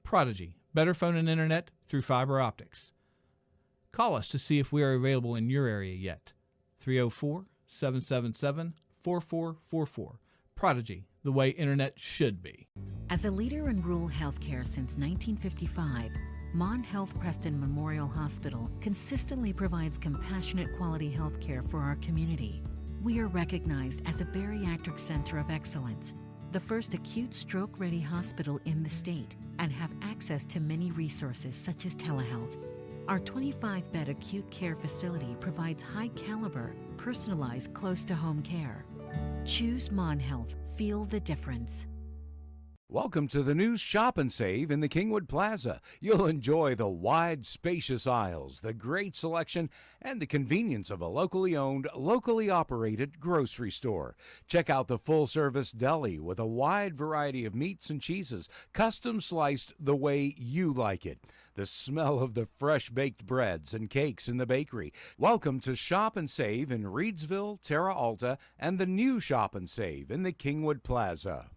Prodigy, better phone and internet through fiber optics. Call us to see if we are available in your area yet. 304-777-4444. Prodigy, the way internet should be. As a leader in rural healthcare since 1955, Mon Health Preston Memorial Hospital consistently provides compassionate quality health care for our community. We are recognized as a bariatric center of excellence, the first acute stroke-ready hospital in the state, and have access to many resources such as telehealth. Our 25-bed acute care facility provides high-caliber, personalized, close-to-home care. Choose Mon Health. Feel the difference. Welcome to the new Shop and Save in the Kingwood Plaza. You'll enjoy the wide, spacious aisles, the great selection, and the convenience of a locally owned, locally operated grocery store. Check out the full-service deli with a wide variety of meats and cheeses, custom sliced the way you like it. The smell of the fresh-baked breads and cakes in the bakery. Welcome to Shop and Save in Reedsville, Terra Alta, and the new Shop and Save in the Kingwood Plaza.